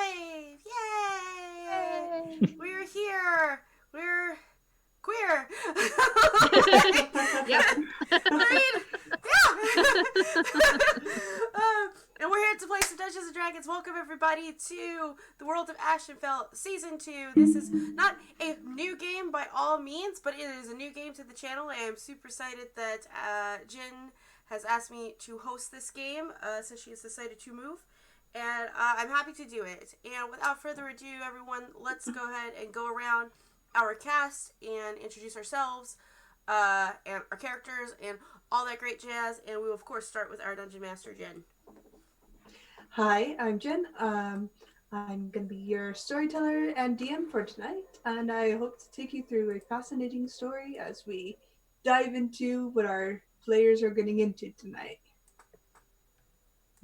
wave! Yay! Yay! We're here! We're queer! Yep. I mean, yeah! And we're here to play some Dungeons & Dragons. Welcome, everybody, to the World of Ashenfell Season 2. This is not a new game by all means, but it is a new game to the channel. I am super excited that Jen has asked me to host this game since she has decided to move. And I'm happy to do it. And without further ado, everyone, let's go ahead and go around our cast and introduce ourselves and our characters and all that great jazz. And we will, of course, start with our Dungeon Master, Jen. Hi, I'm Jen. I'm going to be your storyteller and DM for tonight, and I hope to take you through a fascinating story as we dive into what our players are getting into tonight.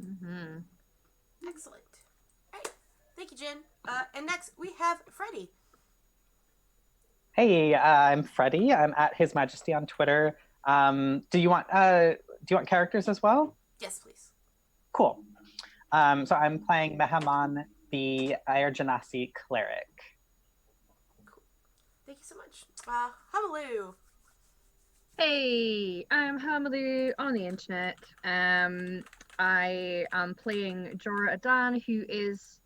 Mm-hmm. Excellent. All right. Thank you, Jen. And next, we have Freddie. Hey, I'm Freddie. I'm at His Majesty on Twitter. Do you want characters as well? Yes, please. Cool. So I'm playing Mehaman, the Air Genasi cleric. Cool. Thank you so much. Hamalu. Hey, I'm Hamalu on the internet. I am playing Jorah Adan, who is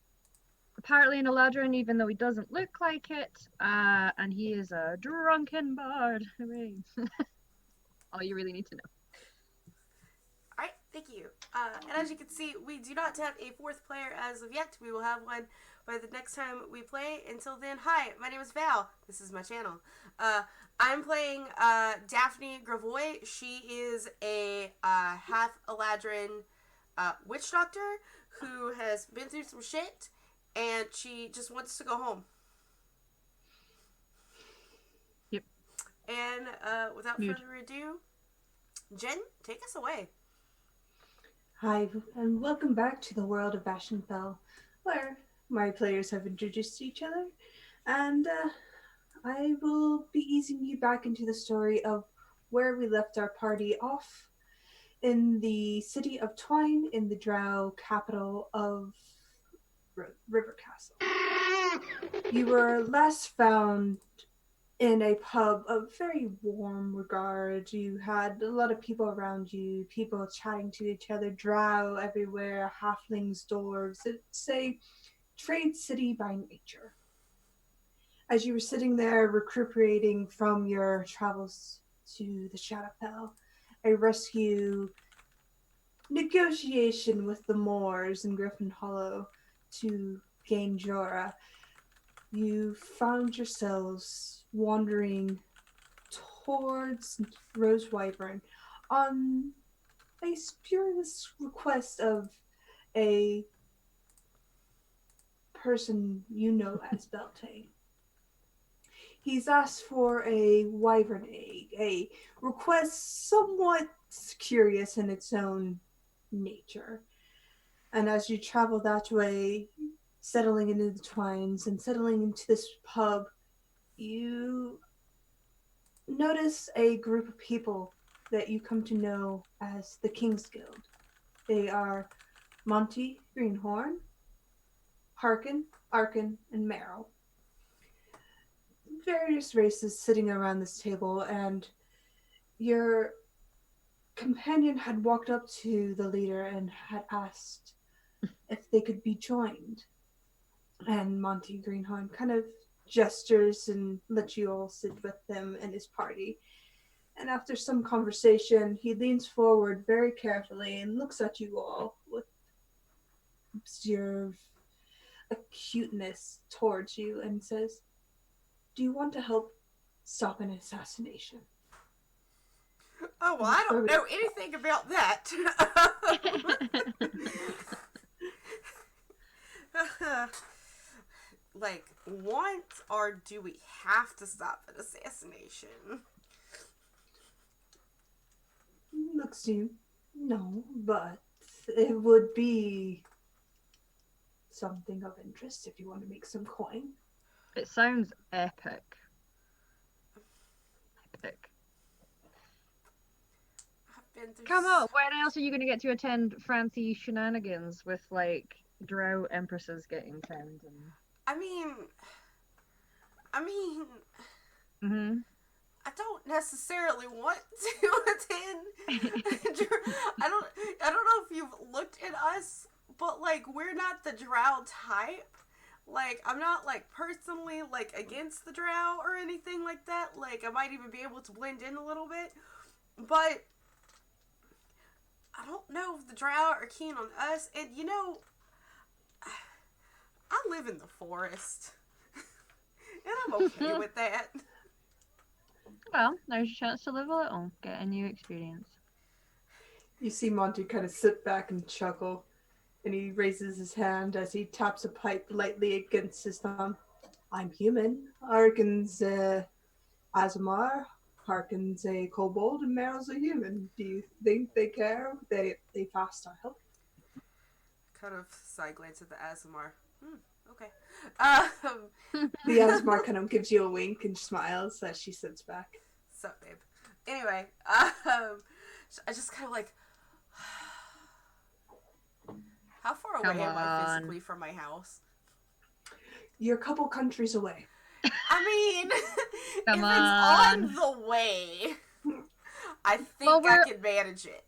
apparently an Eladrin, even though he doesn't look like it. And he is a drunken bard. Hooray. All you really need to know. All right, thank you. And as you can see, we do not have a fourth player as of yet. We will have one by the next time we play. Until then, hi, my name is Val. This is my channel. I'm playing Daphne Gravoy. She is a half Eladrin witch doctor who has been through some shit, and she just wants to go home. Yep. And without further ado, Jen, take us away. Hi, and welcome back to the World of Ashenfell, where my players have introduced each other, and I will be easing you back into the story of where we left our party off in the city of Twine, in the Drow capital of River Castle. You were last found in a pub of very warm regard. You had a lot of people around you, people chatting to each other, drow everywhere, halflings, dwarves. It's a trade city by nature. As you were sitting there recuperating from your travels to the Shadowfell, a rescue negotiation with the Moors in Griffin Hollow to gain Jorah, you found yourselves wandering towards Rose Wyvern on a spurious request of a person you know as Beltane. He's asked for a wyvern egg, a request somewhat curious in its own nature. And as you travel that way, settling into the Twines and settling into this pub, you notice a group of people that you come to know as the King's Guild. They are Monty Greenhorn, Harkin, Arkin, and Merrill. Various races sitting around this table, and your companion had walked up to the leader and had asked if they could be joined. And Monty Greenhorn kind of gestures and lets you all sit with him and his party. And after some conversation, he leans forward very carefully and looks at you all with observe acuteness towards you and says, "Do you want to help stop an assassination?" Oh, well, I don't know anything about that. Like, want or do we have to stop an assassination? Looks to you, no, but it would be something of interest if you want to make some coin. It sounds epic. Epic. Come on, when else are you going to get to attend fancy shenanigans with, like, drow empresses getting crowned. And... I mean, Mm-hmm. I don't necessarily want to attend. I don't know if you've looked at us, but like we're not the drow type. Like I'm not like personally like against the drow or anything like that. Like I might even be able to blend in a little bit, but I don't know if the drow are keen on us. And you know, I live in the forest, and I'm okay with that. Well, there's a chance to live a little, get a new experience. You see Monty kind of sit back and chuckle, and he raises his hand as he taps a pipe lightly against his thumb. I'm human. Harkins, Azamar. Harkins a kobold, and Meryl's a human. Do you think they care? They fast, I hope. Kind of side glance at the Azamar. Okay. The Azamar kind of gives you a wink and smiles as she sits back. Sup, babe. Anyway, I just kind of like, how far away am I physically from my house? You're a couple countries away. I mean, Come if on. it's on the way, I think Well, I can manage it.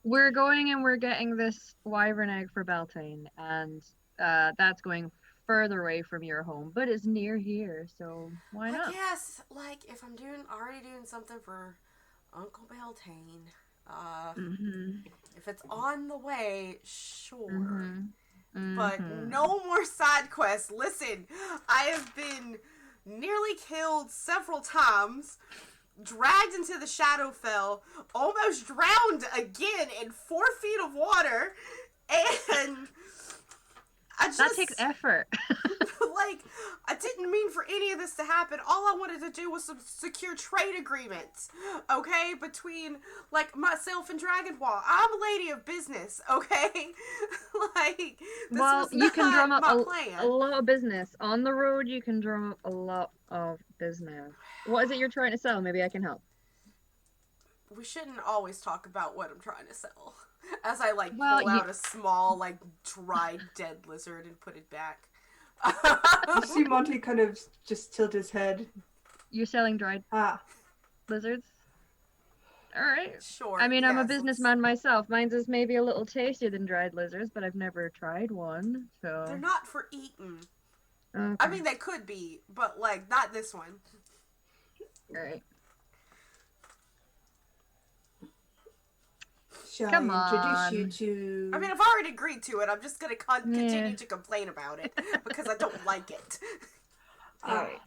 We're going and we're getting this wyvern egg for Beltane, and that's going further away from your home, but it's near here, so why not? I guess, like, if I'm already doing something for Uncle Beltane, if it's on the way, sure. But no more side quests. Listen, I have been nearly killed several times, dragged into the Shadowfell, almost drowned again in 4 feet of water, and I just... That takes effort. like, I didn't mean for any of this to happen. All I wanted to do was some secure trade agreements, okay, between, like, myself and Dragonwall. I'm a lady of business, okay? Like, this Well, was you not can drum up my a plan. lot of business. On the road, you can drum up a lot of business. What is it you're trying to sell? Maybe I can help. We shouldn't always talk about what I'm trying to sell. As I, like, Well, pull out a small, like, dried dead lizard and put it back. You see Monty kind of just tilt his head. You're selling dried Ah, lizards? Alright. Sure. I mean, I'm a yes, businessman myself. Mine's is maybe a little tastier than dried lizards, but I've never tried one, so... They're not for eating. Okay. I mean, they could be, but, like, not this one. Alright. shall Come I introduce on. you to... I mean, I've already agreed to it. I'm just gonna continue to complain about it because I don't like it. Alright.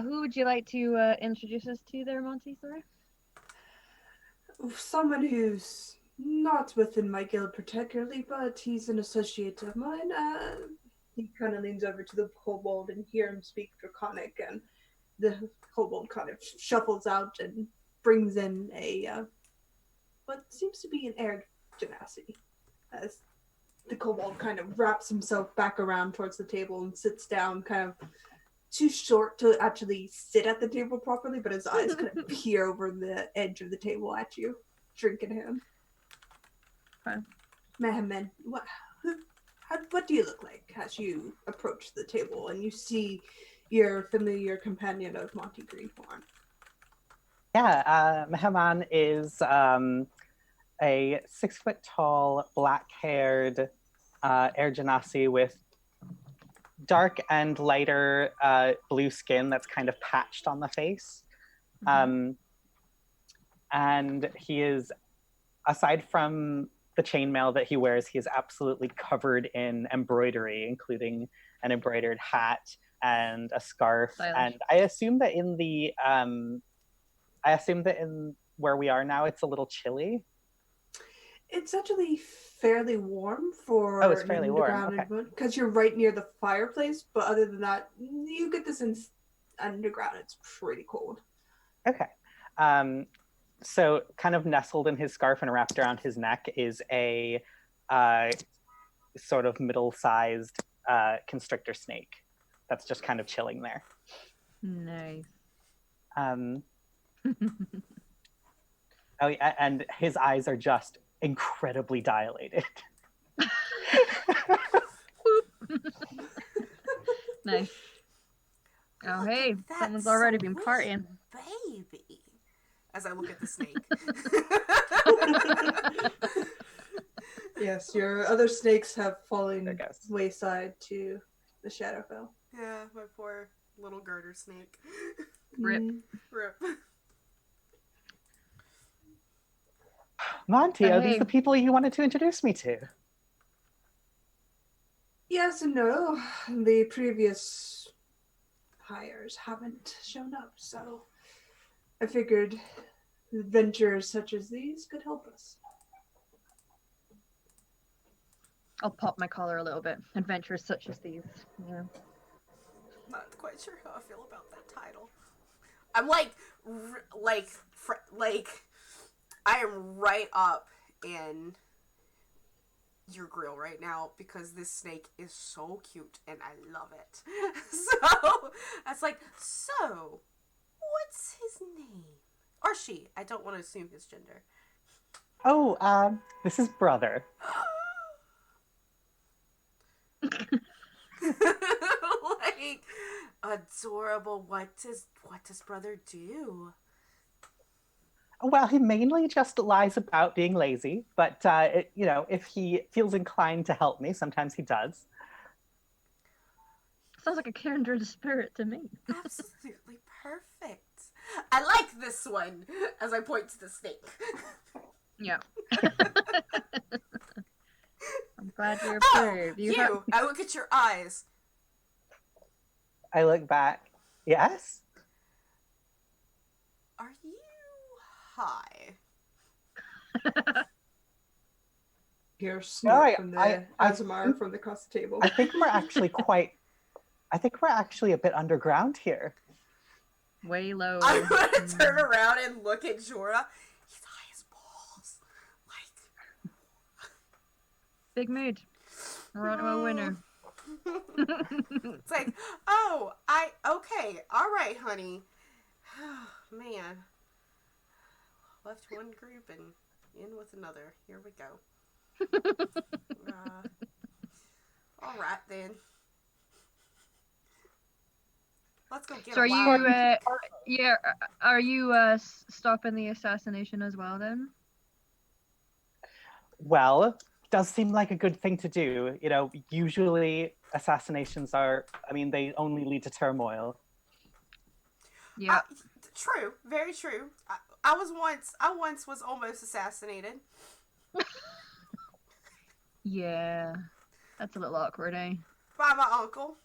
Who would you like to introduce us to there, Monty? Sorry? Someone who's not within my guild particularly, but he's an associate of mine. He kind of leans over to the kobold and hear him speak Draconic, and the kobold kind of shuffles out and brings in a what seems to be an air genasi. As the kobold kind of wraps himself back around towards the table and sits down, kind of too short to actually sit at the table properly, but his eyes kind of peer over the edge of the table at you, drink in hand. Okay. Mehemen, what do you look like as you approach the table and you see your familiar companion of Monty Greenhorn? Yeah, Meheman is a 6-foot-tall, black-haired Air Genasi with dark and lighter blue skin that's kind of patched on the face. And he is, aside from the chainmail that he wears, he is absolutely covered in embroidery, including an embroidered hat and a scarf. Stylish. And I assume that in where we are now, it's a little chilly. It's actually fairly warm for it's fairly warm, okay. Because you're right near the fireplace, but other than that, you get this in underground, it's pretty cold. Okay. So kind of nestled in his scarf and wrapped around his neck is a sort of middle-sized constrictor snake that's just kind of chilling there. Nice. Oh yeah, and his eyes are just incredibly dilated. Nice. Oh, Look hey, at that someone's already been sweet partying. baby. As I look at the snake. Yes, your other snakes have I fallen guess. wayside to the Shadowfell. Yeah, my poor little garter snake. Rip. Rip. Monty, are these Hey. the people you wanted to introduce me to? Yes and no. The previous hires haven't shown up, so I figured adventures such as these could help us. I'll pop my collar a little bit. Adventures such as these. Yeah. Not quite sure how I feel about that title. I'm like, I am right up in your grill right now because this snake is so cute and I love it. So, it's like, so, what's his name? Or she. I don't want to assume his gender. Oh, this is Brother. Like, adorable. What does Brother do? Well, he mainly just lies about being lazy, but if he feels inclined to help me, sometimes he does. Sounds like a kindred spirit to me. Absolutely perfect. I like this one as I point to the snake. Yeah. I'm glad you Oh, approved. you! I look at your eyes. I look back. Yes? Are you high? Hear a snort from the I Azamar from across the table. I think we're actually a bit underground here. Way low. I'm gonna turn around and look at Jorah. He's high as balls. Like, Big mood. We're on to a winner. it's like, okay, all right, honey. Man, left one group and in with another. Here we go. All right then. Let's go get So a are wild. you, are you stopping the assassination as well then? Well, does seem like a good thing to do. You know, usually assassinations they only lead to turmoil. Yeah. True, very true. I once was almost assassinated. Yeah. That's a little awkward, eh? By my uncle,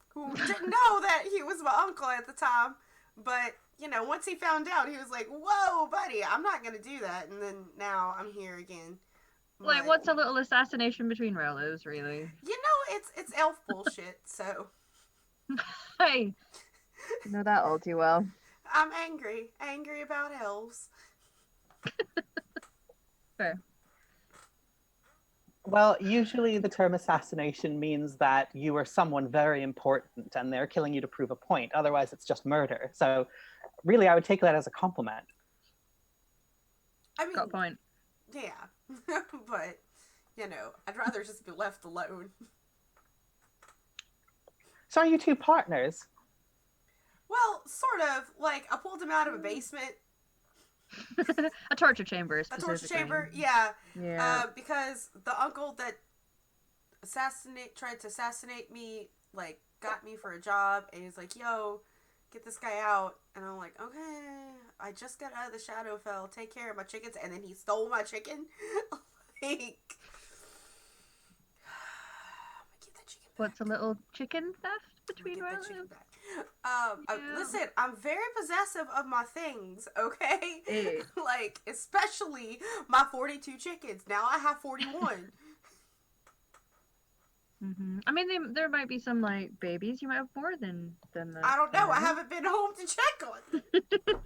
who didn't know that he was my uncle at the time. But, once he found out, he was like, whoa, buddy, I'm not going to do that. And then now I'm here again. Like, what's a little assassination between relatives, really? It's elf bullshit, so. Hey! You know that all too well. I'm angry about elves. Fair. Well, usually the term assassination means that you are someone very important and they're killing you to prove a point. Otherwise, it's just murder. So really, I would take that as a compliment. I mean, Got a point. yeah. But, I'd rather just be left alone. So are you two partners? Well, sort of. Like, I pulled him out of a basement. A torture chamber, A specifically. torture chamber, yeah. Yeah. Because the uncle that tried to assassinate me, like, got me for a job, and he's like, yo, get this guy out. And I'm like, okay, I just got out of the Shadowfell, take care of my chickens, and then he stole my chicken. Like, get that chicken back. What's a little chicken theft between Get that relatives? chicken back. Yeah. Listen, I'm very possessive of my things, okay? Hey. Like, especially my 42 chickens. Now I have 41. Mm-hmm. I mean, there might be some, like, babies. You might have more than that. I don't know. I haven't been home to check on them.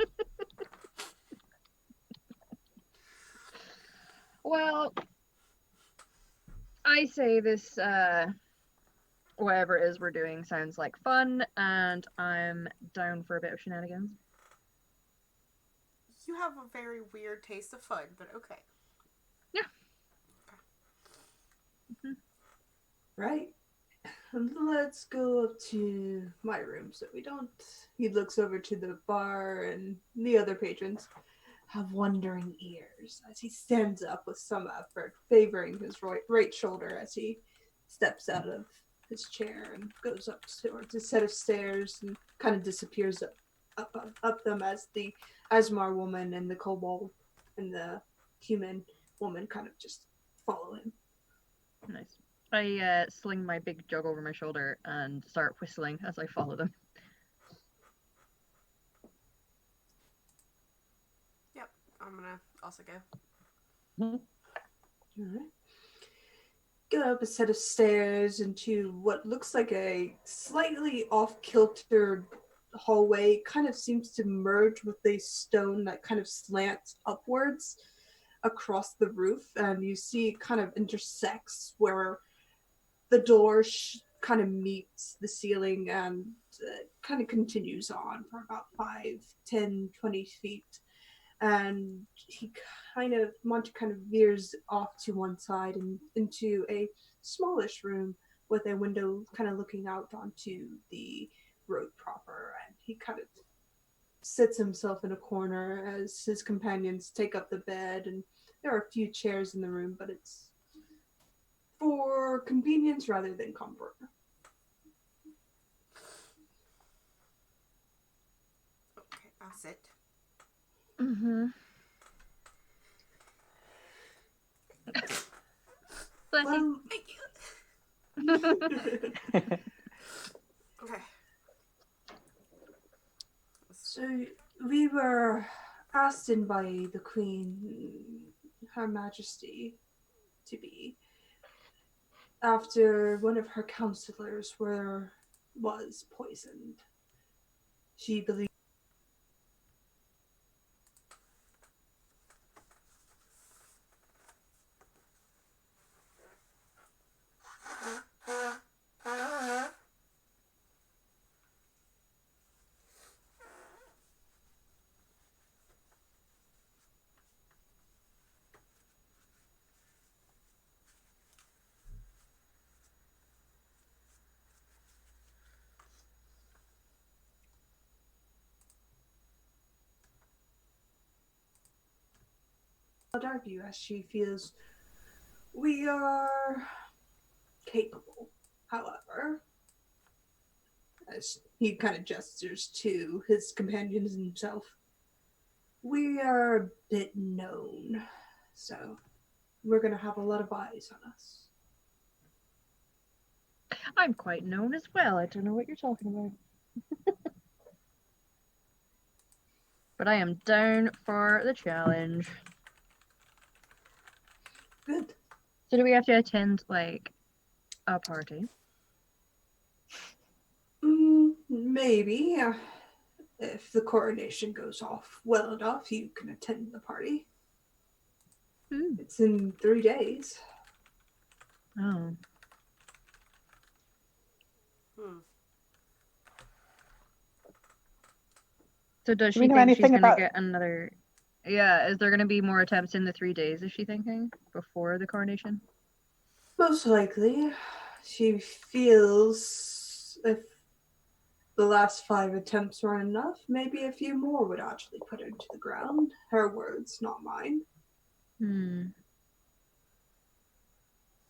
Well, I say this, whatever it is we're doing sounds like fun, and I'm down for a bit of shenanigans. You have a very weird taste of fun, but okay. Yeah. Right. Let's go up to my room so we don't. He looks over to the bar and the other patrons have wondering ears as he stands up with some effort, favoring his right shoulder as he steps out of his chair and goes up towards a set of stairs and kind of disappears up them as the Asmar woman and the kobold and the human woman kind of just follow him. Nice. I sling my big jug over my shoulder and start whistling as I follow them. Yep, I'm gonna also go. All right. Go up a set of stairs into what looks like a slightly off-kilter hallway. Kind of seems to merge with a stone that kind of slants upwards across the roof, and you see kind of intersects where the door kind of meets the ceiling and kind of continues on for about 5, 10, 20 feet. And Monty kind of veers off to one side and into a smallish room with a window kind of looking out onto the road proper. And he kind of sits himself in a corner as his companions take up the bed. And there are a few chairs in the room, but it's for convenience rather than comfort. Okay, I'll sit. Mm-hmm. Bless you. Thank you. Okay. So we were asked in by the Queen, Her Majesty, to be after one of her counselors was poisoned. She believed our view as she feels we are capable. However, as he kind of gestures to his companions and himself, we are a bit known, so we're going to have a lot of eyes on us. I'm quite known as well. I don't know what you're talking about. But I am down for the challenge. Good. So do we have to attend, like, a party? Maybe. If the coronation goes off well enough, you can attend the party. It's in 3 days. Oh. So does Do she we know think she's anything gonna about- get another? Yeah, is there gonna be more attempts in the 3 days? Is she thinking before the coronation? Most likely. She feels if the last 5 attempts were enough, maybe a few more would actually put her to the ground. Her words, not mine.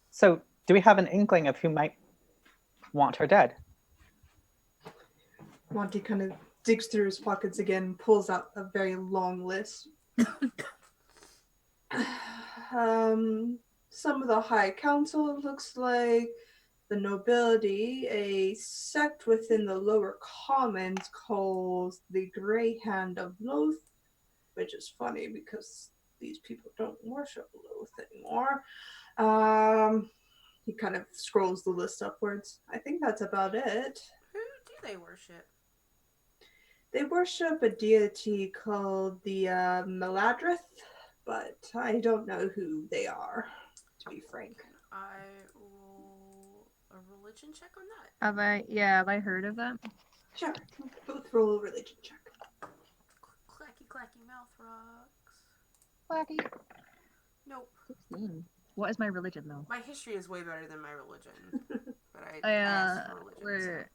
So, do we have an inkling of who might want her dead? Monty kind of digs through his pockets again, pulls out a very long list. Some of the High Council, looks like the nobility, a sect within the lower commons called the Grey Hand of Loth, which is funny because these people don't worship Loth anymore. He kind of scrolls the list upwards. I think that's about it. Who do they worship? They worship a deity called the Meladrith, but I don't know who they are, to be frank. I roll a religion check on that. Have I heard of that? Sure, both roll a religion check. Clacky clacky mouth rocks. Wacky. Nope. 16. What is my religion, though? My history is way better than my religion. But I asked for religion.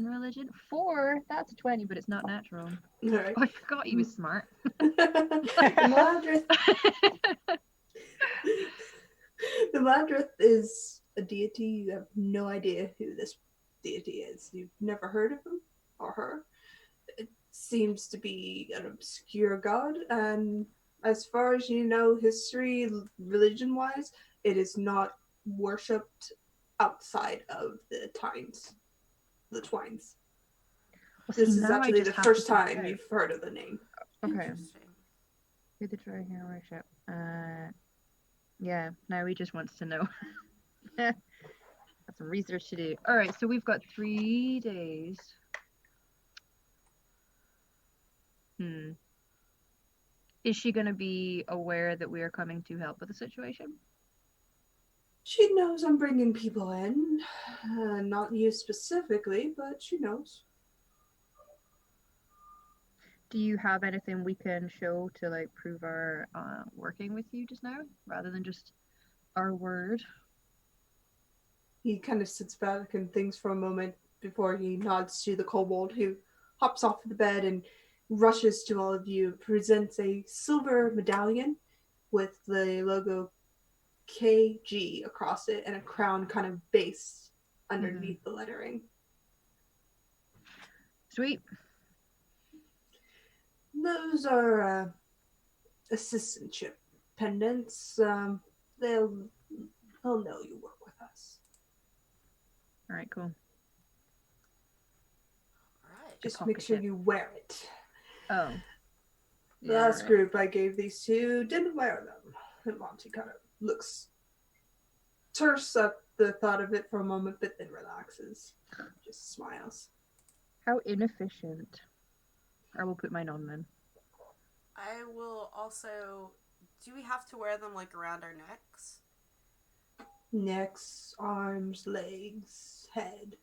Religion. 4. That's a 20, but it's not natural. All right. Oh, I forgot he was smart. The Madrith is a deity. You have no idea who this deity is. You've never heard of him or her. It seems to be an obscure god, and as far as you know, history, religion-wise, it is not worshipped outside of the Twines. Well, This see, is now I actually just the have first to figure time out. you've heard of the name. Okay. Interesting. Who the dragon worship? Yeah, now he just wants to know. Got some research to do. Alright, so we've got 3 days. Is she going to be aware that we are coming to help with the situation? She knows I'm bringing people in. Not you specifically, but she knows. Do you have anything we can show to like prove our working with you just now, rather than just our word? He kind of sits back and thinks for a moment before he nods to the kobold, who hops off the bed and rushes to all of you, presents a silver medallion with the logo KG across it and a crown kind of base underneath the lettering. Sweet. Those are assistantship pendants. They'll know you work with us. All right, cool. Alright. Just make sure you wear it. Oh. The last group I gave these to didn't wear them. And Monty kind of looks terse at the thought of it for a moment, but then relaxes. Just smiles. How inefficient. I will put mine on then. I will also... Do we have to wear them, like, around our necks? Necks, arms, legs, head.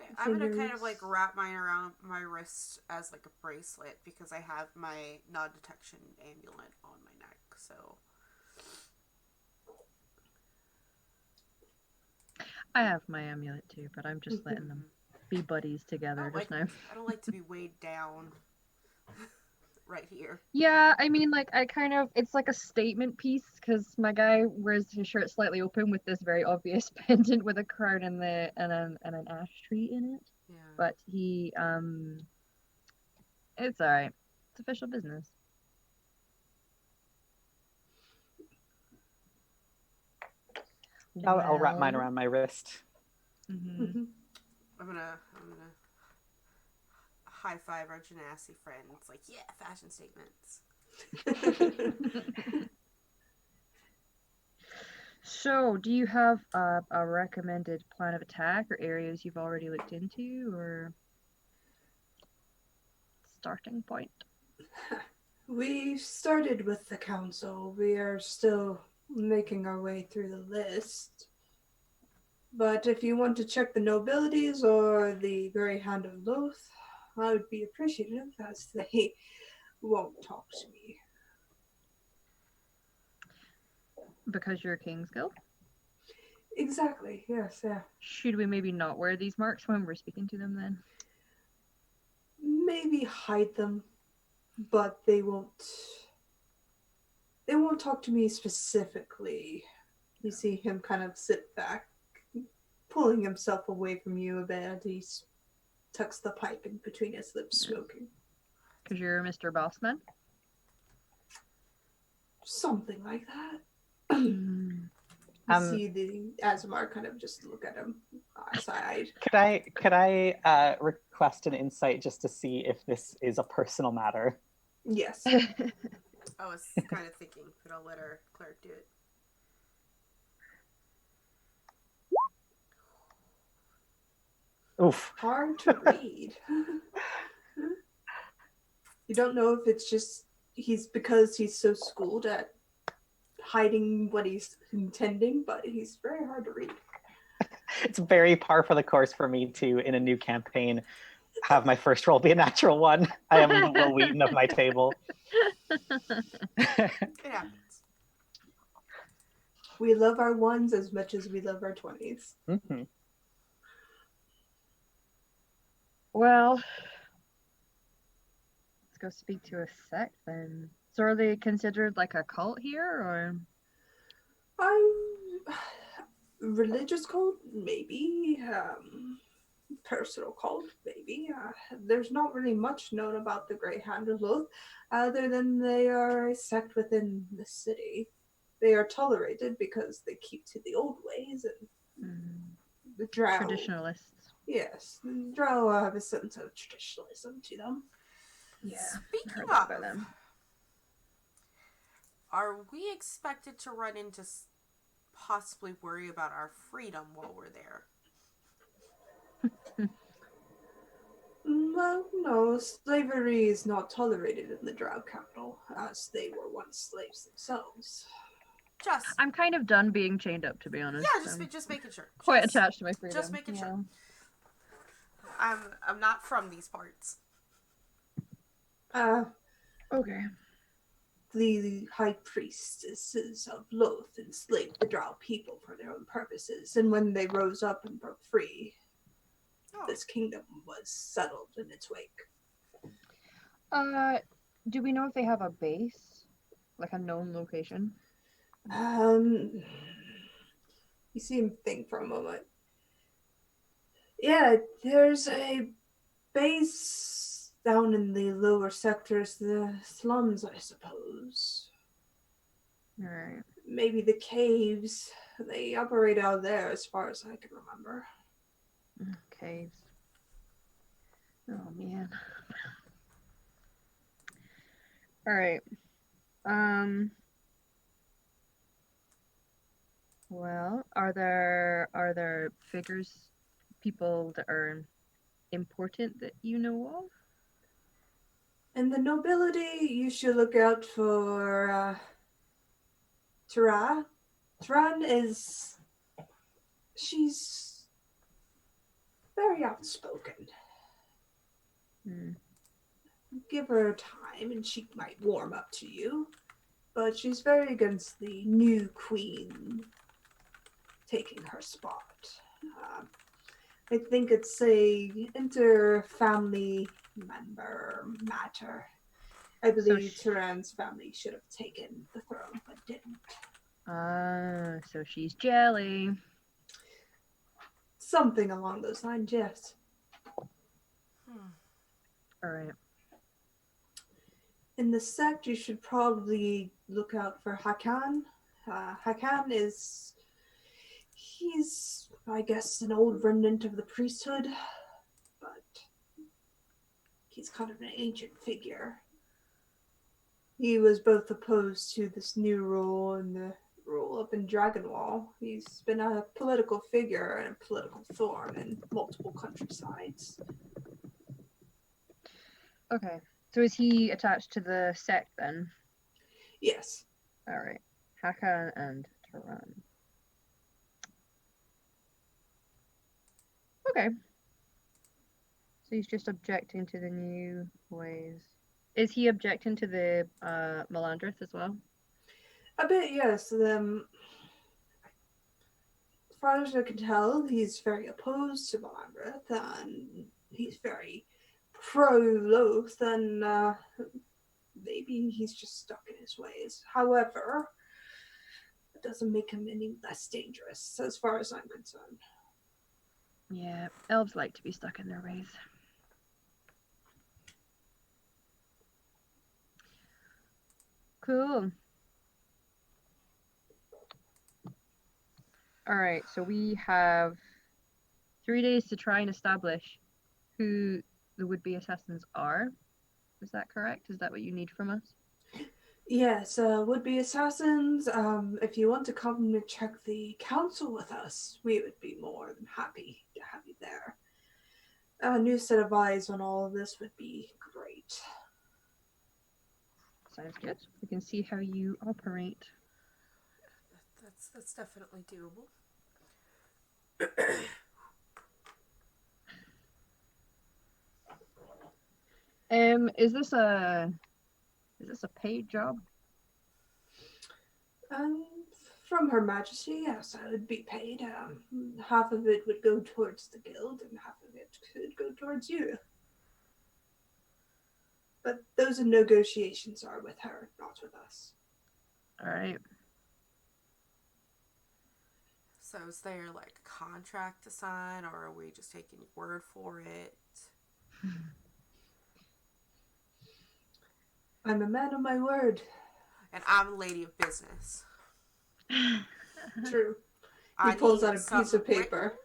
Okay, I'm gonna kind fingers. of, like, wrap mine around my wrist as, like, a bracelet, because I have my non-detection amulet on my neck, so... I have my amulet too, but I'm just letting them be buddies together just now. I don't like to be weighed down right here. Yeah, I mean, like, it's like a statement piece, because my guy wears his shirt slightly open with this very obvious pendant with a crown and an ash tree in it. Yeah. But he, it's alright. It's official business. I'll wrap mine around my wrist. Mm-hmm. I'm gonna high five our Genasi friend. It's like, yeah, fashion statements. So, do you have a recommended plan of attack or areas you've already looked into, or starting point? We started with the council. We are still making our way through the list. But if you want to check the nobilities or the Grey Hand of Loth, I would be appreciative, as they won't talk to me. Because you're King's Guild? Exactly, yes, yeah. Should we maybe not wear these marks when we're speaking to them then? Maybe hide them, but they won't talk to me specifically. You see him kind of sit back, pulling himself away from you a bit. He tucks the pipe in between his lips, smoking. Because you're Mr. Bossman? Something like that. Mm. You see the Azamar kind of just look at him side. Could I request an insight just to see if this is a personal matter? Yes. I was kind of thinking, but I'll let our cleric do it. Oof. Hard to read. You don't know if it's just because he's so schooled at hiding what he's intending, but he's very hard to read. It's very par for the course for me to, in a new campaign, have my first roll be a natural one. I am the Will Wheaton of my table. It happens. We love our ones as much as we love our 20s. Mm-hmm. Well, let's go speak to a sect then. So are they considered like a cult here, or? I'm religious cult, maybe. Personal cult, maybe. There's not really much known about the Grey Hand of Loth, other than they are a sect within the city. They are tolerated because they keep to the old ways, and the Drow. Traditionalists. Yes, the Drow have a sense of traditionalism to them. Yeah. Speaking about of, them. are we expected to run into possibly worry about our freedom while we're there? Well, no, slavery is not tolerated in the Drow capital, as they were once slaves themselves. Just I'm kind of done being chained up, to be honest. yeah, just making sure. Quite Just, attached to my freedom. just making sure. I'm not from these parts. Okay. The high priestesses of Loth enslaved the Drow people for their own purposes, and when they rose up and broke free, this kingdom was settled in its wake. Do we know if they have a base? Like a known location? You see him think for a moment. Yeah, there's a base down in the lower sectors, the slums, I suppose. Alright. Maybe the caves. They operate out there as far as I can remember. Caves. Oh man. Alright. Well, are there figures, people that are important that you know of? In the nobility, you should look out for Tara. Taran she's very outspoken. Give her time and she might warm up to you. But she's very against the new queen taking her spot. I think it's a inter-family member matter. I believe Taran's family should have taken the throne, but didn't. So she's jelly. Something along those lines, yes. Alright. In the sect, you should probably look out for Hakan. Hakan he's, I guess, an old remnant of the priesthood, but he's kind of an ancient figure. He was both opposed to this new rule and the rule up in Dragonwall. He's been a political figure and a political thorn in multiple countrysides. Okay. So is he attached to the sect then? Yes. Alright. Hakan and Taran. Okay. So he's just objecting to the new ways. Is he objecting to the Melandrith as well? A bit, yes. As far as I can tell, he's very opposed to Melandrith, and he's very pro-Loth, and maybe he's just stuck in his ways. However, it doesn't make him any less dangerous, as far as I'm concerned. Yeah, elves like to be stuck in their ways. Cool. Alright, so we have 3 days to try and establish who the would-be assassins are. Is that correct? Is that what you need from us? Yes, would-be assassins, if you want to come and check the council with us, we would be more than happy to have you there. A new set of eyes on all of this would be great. Sounds good. We can see how you operate. That's definitely doable. Is this a paid job? From Her Majesty, yes, I would be paid. Half of it would go towards the guild, and half of it could go towards you. But those negotiations are with her, not with us. All right. So is there like a contract to sign, or are we just taking your word for it? I'm a man of my word. And I'm a lady of business. True. He I pulls need out a piece something of paper. written.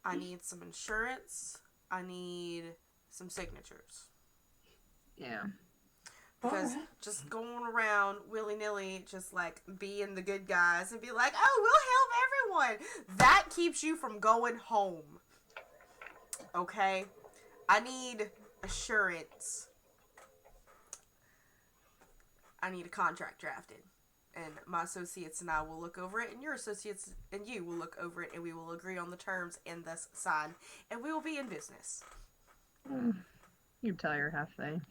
I need some insurance. I need some signatures. Yeah. Because Alright. just going around willy-nilly, just like being the good guys and be like, oh, we'll help everyone. That keeps you from going home. Okay? I need assurance. I need a contract drafted. And my associates and I will look over it, and your associates and you will look over it, and we will agree on the terms and thus sign. And we will be in business. You tell your half thing.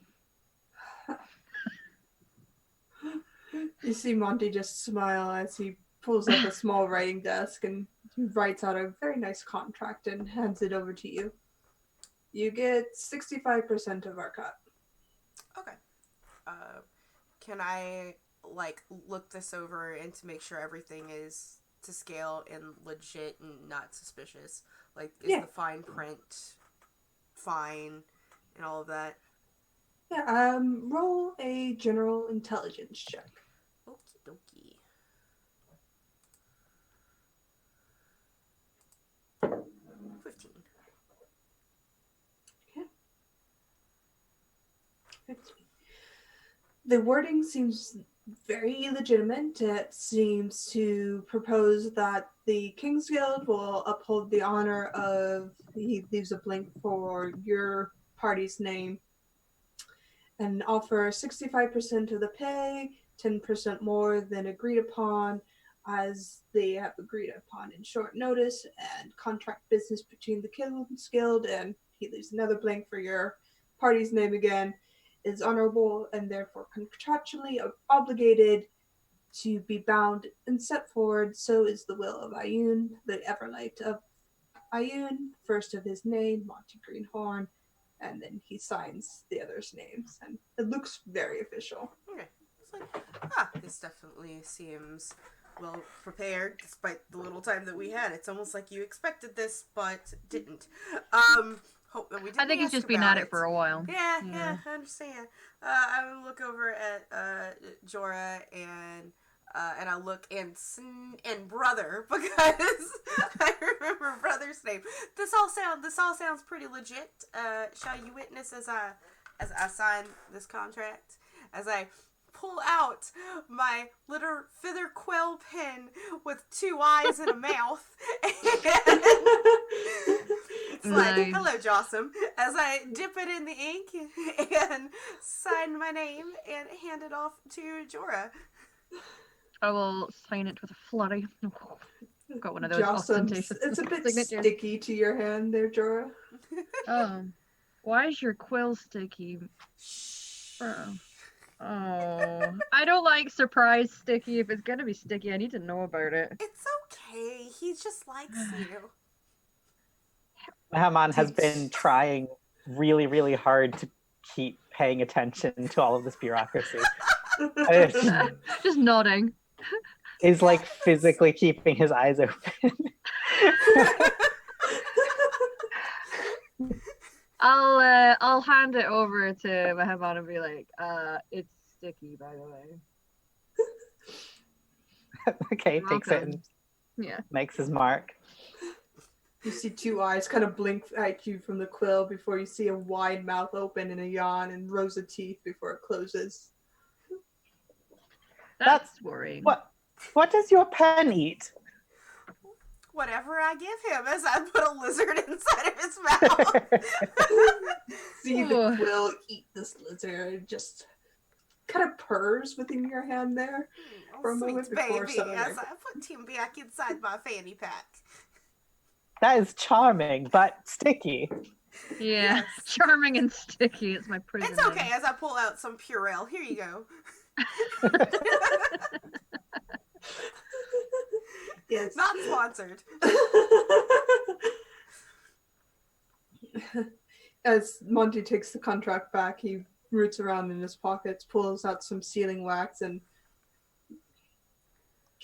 You see Monty just smile as he pulls up a small writing desk and writes out a very nice contract and hands it over to you. You get 65% of our cut. Okay. Can I, like, look this over and to make sure everything is to scale and legit and not suspicious? Like, is Yeah. the fine print fine and all of that? Yeah, roll a general intelligence check. Okie dokie. 15. 15. The wording seems very legitimate. It seems to propose that the King's Guild will uphold the honor of, he leaves a blank for your party's name, and offer 65% of the pay, 10% more than agreed upon, as they have agreed upon in short notice, and contract business between the King's Guild, and he leaves another blank for your party's name again, is honorable and therefore contractually obligated to be bound and set forward. So is the will of Ayun, the Everlight of Ayun, first of his name, Monty Greenhorn, and then he signs the others' names, and it looks very official. Okay. It's like, this definitely seems well prepared, despite the little time that we had. It's almost like you expected this, but didn't. Hope that we didn't. I think he's ask just been about at it for a while. Yeah, I understand. I would look over at Jorah and I look and brother, because I remember brother's name. This all sounds pretty legit. Shall you witness as I sign this contract, as I pull out my little feather quill pen with 2 eyes and a mouth. It's like, Nice. hello, Jossum, as I dip it in the ink and sign my name and hand it off to Jorah. I will sign it with a flurry. Got one of those Jossum's, ostentatious it's a bit signatures. sticky to your hand there, Jorah. Oh. Why is your quill sticky? Bro. Oh. I don't like surprise sticky. If it's gonna be sticky, I need to know about it. It's okay. He just likes you. Haman has been trying really, really hard to keep paying attention to all of this bureaucracy. Just nodding. Is like physically keeping his eyes open. I'll hand it over to Mahaman and be like, it's sticky, by the way. Okay, takes it and Yeah. makes his mark. You see 2 eyes kind of blink at you from the quill before you see a wide mouth open and a yawn and rows of teeth before it closes. That's worrying. What does your pen eat? Whatever I give him, as I put a lizard inside of his mouth. See the quill eat this lizard. It just kind of purrs within your hand there for a moment before baby, settling as back. I put him back inside my fanny pack. That is charming, but sticky. Yeah. Yes. Charming and sticky. It's my prison It's okay, name. as I pull out some Purell. Here you go. Yes. Not sponsored. As Monty takes the contract back, he roots around in his pockets, pulls out some sealing wax, and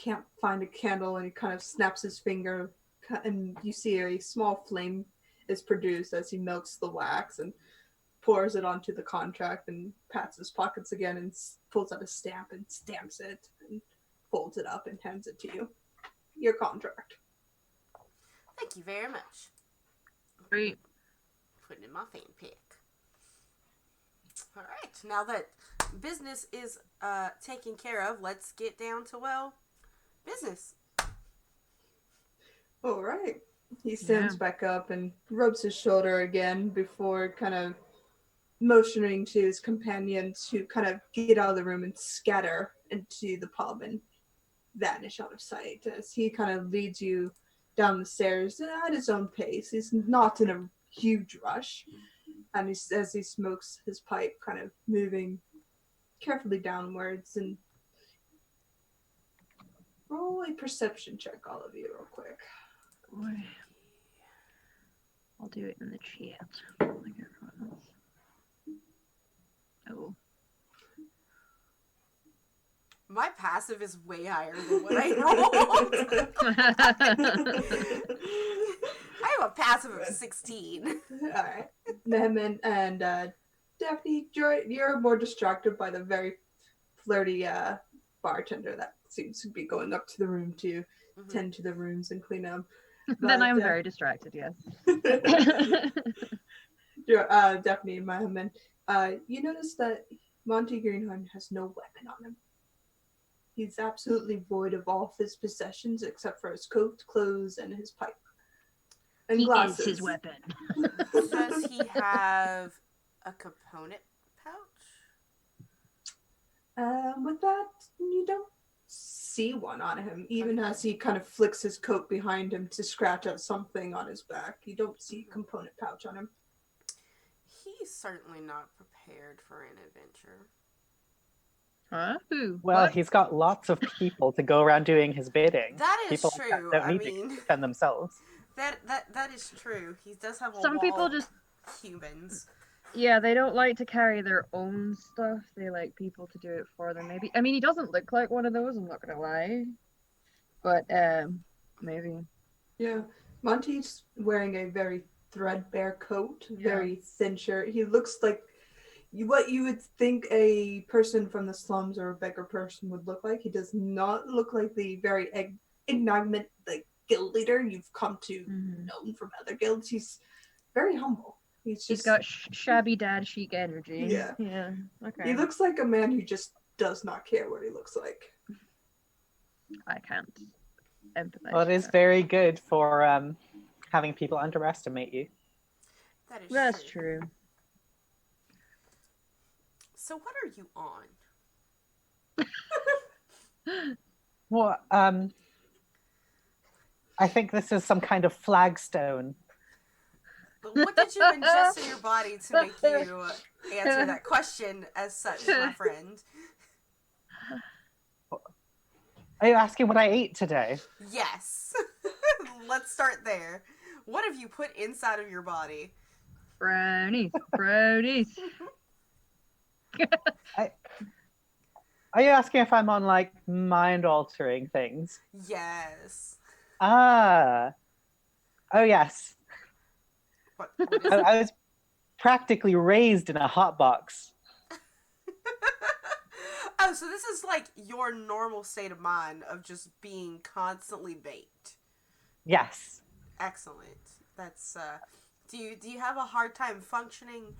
can't find a candle, and he kind of snaps his finger, and you see a small flame is produced as he melts the wax and pours it onto the contract and pats his pockets again and pulls out a stamp and stamps it and folds it up and hands it to you. Your contract. Thank you very much. Great. Putting in my fan pick. All right, now that business is taken care of, let's get down to, well, business. All right. He stands back up and rubs his shoulder again before kind of motioning to his companions to kind of get out of the room and scatter into the pub and vanish out of sight as he kind of leads you down the stairs at his own pace. He's not in a huge rush, and as he smokes his pipe, kind of moving carefully downwards. And roll a perception check, all of you, real quick. I'll do it in the chat. Oh. My passive is way higher than what I rolled. I have a passive of 16. Alright. Nehman and Daphne, you're more distracted by the very flirty bartender that seems to be going up to the room to tend to the rooms and clean up. Then I'm very distracted, yes. Daphne and Nehman, you notice that Monty Greenhorn has no weapon on him. He's absolutely void of all of his possessions except for his coat, clothes, and his pipe. And glasses. Is his weapon. Does he have a component pouch? With that, you don't see one on him, even as he kind of flicks his coat behind him to scratch out something on his back. You don't see a component pouch on him. He's certainly not prepared for an adventure. Huh? Who? Well, What? he's got lots of people to go around doing his bidding. That is People true. don't I need mean, to defend themselves. that is true. He does have a Some wall people of just, humans. yeah, they don't like to carry their own stuff. They like people to do it for them, maybe. I mean, he doesn't look like one of those, I'm not gonna lie. But, maybe. Yeah. Monty's wearing a very threadbare coat, very thin shirt. He looks like what you would think a person from the slums or a beggar person would look like. He does not look like the very enigmatic guild leader you've come to know from other guilds. He's very humble. He's got shabby dad chic energy. Yeah. Yeah. Okay. He looks like a man who just does not care what he looks like. I can't empathize. Well, it is very good for having people underestimate you. That's true. So what are you on? Well, I think this is some kind of flagstone. But what did you ingest in your body to make you answer that question as such, my friend? Are you asking what I ate today? Yes. Let's start there. What have you put inside of your body? Brownies. Brownies. Are you asking if I'm on, like, mind-altering things? Yes. Ah. Oh, yes. What is it? I was practically raised in a hot box. Oh, so this is like your normal state of mind of just being constantly baked. Yes. Excellent. That's do you have a hard time functioning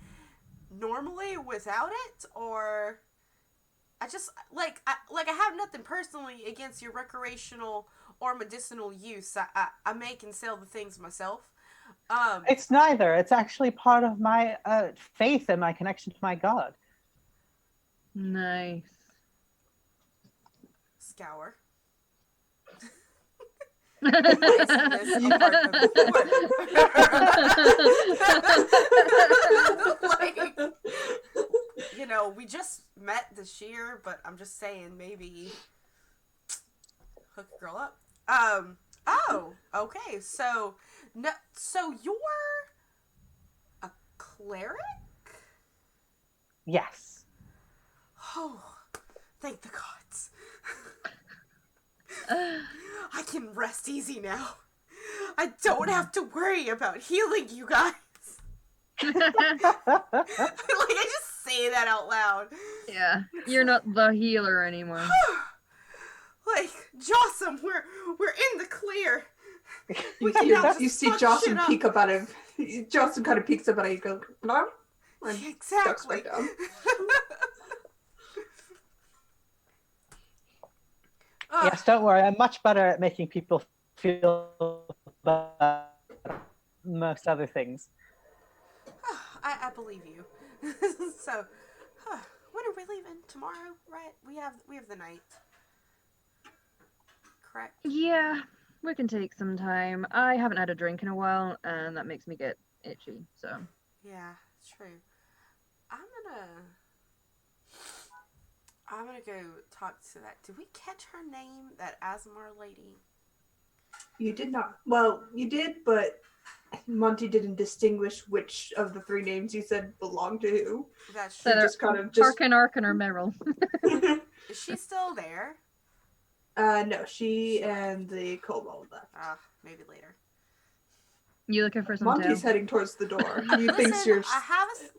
normally without it, or I just I have nothing personally against your recreational or medicinal use. I make and sell the things myself. It's neither. It's actually part of my faith and my connection to my God. Nice. Scour. We just met this year, but I'm just saying maybe hook a girl up. Oh, okay. So, no, so you're a cleric? Yes. Oh, thank the gods. I can rest easy now. I don't have to worry about healing you guys. Like, I just say that out loud. Yeah, you're not the healer anymore. Like, Jossum, we're in the clear. You, can now just you see fuck Jocelyn shit up. peek up out of. Jocelyn kind of peeks up out of you, go, no? And ducks Exactly. back down. Yes, don't worry. I'm much better at making people feel better than most other things. I believe you. So, when are we leaving? Tomorrow, right? We have the night. Correct. Yeah, we can take some time. I haven't had a drink in a while, and that makes me get itchy, so. Yeah, true. I'm gonna go talk to that. Did we catch her name? That Asmar lady? You did not. Well, you did, but Monty didn't distinguish which of the three names you said belonged to who. That's So true. just kind of just. Tarkin, Arkin, or Meryl. Is she still there? No, she and the kobold left. Maybe later. You looking for some Monty's tail? heading towards the door. He thinks you're.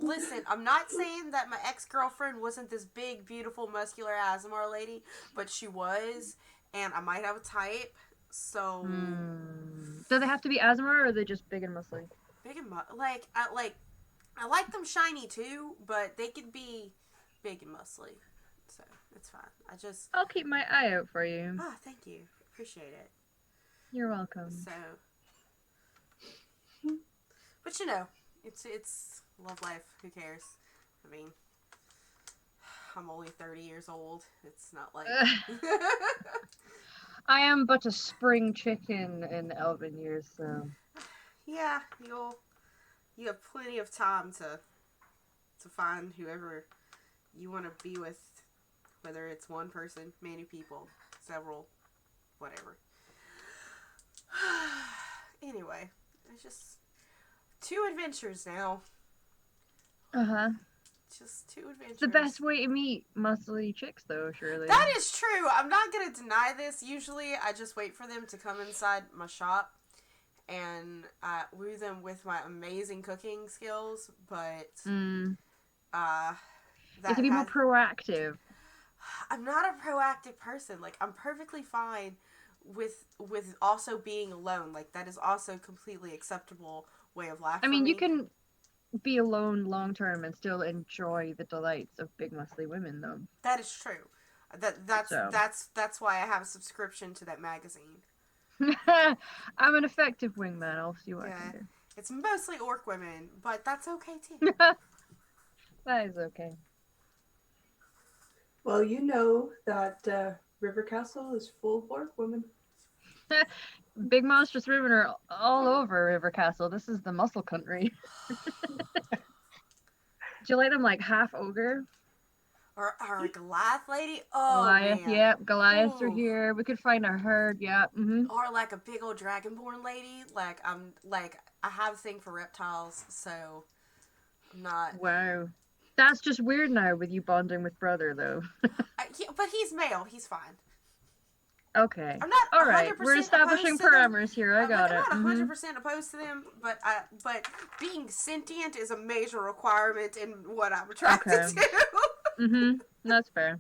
Listen, I'm not saying that my ex-girlfriend wasn't this big, beautiful, muscular Asmar lady, but she was, and I might have a type, so... Do they have to be Asmar, or are they just big and muscly? Big and I like them shiny too, but they could be big and muscly, so it's fine. I'll keep my eye out for you. Thank you. Appreciate it. You're welcome. So... But you know, it's love life. Who cares? I mean, I'm only 30 years old. It's not like... I am but a spring chicken in elven years, so... Yeah, you have plenty of time to find whoever you want to be with, whether it's one person, many people, several, whatever. Anyway, it's just 2 adventures now. Just 2 adventures. It's the best way to meet muscly chicks, though, surely. That is true. I'm not going to deny this. Usually, I just wait for them to come inside my shop and woo them with my amazing cooking skills, but you can be more proactive. I'm not a proactive person. Like, I'm perfectly fine with also being alone. Like, that is also completely acceptable way of life. I mean, you can be alone long term and still enjoy the delights of big muscly women, though. That is true. That's why I have a subscription to that magazine. I'm an effective wingman. I'll see what I can do. It's mostly orc women, but that's okay too. That is okay. Well, you know that River Castle is full of orc women. Big monstrous women are all over River Castle. This is the muscle country. Do you like them like half ogre? Or a Goliath lady? Oh, Goliath, man. yeah. Goliaths Ooh. are here. We could find a herd, yeah. Or like a big old dragonborn lady. I have a thing for reptiles, so I'm not... Wow. That's just weird now with you bonding with brother, though. But he's male. He's fine. Okay. I'm not all right. We're establishing parameters here. I got it. I'm not 100% opposed to them, but being sentient is a major requirement in what I'm attracted to. That's fair.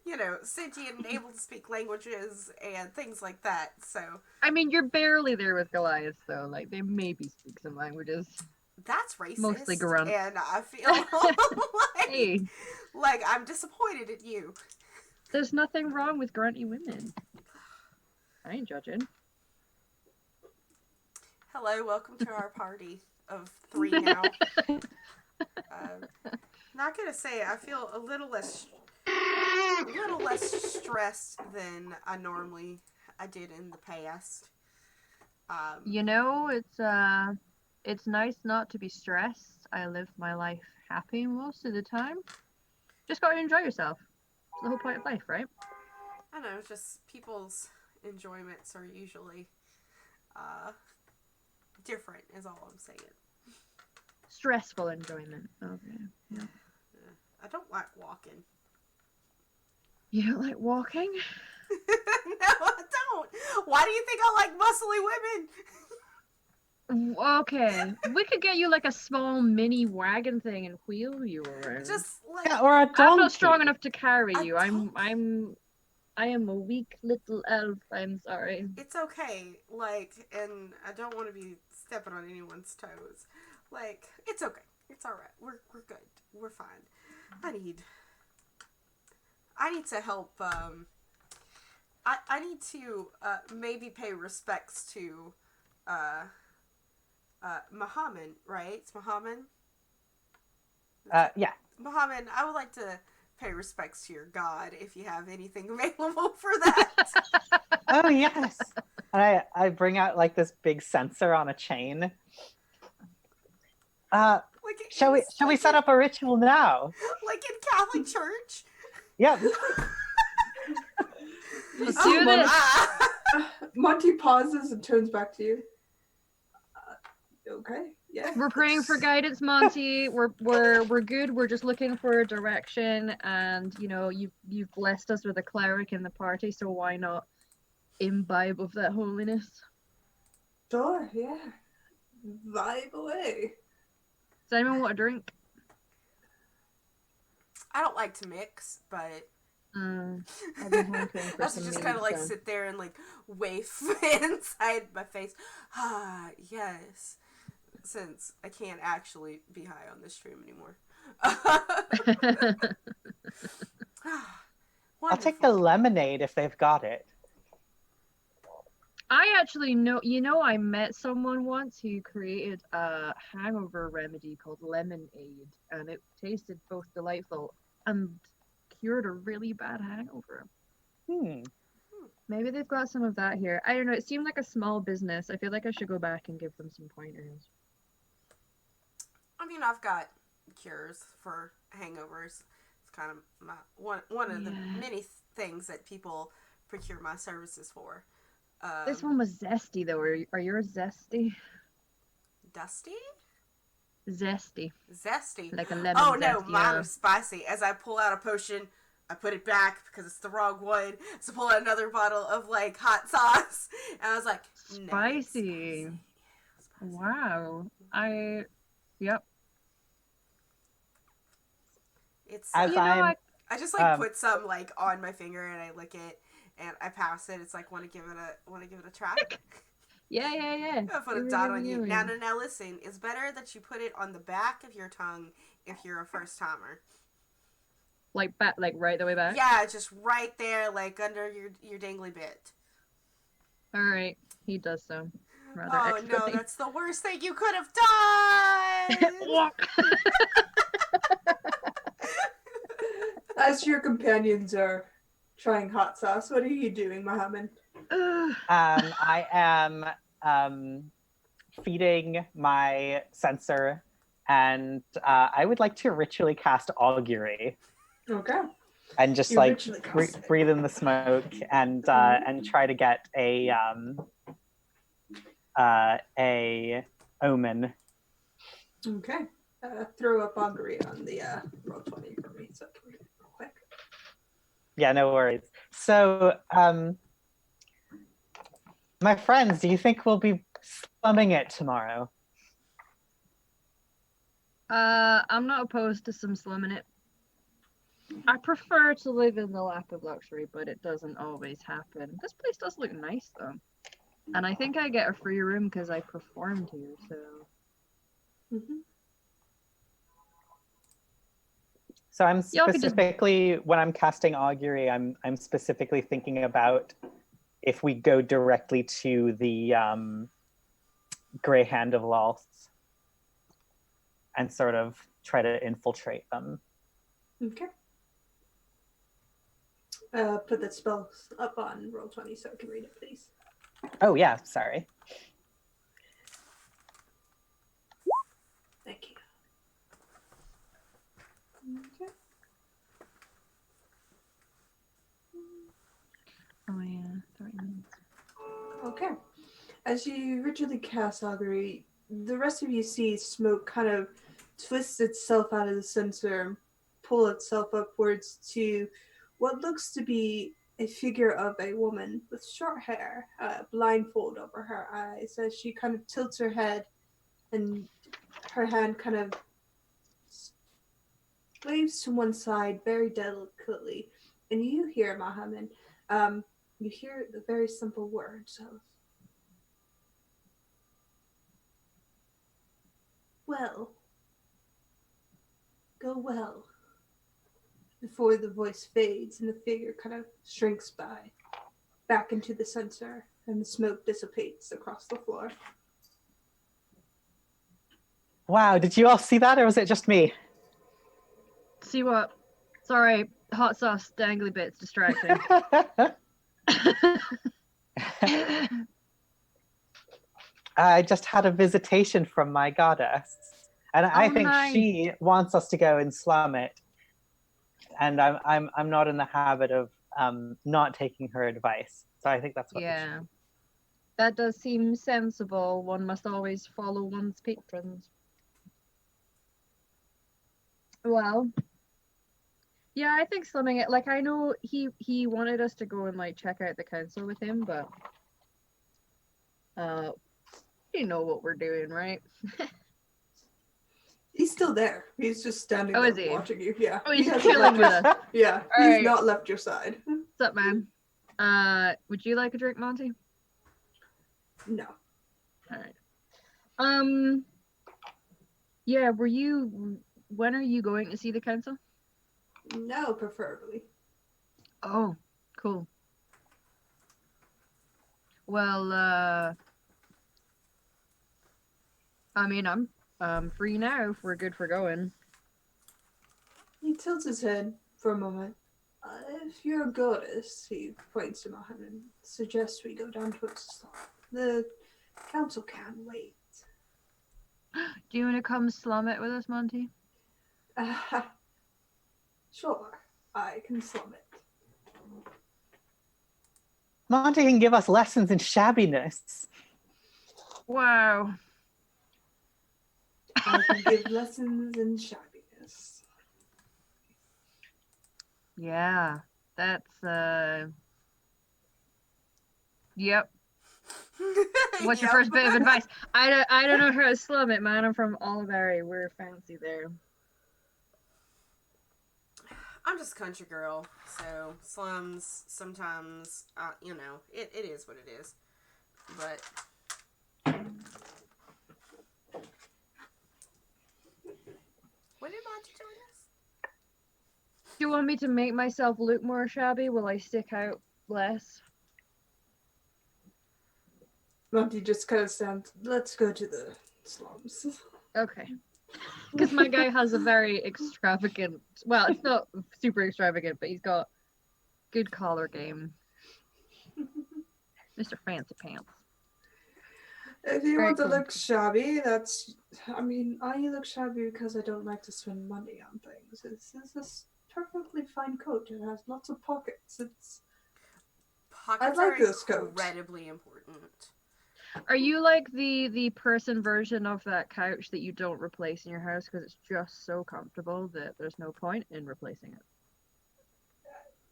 You know, sentient and able to speak languages and things like that. So. I mean, you're barely there with Goliath, though. Like, they maybe speak some languages. That's racist. Mostly grunt. And I feel like I'm disappointed in you. There's nothing wrong with grunty women. I ain't judging. Hello, welcome to our party of 3 now. Not gonna say I feel a little less stressed than I did in the past. You know, it's nice not to be stressed. I live my life happy most of the time. Just gotta enjoy yourself. It's the whole point of life, right? I know, just people's enjoyments are usually different, is all I'm saying. Stressful enjoyment. Okay. Yeah. I don't like walking. You don't like walking? No, I don't. Why do you think I like muscly women? Okay. We could get you like a small mini wagon thing and wheel you around. Just like Yeah, or a donkey. I'm not strong enough to carry A you. I am a weak little elf. I'm sorry. it's okay. Like, and I don't want to be stepping on anyone's toes. Like, it's okay. It's all right. We're good. We're fine. I need to help. I need to maybe pay respects to Muhammad. Right? It's Muhammad. Yeah. Muhammad, I would like to pay respects to your god if you have anything available for that. Oh yes. And I bring out like this big sensor on a chain. Like Shall we set up a ritual now? like in Catholic Church? Yep. Let's Oh, do this. Monty pauses and turns back to you. Okay, yeah. We're praying for guidance, Monty. We're good. We're just looking for a direction, and you know you've blessed us with a cleric in the party, so why not imbibe of that holiness? Sure, yeah. Vibe away. Does anyone want a drink? I don't like to mix, but I've been hankering for I some just mead, kind of like so. sit there and like wafe inside my face. Ah, yes. Since I can't actually be high on this stream anymore. I'll take the lemonade if they've got it. I actually know, I met someone once who created a hangover remedy called lemonade, and it tasted both delightful and cured a really bad hangover. Maybe they've got some of that here. I don't know. It seemed like a small business. I feel like I should go back and give them some pointers. I mean, I've got cures for hangovers. It's kind of my one of the many things that people procure my services for. This one was zesty, though. Are yours zesty? Dusty? Zesty. Zesty. Like a lemon Oh no, zesty, mine was spicy. As I pull out a potion, I put it back because it's the wrong one. So pull out another bottle of like hot sauce, and I was like, no, Spicy. Wow. Yep. It's As I just like put some like on my finger and I lick it and I pass it. It's like want to give it a try. Yeah. I put a dot on you. Now, listen. It's better that you put it on the back of your tongue if you're a first timer. Like back, like right the way back. Yeah, just right there, like under your dangly bit. All right, he does so. Rather Oh expertly. no, that's the worst thing you could have done. As your companions are trying hot sauce, what are you doing, Muhammad? I am feeding my sensor, and I would like to ritually cast augury. Okay. And just You like ritually cast it. breathe in the smoke and try to get a omen. Okay. Throw up augury on the roll 20 for me, so I can read it real quick. Yeah, no worries. So, my friends, do you think we'll be slumming it tomorrow? I'm not opposed to some slumming it. I prefer to live in the lap of luxury, but it doesn't always happen. This place does look nice, though. And I think I get a free room because I performed here, so... Mm-hmm. So I'm Y'all could specifically, when I'm casting augury, I'm specifically thinking about if we go directly to the Grey Hand of Lolth and sort of try to infiltrate them. Okay. Put that spell up on roll 20 so I can read it, please. Oh yeah, sorry. Thank you. Okay. Oh yeah, 30 minutes. Okay. As you ritually cast augury, the rest of you see smoke kind of twist itself out of the censer and pull itself upwards to what looks to be a figure of a woman with short hair, blindfold over her eyes, as she kind of tilts her head and her hand kind of waves to one side very delicately. And you hear, Mohammed, you hear the very simple words of, well, go well, before the voice fades and the figure kind of shrinks back into the censer and the smoke dissipates across the floor. Wow, did you all see that, or was it just me? See what? Sorry, hot sauce, dangly bits, distracting. I just had a visitation from my goddess, and I think nice. she wants us to go and slum it. And I'm not in the habit of not taking her advice, so I think that's what. Yeah, that does seem sensible. One must always follow one's patrons. Well, yeah, I think slumming it. Like, I know he wanted us to go and like check out the council with him, but you know what we're doing, right? He's still there. He's just standing Oh, is there he? watching you. Yeah. Oh, he's He hasn't chilling with left us. Yeah, All he's right. not left your side. What's up, man? Would you like a drink, Monty? No. All right. Yeah, when are you going to see the council? No, preferably. Oh, cool. Well, I mean, I'm free now if we're good for going. He tilts his head for a moment. If you're a goddess, he points to Mohammed and suggests we go down towards the slum. The council can wait. Do you want to come slum it with us, Monty? Sure, I can slum it. Monty can give us lessons in shabbiness. Wow. I can give lessons in shabbiness. Yeah, that's Yep. What's your first bit of advice? I don't know how to slum it, man. I'm from Oliveri. We're fancy there. I'm just a country girl, so slums sometimes, you know, it is what it is. But when did Monty join us? Do you want me to make myself look more shabby? Will I stick out less? Monty just kind of stands, let's go to the slums. Okay. Because my guy has a very extravagant, well, it's not super extravagant, but he's got good collar game. Mr. Fancy Pants. If you Very want to cool. look shabby, I look shabby because I don't like to spend money on things. This is a perfectly fine coat. It has lots of pockets. Pockets like are this coat. incredibly important. Are you like the person version of that couch that you don't replace in your house because it's just so comfortable that there's no point in replacing it?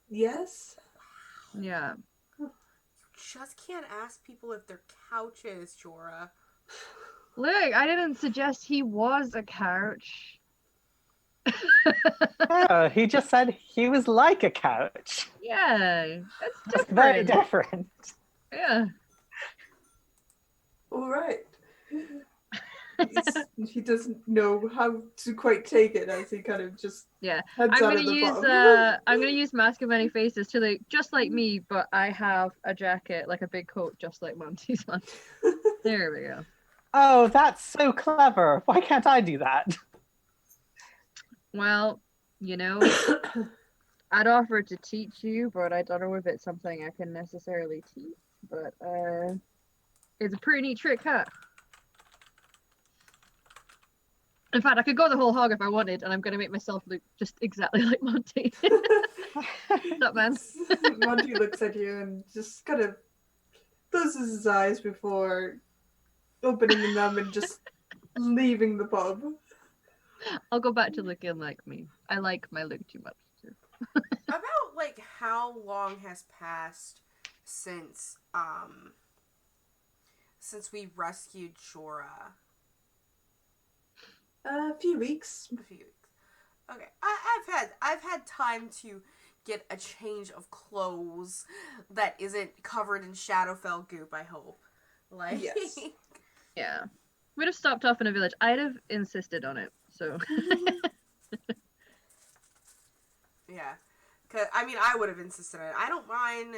Yes? Yeah. Just can't ask people if they're couches, Jorah. Look, I didn't suggest he was a couch. Oh, he just said he was like a couch. Yeah, that's That's different. very different. Yeah. All right. He doesn't know how to quite take it as he kind of just Yeah. heads I'm out gonna of the use bottom. I'm gonna use Mask of Many Faces to like just like me, but I have a jacket, like a big coat, just like Monty's one. There we go. Oh, that's so clever. Why can't I do that? Well, you know, I'd offer to teach you, but I don't know if it's something I can necessarily teach. But it's a pretty neat trick, huh? In fact, I could go the whole hog if I wanted, and I'm gonna make myself look just exactly like Monty. What's up, man? Monty looks at you and just kind of closes his eyes before opening them and just leaving the pub. I'll go back to looking like me. I like my look too much. Too. About like how long has passed since we rescued Jorah? A few weeks. A few weeks. Okay, I've had time to get a change of clothes that isn't covered in Shadowfell goop. I hope. Like, Yes. Yeah. We'd have stopped off in a village. I'd have insisted on it. So. yeah. Cause, I mean, I would have insisted on it. I don't mind,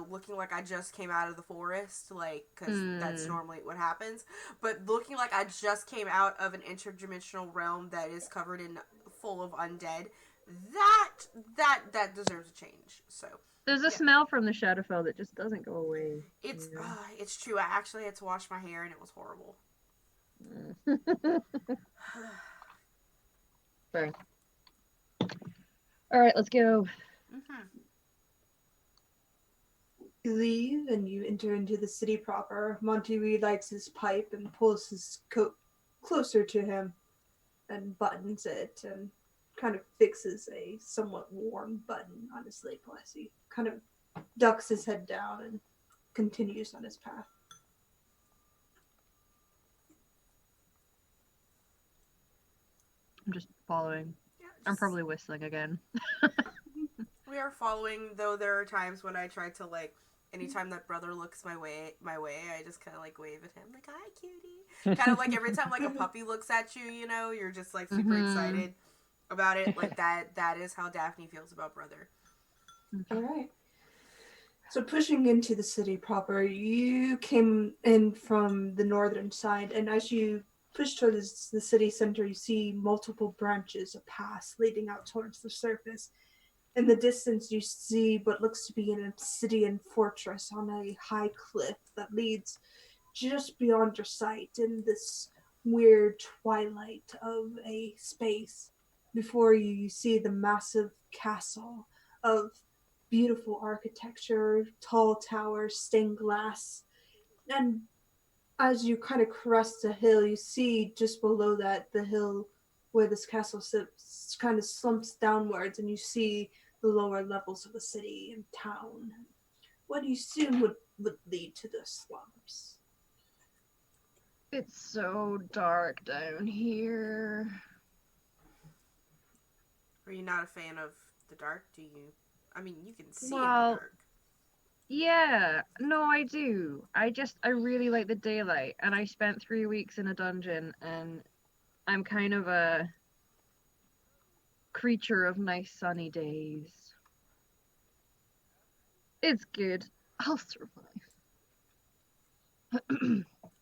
looking like I just came out of the forest, like, because that's normally what happens. But looking like I just came out of an interdimensional realm that is covered in full of undead, that deserves a change. So There's a smell from the Shadowfell that just doesn't go away. It's true. I actually had to wash my hair and it was horrible. Fair. All right, let's go. Mm-hmm. You leave and you enter into the city proper. Monty relights his pipe and pulls his coat closer to him and buttons it and kind of fixes a somewhat worn button on his lapel as he kind of ducks his head down and continues on his path. I'm just following. Yeah, I'm probably whistling again. We are following, though there are times when I try to, like, anytime that brother looks my way, I just kind of, like, wave at him, like, hi, cutie. Kind of like every time, like, a puppy looks at you, you're just, like, super excited about it. Like, that is how Daphne feels about brother. All right. So pushing into the city proper, you came in from the northern side, and as you push towards the city center, you see multiple branches of paths leading out towards the surface. In the distance, you see what looks to be an obsidian fortress on a high cliff that leads just beyond your sight in this weird twilight of a space. Before you, you see the massive castle of beautiful architecture, tall towers, stained glass. And as you kind of crest a hill, you see just below that the hill where this castle sits kind of slumps downwards, and you see the lower levels of the city and town. What you assume would lead to the slums. It's so dark down here. Are you not a fan of the dark? Do you? I mean, you can see in the Well, dark. Yeah, no, I do. I really like the daylight, and I spent 3 weeks in a dungeon, and I'm kind of a creature of nice sunny days. It's good. I'll survive.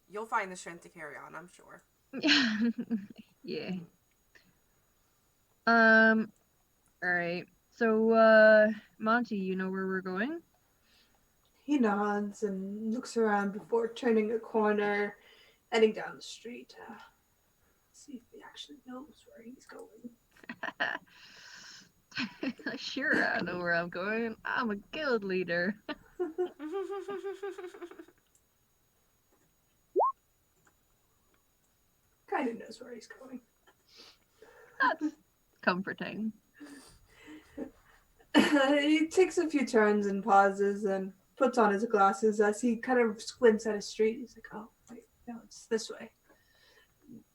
You'll find the strength to carry on, I'm sure. Yeah. Alright. So, Monty, you know where we're going? He nods and looks around before turning a corner, heading down the street. See if he actually knows where he's going. Sure, I know where I'm going. I'm a guild leader. Kind of knows where he's going. That's comforting. He takes a few turns and pauses and puts on his glasses as he kind of squints at his street. He's like, oh, wait, no, it's this way.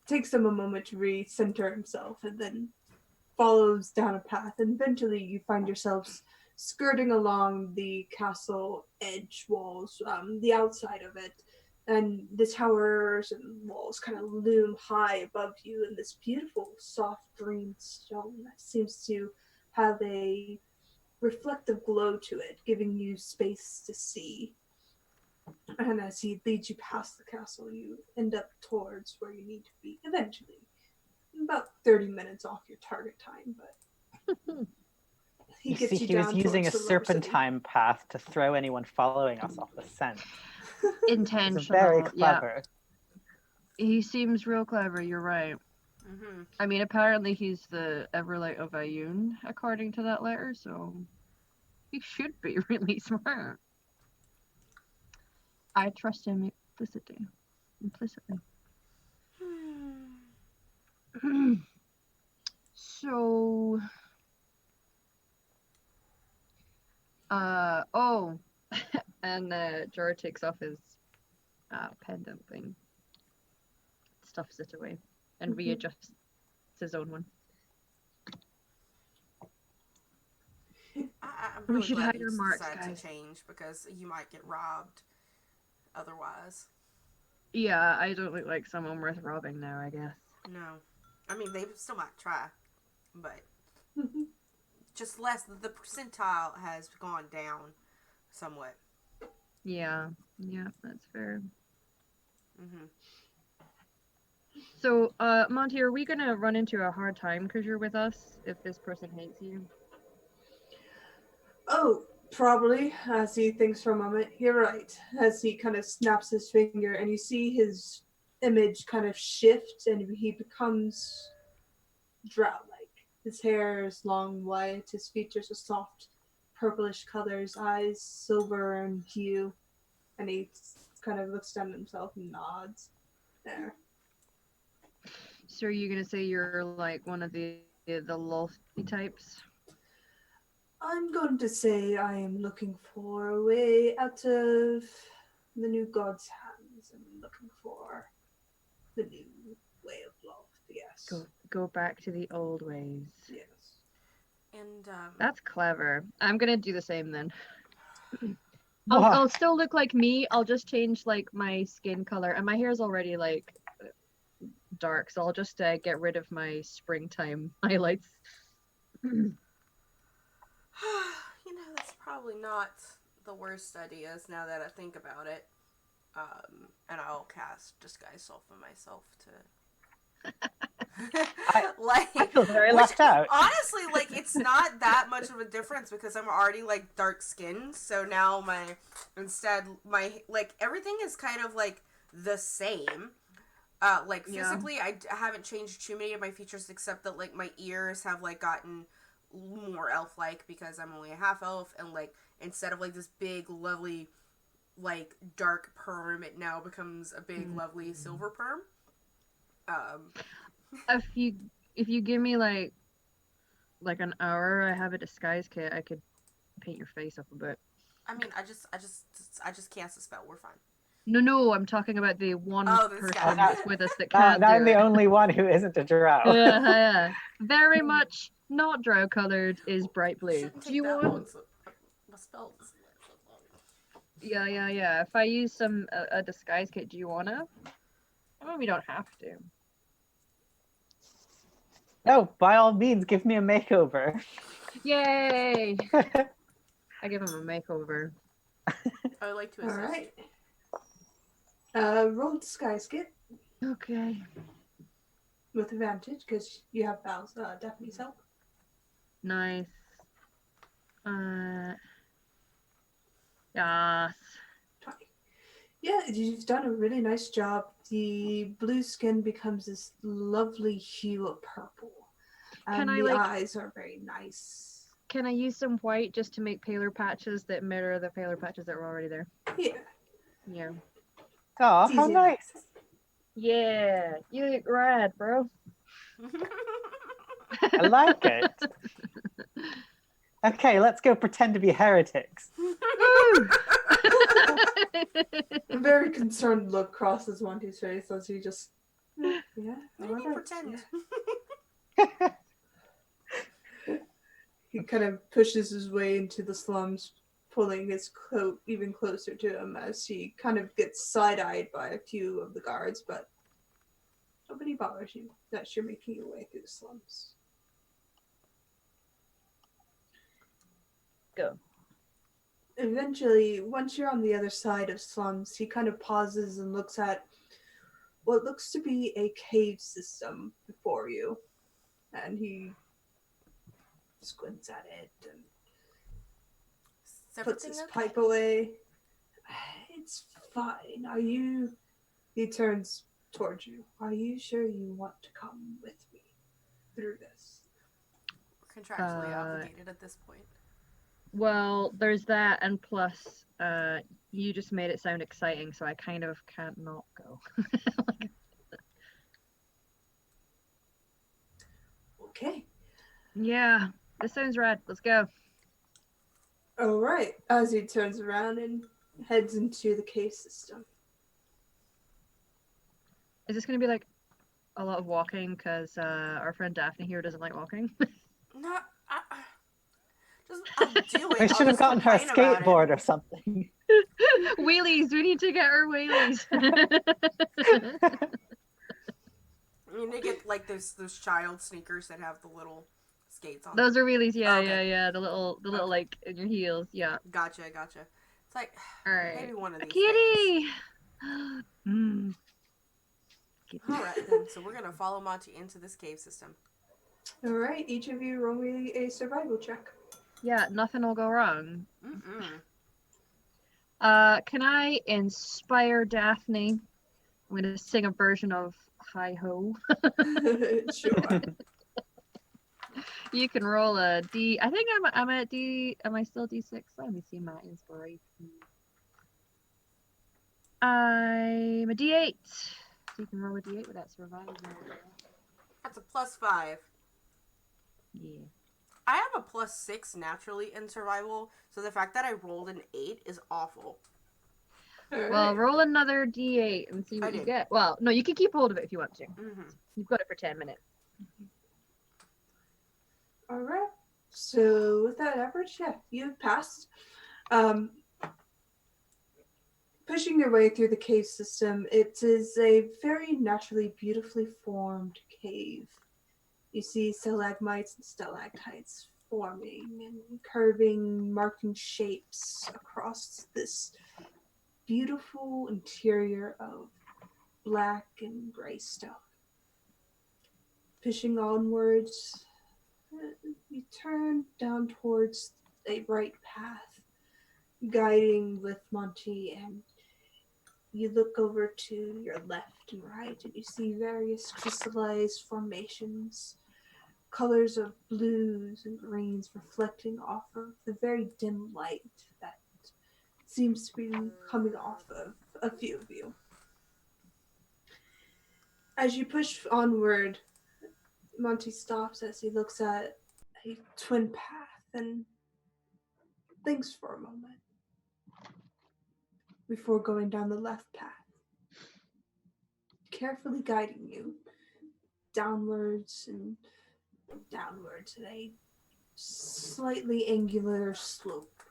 Takes him a moment to recenter himself and then follows down a path. And eventually you find yourselves skirting along the castle edge walls, the outside of it. And the towers and walls kind of loom high above you in this beautiful soft green stone that seems to have a reflective glow to it, giving you space to see. And as he leads you past the castle, you end up towards where you need to be eventually. About 30 minutes off your target time, but You gets see, you he was down using a towards the lower city. serpentine path to throw anyone following us off the scent. It's Intentional. very clever. Yeah. He seems real clever, you're right. Mm-hmm. I mean, apparently he's the Everlight of Ayun, according to that letter, so he should be really smart. I trust him implicitly. So, oh, and Jorah takes off his pendant thing, stuffs it away, and readjusts his own one. I'm We really should glad hide you our marks, decided guys. to change because you might get robbed otherwise. Yeah, I don't look like someone worth robbing now, I guess. No. I mean, they still might try, but just less. The percentile has gone down somewhat. Yeah, that's fair. Mm-hmm. So, Monty, are we gonna run into a hard time because you're with us if this person hates you? Oh, probably. As he thinks for a moment, you're right. As he kind of snaps his finger, and you see his image kind of shift, and he becomes drow-like. His hair is long, white. His features are soft, purplish colors. Eyes silver in hue, and he kind of looks down at himself and nods. There. So, are you gonna say you're like one of the lofty types? I'm going to say I am looking for a way out of the new god's hands. I'm looking for the new way of love, yes. Go back to the old ways. Yes. And That's clever. I'm gonna do the same then. What? I'll still look like me. I'll just change like my skin color, and my hair's already like dark, so I'll just get rid of my springtime highlights. that's probably not the worst ideas now that I think about it. And I'll cast Disguise Self on myself to I feel very left out. Honestly, like, it's not that much of a difference because I'm already like dark skinned, so now my like everything is kind of like the same. Like physically, I haven't changed too many of my features except that like my ears have like gotten more elf-like because I'm only a half elf, and like instead of like this big lovely like dark perm, it now becomes a big lovely silver perm. If you give me like an hour, I have a disguise kit. I could paint your face up a bit. I mean, I just cast a spell. We're fine. No, I'm talking about the one This person guy. that's with us that can't Now do I'm the it. only one who isn't a drow. Yeah. Very much not drow colored, is bright blue. Shouldn't Do take you that want? long. So my spells. Yeah. If I use a disguise kit, do you wanna? I mean, we don't have to. No, by all means, give me a makeover. Yay! I give him a makeover. I would like to assist. Alright. Roll disguise kit Okay. with advantage because you have Daphne's help. Nice. Yes. 20. Yeah, you've done a really nice job. The blue skin becomes this lovely hue of purple. And Can I, eyes are very nice. Can I use some white just to make paler patches that mirror the paler patches that were already there? Yeah. Yeah. Oh, how nice. Yeah. You look rad, bro. I like it. Okay, let's go pretend to be heretics. A very concerned look crosses Monty's face as he just... Yeah. What do you mean pretend? Yeah. He kind of pushes his way into the slums, pulling his coat even closer to him as he kind of gets side-eyed by a few of the guards, but nobody bothers you that you're making your way through the slums. Go. Eventually, once you're on the other side of slums, he kind of pauses and looks at what looks to be a cave system before you. And he squints at it and puts his pipe away. It's fine. Are you... He turns towards you. Are you sure you want to come with me through this? We're contractually obligated at this point. Well, there's that, and plus, you just made it sound exciting, so I kind of can't not go. Okay. Yeah, this sounds rad. Let's go. All right. As he turns around and heads into the cave system. Is this gonna be like a lot of walking? Because our friend Daphne here doesn't like walking. No, I'll do it. We I'll should have just gotten her a complain about it. skateboard or something. Wheelies. We need to get her wheelies. You need to get like those child sneakers that have the little skates on. Those are wheelies. Yeah, Okay. yeah. The little Okay. like in your heels. Yeah. Gotcha. It's like All right. maybe one of A these kitty. days. All right then. So we're gonna follow Monty into this cave system. All right. Each of you roll me a survival check. Yeah, nothing will go wrong. Mm-mm. Can I inspire Daphne? I'm gonna sing a version of Hi Ho. Sure. You can roll a D. I think I'm at D. Am I still D6? Let me see my inspiration. I'm a D8. So you can roll a D8 with that survival. That's a +5. Yeah. I have a +6 naturally in survival, so the fact that I rolled an 8 is awful. All Well, right. roll another D8 and see what I you did. get. Well, no, you can keep hold of it if you want to. Mm-hmm. You've got it for 10 minutes. All right. So with that average, yeah, you've passed. Pushing your way through the cave system, it is a very naturally, beautifully formed cave. You see stalagmites and stalactites forming and curving, marking shapes across this beautiful interior of black and gray stone. Pushing onwards, you turn down towards a bright path, guiding with Monty, and you look over to your left and right, and you see various crystallized formations, colors of blues and greens reflecting off of the very dim light that seems to be coming off of a few of you. As you push onward, Monty stops as he looks at a twin path and thinks for a moment before going down the left path, carefully guiding you downwards and downwards at a slightly angular slope.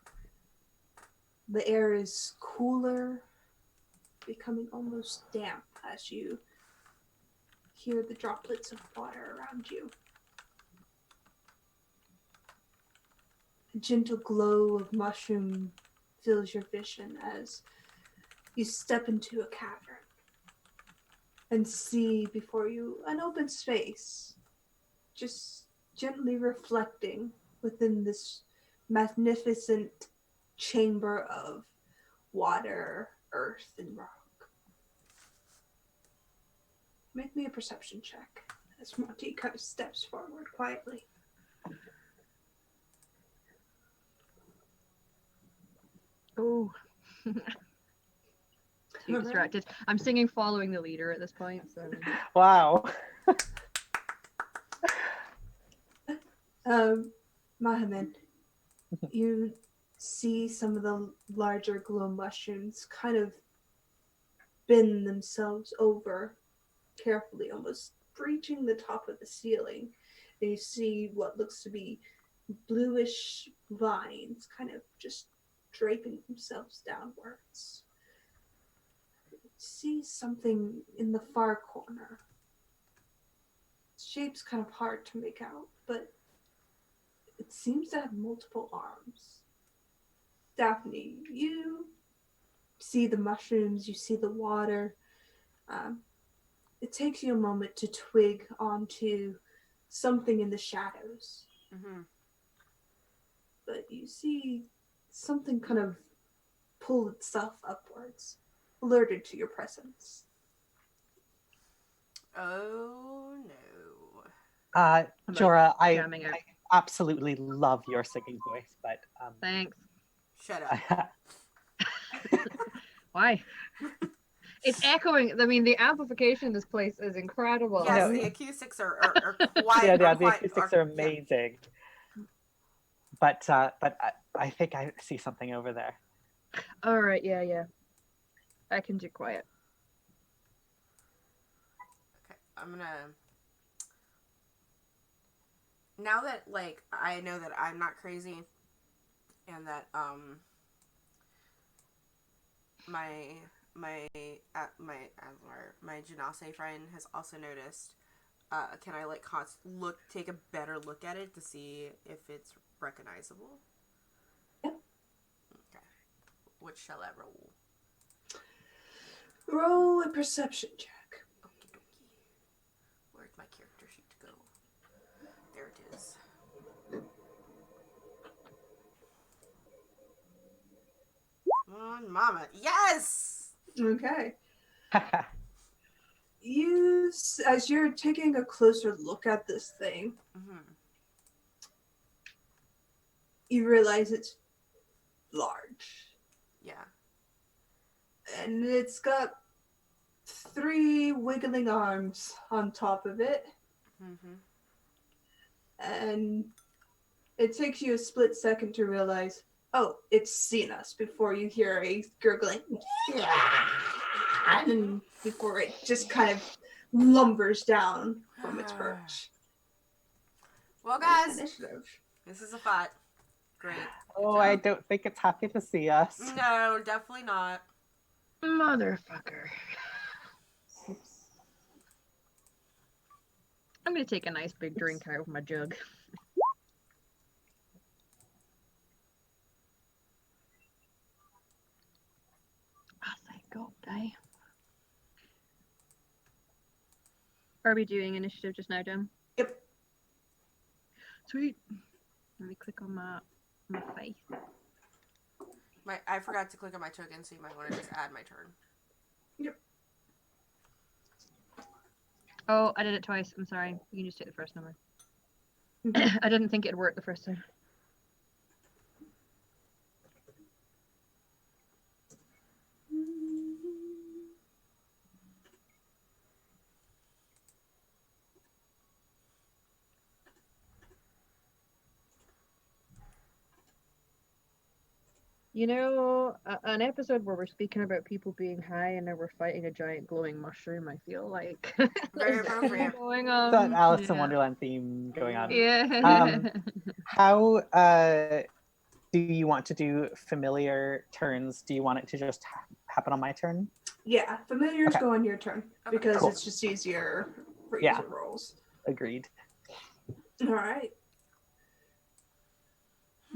The air is cooler, becoming almost damp as you hear the droplets of water around you. A gentle glow of mushroom fills your vision as you step into a cavern and see before you an open space, just gently reflecting within this magnificent chamber of water, earth, and rock. Make me a perception check as Monty kind of steps forward quietly. Oh. Too distracted. I'm singing Following the Leader at this point, so. Wow. Mohammed, you see some of the larger glow mushrooms kind of bend themselves over carefully, almost breaching the top of the ceiling. And you see what looks to be bluish vines kind of just draping themselves downwards. You see something in the far corner. Shape's kind of hard to make out, but it seems to have multiple arms. Daphne, you see the mushrooms, you see the water. It takes you a moment to twig onto something in the shadows. Mm-hmm. But you see something kind of pull itself upwards, alerted to your presence. Oh no. I'm, like, Jorah, jamming out. absolutely love your singing voice, but Thanks. Shut up. Why? It's echoing. I mean, the amplification in this place is incredible. Yes, No. the acoustics are quite. yeah, are the quite, acoustics are amazing. But I think I see something over there. All right, yeah. I can do quiet. Okay, I'm gonna. Now that like I know that I'm not crazy, and that my Janase friend has also noticed. Can I like take a better look at it to see if it's recognizable? Yep. Okay. What shall I roll? Roll a perception check. Okie dokie. Where'd my character sheet go? There it is. Come on, mama. Yes! Okay. As you're taking a closer look at this thing, you realize it's large. Yeah. And it's got 3 wiggling arms on top of it. And it takes you a split second to realize, oh, it's seen us, before you hear a gurgling, and before it just kind of lumbers down from its perch. Well, guys, Initiative. this is a fight. Great. Oh, I don't think it's happy to see us. No, definitely not. Motherfucker. I'm gonna take a nice big drink out of my jug. Oh, thank God, eh? Are we doing initiative just now, Jim? Yep. Sweet. Let me click on my face. I forgot to click on my token, so you might want to just add my turn. Yep. Oh, I did it twice. I'm sorry. You can just take the first number. I didn't think it'd work the first time. You know, an episode where we're speaking about people being high and now we're fighting a giant glowing mushroom, I feel like. Very appropriate. Going on. That Alice in Yeah. Wonderland theme going on. Yeah. How do you want to do familiar turns? Do you want it to just happen on my turn? Yeah, familiars go on your turn, because Cool. it's just easier for user rolls. Agreed. Alright.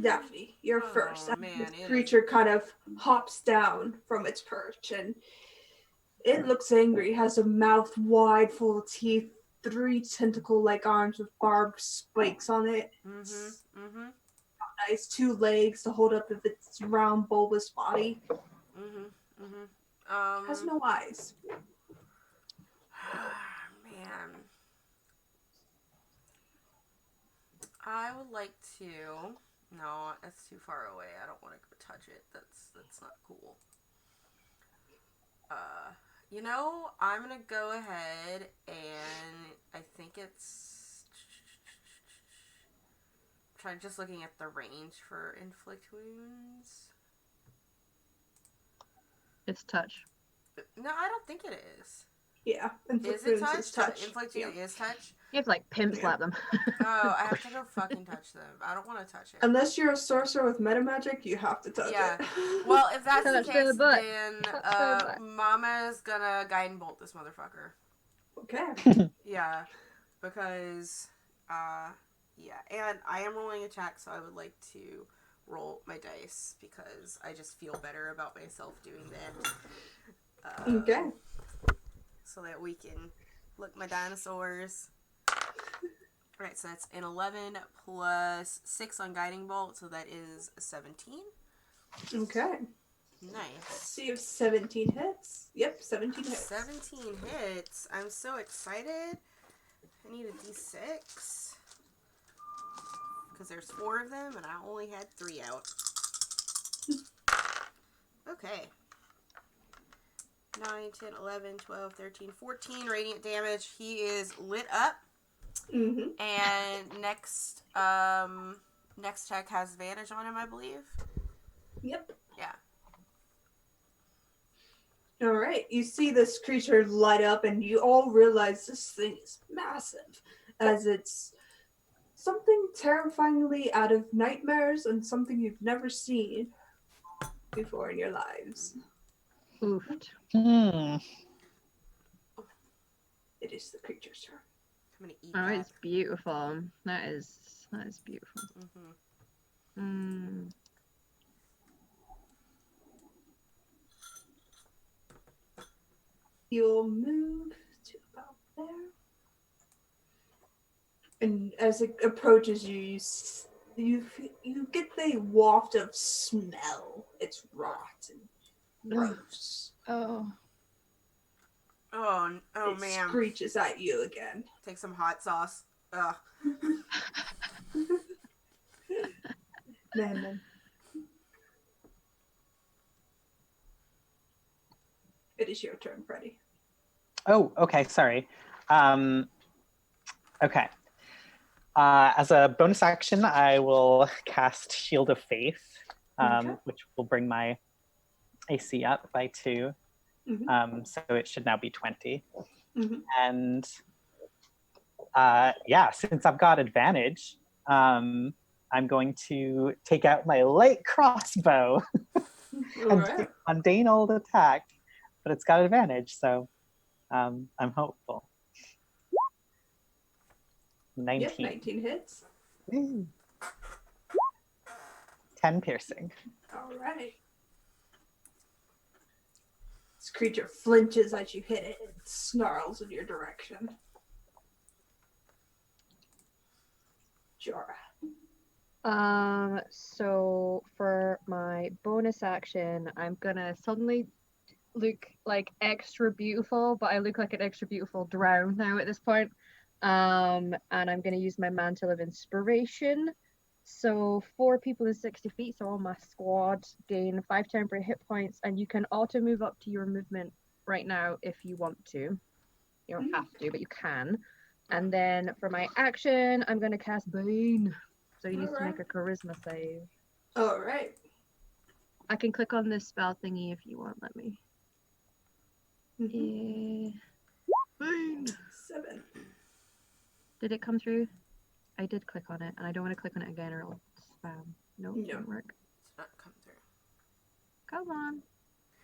Daphne, you're first. Oh, man, This creature kind of hops down from its perch, and it looks angry. It has a mouth wide, full of teeth, 3 tentacle-like arms with barbed spikes on it. Nice 2 legs to hold up its round, bulbous body. Has no eyes. Man. I would like to... No, that's too far away. I don't want to go touch it. That's not cool. You know, I'm gonna go ahead and I think it's... Try just looking at the range for inflict wounds. It's touch. No, I don't think it is. Yeah, Is it touch? Inflict wound is touch? You have to like pimp slap them. Oh, I have to go fucking touch them. I don't want to touch it. Unless you're a sorcerer with meta magic, you have to touch it. Well, if that's Touch the their case, butt. then Touch their butt. Mama's gonna guiding bolt this motherfucker. Okay. Yeah, because and I am rolling a check, so I would like to roll my dice because I just feel better about myself doing that. Okay. So that we can look my dinosaurs. Alright, so that's an 11 plus 6 on guiding bolt, so that is 17. Okay. Nice. See if 17 hits. Yep, 17 hits. 17 hits. I'm so excited. I need a d6. because there's 4 of them, and I only had 3 out. Okay. 9, 10, 11, 12, 13, 14 radiant damage. He is lit up. Mm-hmm. And next attack has advantage on him, I believe. Yep. Yeah. All right. You see this creature light up, and you all realize this thing is massive, as it's something terrifyingly out of nightmares and something you've never seen before in your lives. Oofed. It is the creature's turn. I'm gonna eat Oh, that. it's beautiful. That is beautiful. Mm-hmm. You'll move to about there. And as it approaches you, you get the waft of smell. It's rotten, gross. Oh. Oh, It man. screeches at you again. Take some hot sauce. Ugh. Man. It is your turn, Freddy. Oh, okay, sorry. Okay. As a bonus action, I will cast Shield of Faith, which will bring my AC up by 2. Mm-hmm. So it should now be 20. Mm-hmm. And since I've got advantage, I'm going to take out my light crossbow and do a mundane old attack, but it's got advantage, so I'm hopeful. 19. Yep, 19 hits. 10 piercing. All right. This creature flinches as you hit it and snarls in your direction. Jorah. So for my bonus action, I'm gonna suddenly look like extra beautiful, but I look like an extra beautiful drow now at this point. And I'm gonna use my Mantle of Inspiration. So 4 people in 60 feet, so all my squad gain 5 temporary hit points, and you can auto move up to your movement right now if you want to. You don't have to, but you can. And then for my action, I'm gonna cast Bane. So he needs to make a charisma save. All right. I can click on this spell thingy if you want. Let me. Bane. 7. Did it come through? I did click on it, and I don't want to click on it again or it'll spam. Nope, No. didn't work. It's not come through. Come on.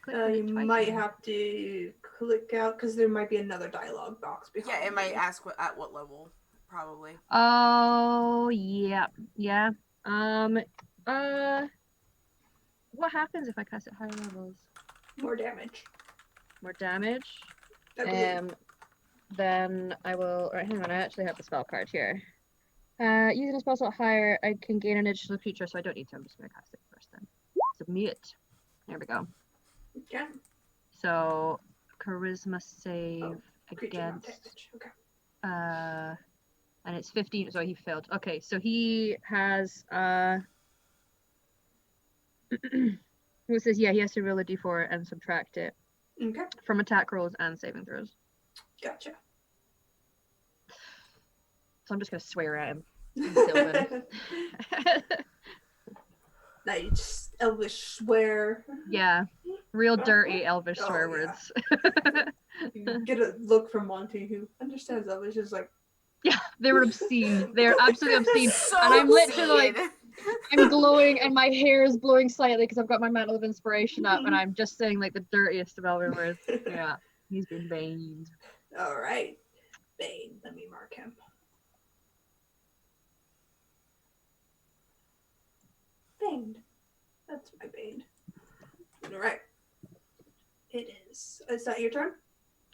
Click on You it twice might then. have to click out because there might be another dialogue box behind. Yeah, it might ask at what level, probably. Oh, yeah. What happens if I cast at higher levels? More damage. More damage? I believe. Then I will. Right, hang on. I actually have the spell card here. Using a spell slot higher, I can gain an additional creature, so I don't need to. I'm just going to cast it first then. Submit. There we go. Yeah. So, charisma save Creature not against. damage. Okay. And it's 15, so he failed. Okay, so he has. It says, yeah, he has to roll a d4 and subtract it Okay. from attack rolls and saving throws. Gotcha. So I'm just going to swear at him. In Sylvan. Nice elvish swear. Yeah, real dirty elvish swear Oh, yeah. words. You get a look from Monty who understands elvish, is like, Yeah, they were obscene. They're absolutely obscene. So And I'm literally obscene. I'm glowing and my hair is blowing slightly because I've got my Mantle of Inspiration up and I'm just saying like the dirtiest of elven words. Yeah, he's been baned. all right, Bane. Let me mark him. Bane. That's my Bane. All right. It is. Is that your turn?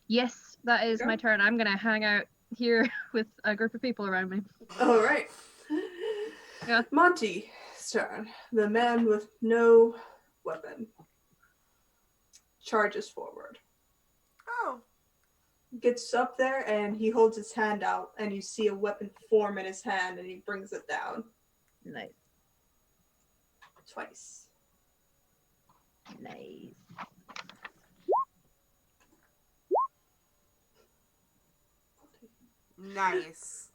Yes, that is Okay. my turn. I'm gonna hang out here with a group of people around me. All right. Yeah. Monty's turn. The man with no weapon charges forward. Oh. Gets up there and he holds his hand out and you see a weapon form in his hand and he brings it down. Nice. Twice. Nice. Nice.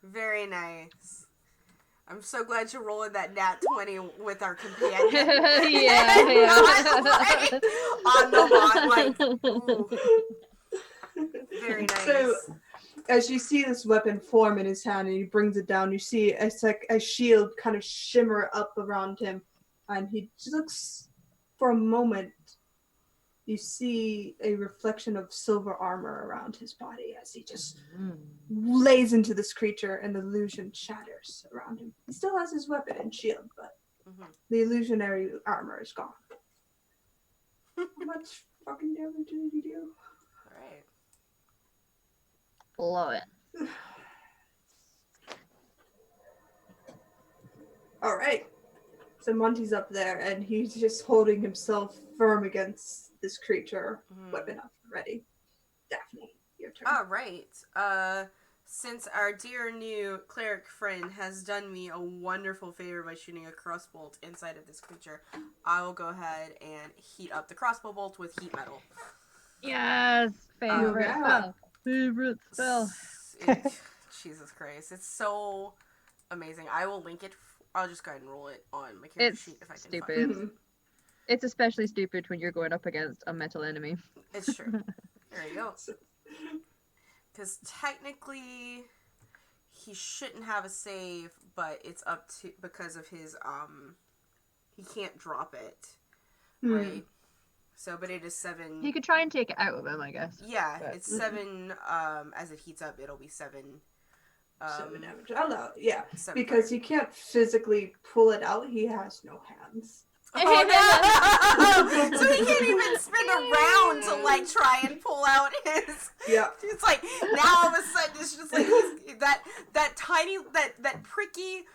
Very nice. I'm so glad you're rolling that nat 20 with our companion. yeah. Not like on the lot, like, ooh. Very nice. So, as you see this weapon form in his hand and he brings it down, you see it's like a shield kind of shimmer up around him, and he just looks for a moment. You see a reflection of silver armor around his body as he just lays into this creature, and the illusion shatters around him. He still has his weapon and shield, but the illusionary armor is gone. How much fucking damage did he do? Alright. Blow it. All right. So Monty's up there, and he's just holding himself firm against this creature, weapon up, ready. Daphne, your turn. Alright. Since our dear new cleric friend has done me a wonderful favor by shooting a crossbolt inside of this creature, I will go ahead and heat up the crossbow bolt with heat metal. Yes. Favorite yeah. spell. Favorite spell. Jesus Christ. It's so amazing. I will link it. I'll just go ahead and roll it on my character sheet if I can stupid. find it. It's especially stupid when you're going up against a metal enemy. It's true. There you go. Because technically, he shouldn't have a save, but it's up to, because of his, he can't drop it, right? So, but it is 7. You could try and take it out of him, I guess. Yeah, but... it's 7, as it heats up, it'll be 7. 7 damage. I don't know, yeah. 7 because he can't physically pull it out, he has no hands. Oh no! So he can't even spin around to like try and pull out his. Yeah. It's like now all of a sudden it's just like he's, that tiny that pricky,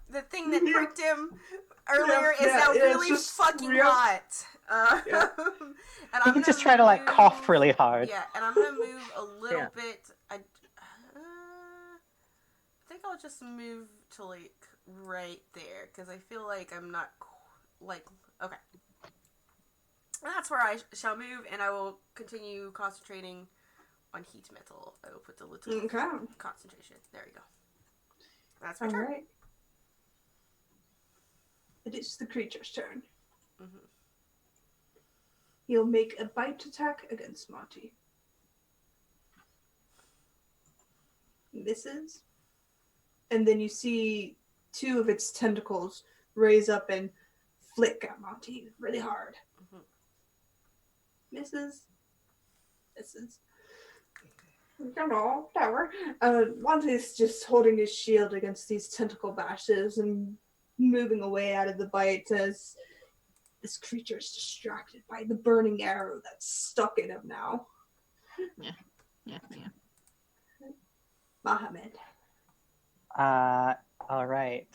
the thing that pricked him earlier is now really fucking hot. And You can just try to like cough really hard. Yeah, and I'm gonna move a little bit. I think I'll just move to like right there because I feel like I'm not. Like, okay. And that's where I shall move, and I will continue concentrating on heat metal. I will put the little concentration. There we go. That's my turn. Alright. It is the creature's turn. He'll make a bite attack against Monty. Misses. And then you see 2 of its tentacles raise up and flick at Monty really hard. Misses. No, whatever. Monty's just holding his shield against these tentacle bashes and moving away out of the bite as this creature is distracted by the burning arrow that's stuck in him now. Yeah. Mohammed. All right.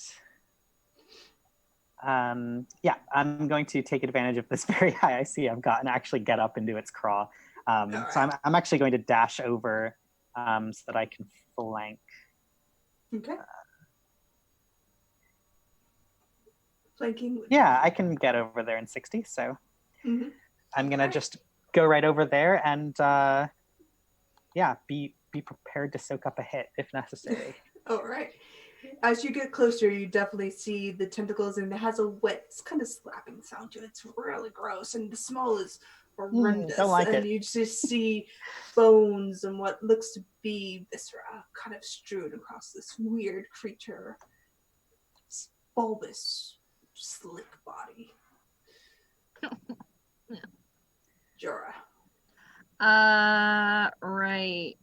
Yeah, I'm going to take advantage of this very high IC I've got and actually get up into its craw. So I'm actually going to dash over so that I can flank. Okay. Flanking. Yeah, I can get over there in 60, so I'm going to just go right over there and be prepared to soak up a hit if necessary. All right. As you get closer, you definitely see the tentacles, and it has a wet, kind of slapping sound to it. It's really gross, and the smell is horrendous. Don't like and it. You just see bones and what looks to be viscera kind of strewn across this weird creature. This bulbous, slick body. Jorah. Right.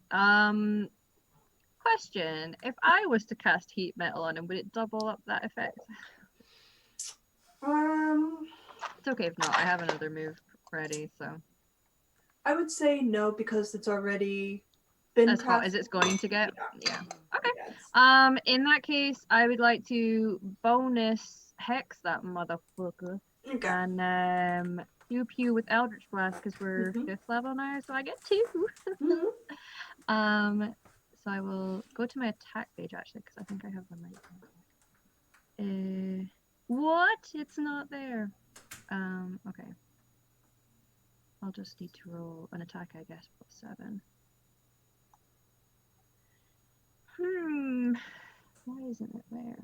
Question: if I was to cast heat metal on him, would it double up that effect? It's okay if not. I have another move ready, so. I would say no because it's already been as hot as it's going to get. Yeah. Okay. Yes. In that case, I would like to bonus hex that motherfucker Okay. and pew with Eldritch Blast because we're 5th level now, so I get 2. So I will go to my attack page actually because I think I have them right there. What? It's not there. Okay. I'll just need to roll an attack, I guess, +7. Why isn't it there?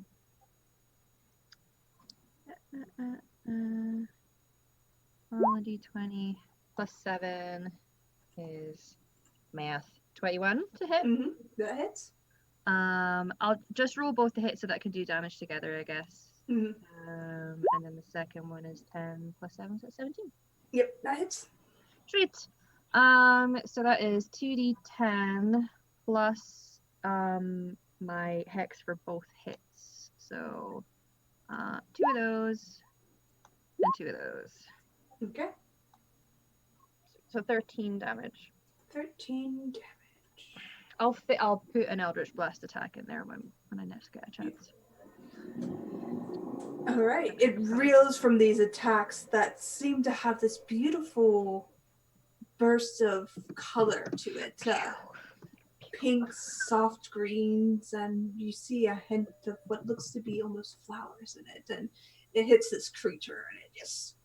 Roll a d20 +7 is math. 21 to hit. That hits. I'll just roll both the hits so that I can do damage together, I guess. Mhm. And then the second one is 10 +7, so 17. Yep, that hits. Sweet. So that is 2d10 plus my hex for both hits. So 2 of those and 2 of those. Okay. So 13 damage. 13 damage. I'll put an Eldritch Blast attack in there when I next get a chance. All right. It reels from these attacks that seem to have this beautiful burst of color to it. Pinks, soft greens, and you see a hint of what looks to be almost flowers in it. And it hits this creature, and it just...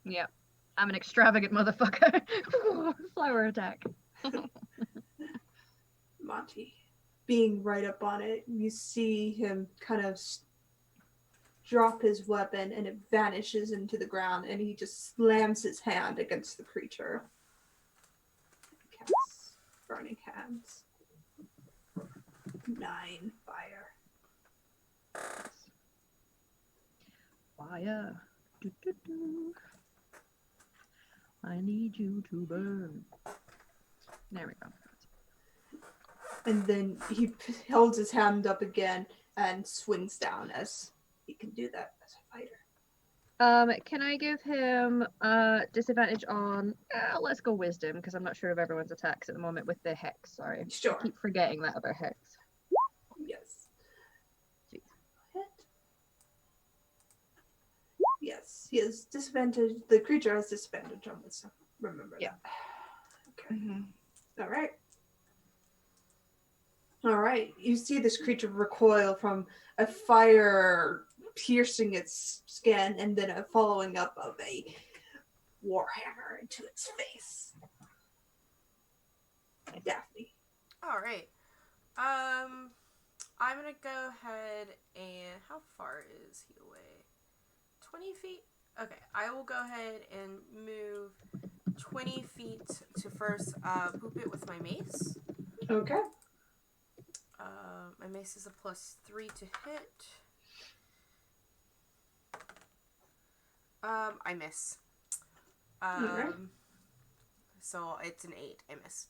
Yep. I'm an extravagant motherfucker. Flower attack. Monty, being right up on it, you see him kind of drop his weapon, and it vanishes into the ground, and he just slams his hand against the creature. Casts burning hands. 9 fire. Fire. Do. I need you to burn. There we go. And then he holds his hand up again and swings down, as he can do that as a fighter. Can I give him disadvantage on let's go wisdom, because I'm not sure of everyone's attacks at the moment with the hex, sorry. Sure. I keep forgetting that about hex. Yes. Sweet. Hit. Yes, he has disadvantage. The creature has disadvantage on wisdom. Remember that. Okay. All right. All right. You see this creature recoil from a fire piercing its skin, and then a following up of a warhammer into its face. Daphne. All right. I'm gonna go ahead and how far is he away? 20 feet. Okay, I will go ahead and move 20 feet to first poop it with my mace. Okay. My mace is a +3 to hit. I miss. Alright. So it's an 8. I miss.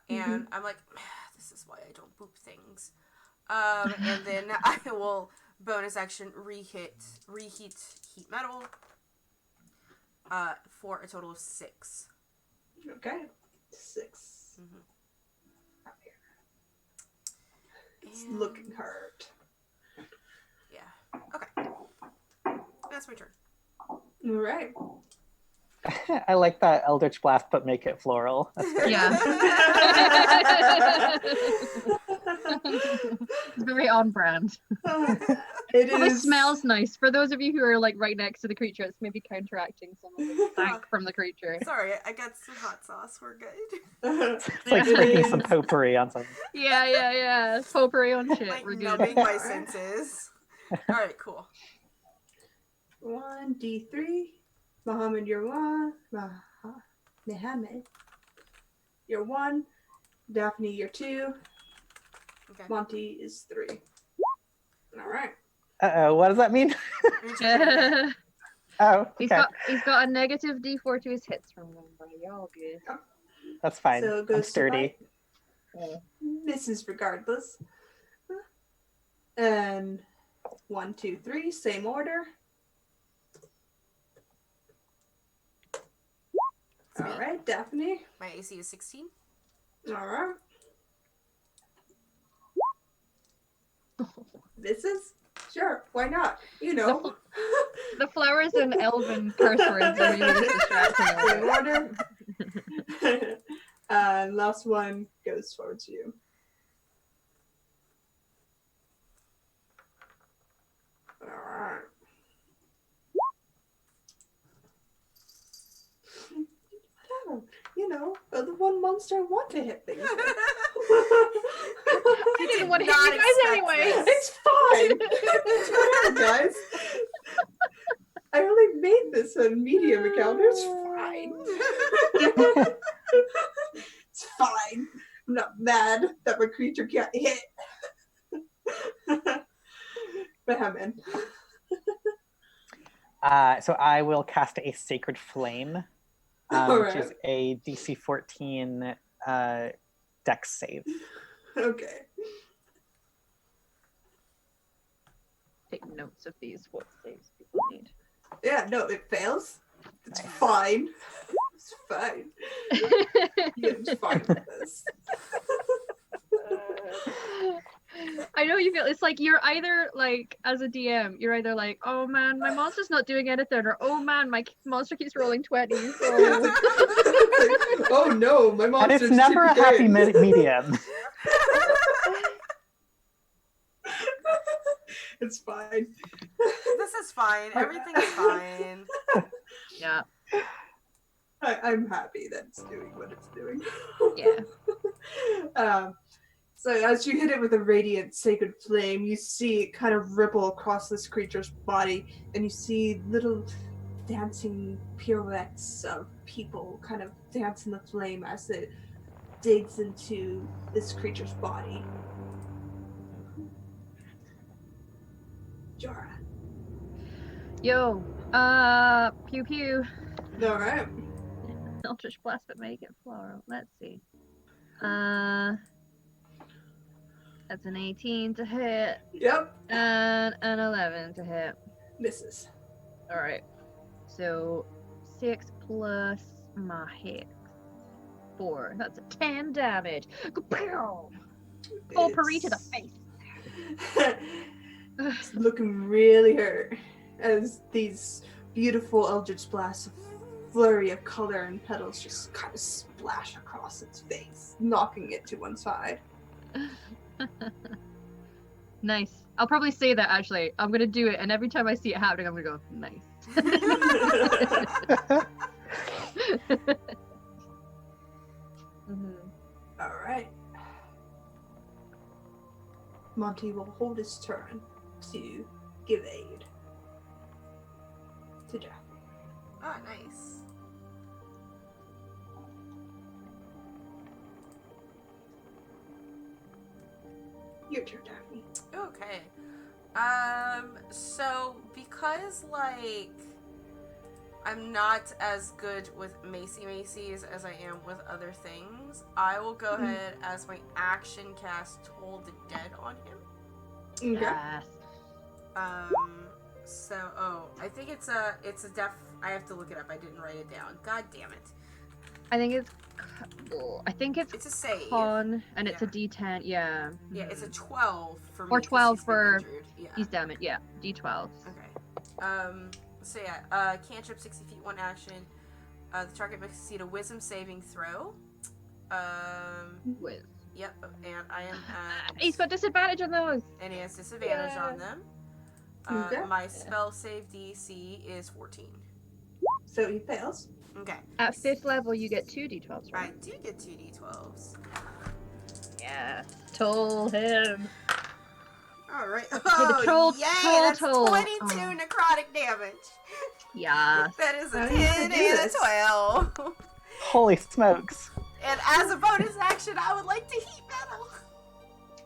And I'm like, this is why I don't boop things. And then I will bonus action reheat heat metal. For a total of 6. Okay. 6. Mm-hmm. It's looking hurt. Yeah. Okay. That's my turn. All right. I like that Eldritch Blast, but make it floral. That's great. Yeah. It's very on brand. It Probably is. smells nice. For those of you who are like right next to the creature, it's maybe counteracting some of the stank from the creature. Sorry, I got some hot sauce. We're good. It's like sprinkling some potpourri on something. Yeah. Potpourri on shit. Like We're good. numbing my senses. All right, cool. 1d3. Muhammad, you're 1. Muhammad, you're 1. Daphne, you're 2. Okay. Monty is 3. All right. Uh-oh, what does that mean? Oh, He's okay. got a negative D4 to his hits, remember. Y'all good. That's fine. So it goes I'm sturdy. Misses regardless. And 1, 2, 3, same order. Sweet. All right, Daphne. My AC is 16. All right. Misses? Sure, why not? You know. The flowers and elven curse words are really distracting. Same order. And last one goes towards you. Alright. Whatever. You know, the one monster I want to hit things with. I didn't want to hit you guys anyway. It's fine. It's whatever, guys. I only made this a medium encounter. It's fine. It's fine. I'm not mad that my creature got hit. Bahaman. So I will cast a Sacred Flame, which is a DC 14 Dex save. Okay. Take notes of these. What saves people need. Yeah, no, it fails. It's fine. It's fine. Yeah, it's fine with this. I know you feel it's like you're either like as a DM, you're either like, oh man, my monster's not doing anything, or oh man, my monster keeps rolling 20s. Oh, Oh no, my And monster's it's never a happy medium. It's fine. This is fine. Everything is fine. yeah, I'm happy that it's doing what it's doing. yeah. So as you hit it with a radiant sacred flame, you see it kind of ripple across this creature's body, and you see little dancing pirouettes of people kind of dance in the flame as it digs into this creature's body. Jorah. Yo, pew pew. Alright. Eldritch Blast, but make it floral. Let's see. That's an 18 to hit, Yep. and an 11 to hit. Misses. Alright. So 6 plus my hex. 4. That's a 10 damage. Full parry to the face. It's looking really hurt as these beautiful Eldritch blasts of flurry of color and petals just kind of splash across its face, knocking it to one side. Nice. I'll probably say that actually. I'm gonna do it, and every time I see it happening, I'm gonna go, nice. All right. Monty will hold his turn to give aid to Jack. Oh, nice. Your turn, Daphne. Okay. So because like I'm not as good with Macy's as I am with other things, I will go ahead as my action cast Toll the Dead on him. Okay. Yes. I think it's a def. I have to look it up. I didn't write it down. God damn it. I think it's It's a save. con, and it's a Yeah. D10. Yeah. Yeah, it's a 12 for me. Or 'cause 12 he's been for- injured. Yeah. He's damage. Yeah. D12. Okay. So yeah, cantrip 60 feet, one action. The target must succeed a wisdom saving throw. With. Yep, and I am at... He's got disadvantage on those. And he has disadvantage on them. Okay. My spell save DC is 14. So he fails. Okay. At 5th level, you get 2 D12s, I right? do get 2 D12s. Yeah. Toll him. Alright. the Oh, troll- yay! troll That's toll. 22 Oh. necrotic damage. Yeah. That is a How do you 10 do and a this? 12. Holy smokes. And as a bonus action, I would like to heat metal.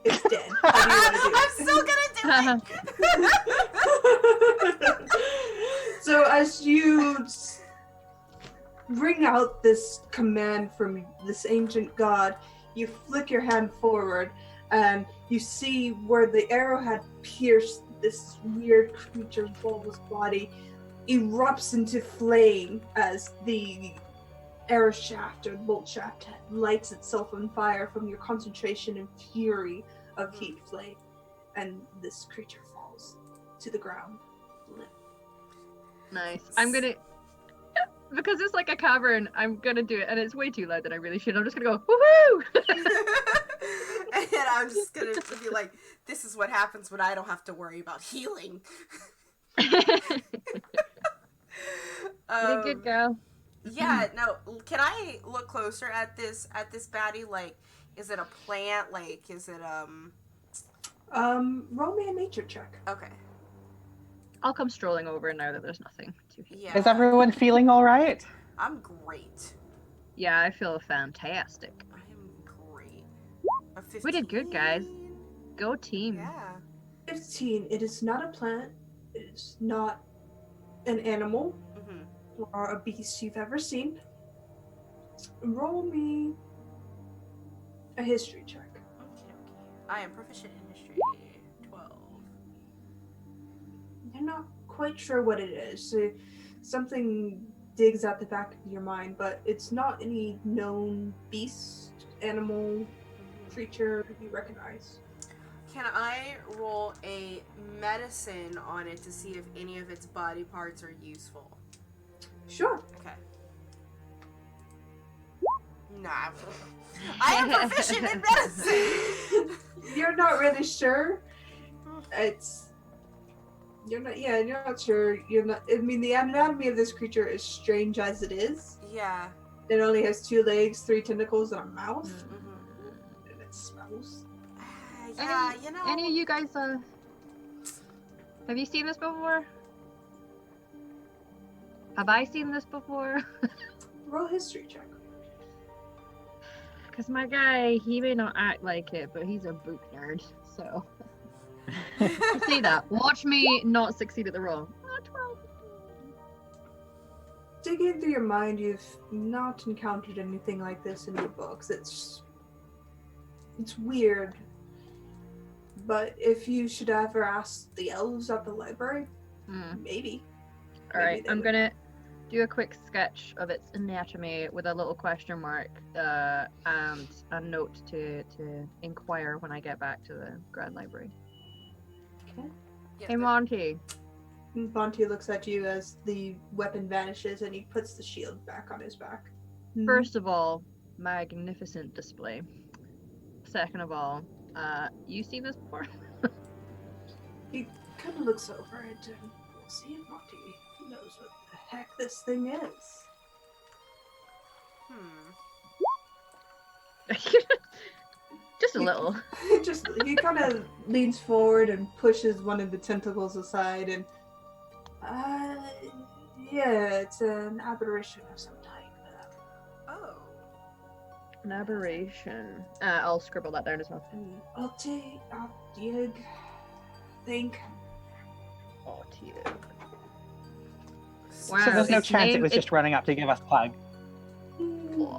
It's dead. How do you want to do it? I'm still gonna do it. So as you ring out this command from this ancient god, you flick your hand forward and you see where the arrow had pierced this weird creature's bulbous body erupts into flame as the arrow shaft or bolt shaft lights itself on fire from your concentration and fury of heat flame, and this creature falls to the ground. Nice. I'm gonna... Because it's like a cavern, I'm gonna do it, and it's way too loud that I really should. I'm just gonna go, woohoo! And I'm just gonna be like, this is what happens when I don't have to worry about healing. You did good, girl. Yeah, no. Can I look closer at this baddie? Like, is it a plant? Like, is it Roll me a nature check. Okay. I'll come strolling over now that there's nothing to hit. Yeah. Is everyone feeling all right? I'm great. Yeah, I feel fantastic. I am great. A 15. We did good, guys. Go team. Yeah. 15. It is not a plant. It is not an animal Mhm. or a beast you've ever seen. Roll me a history check. Okay. I am proficient in history. 12. You're not quite sure what it is. So something digs at the back of your mind, but it's not any known beast, animal, creature you recognize. Can I roll a medicine on it to see if any of its body parts are useful? Sure. Okay. Nah. I am proficient in medicine! You're not really sure. You're not sure. You're not. I mean, the anatomy of this creature is strange as it is. Yeah. It only has 2 legs, 3 tentacles, and a mouth, Mm-hmm. and it smells. Yeah, you know. Any of you guys, have you seen this before? Have I seen this before? Roll history check. Because my guy, he may not act like it, but he's a book nerd, so. See that? Watch me not succeed at the roll. 12. Digging through your mind, you've not encountered anything like this in your books. It's weird. But if you should ever ask the elves at the library, maybe. Alright, they I'm would. gonna do a quick sketch of its anatomy with a little question mark and a note to inquire when I get back to the Grand Library. Okay. Yeah, Hey Monty, Bonte looks at you as the weapon vanishes and he puts the shield back on his back. first of all, magnificent display. Second of all, you seen this before? He kind of looks over it and we'll see if Monty knows what the heck this thing is. Just a little. He kind of leans forward and pushes one of the tentacles aside and yeah, it's an aberration of some type. Oh. An aberration. I'll scribble that down as well. I'll think. Oh, dear. So there's no its chance name- it was just running up to give us plug. No.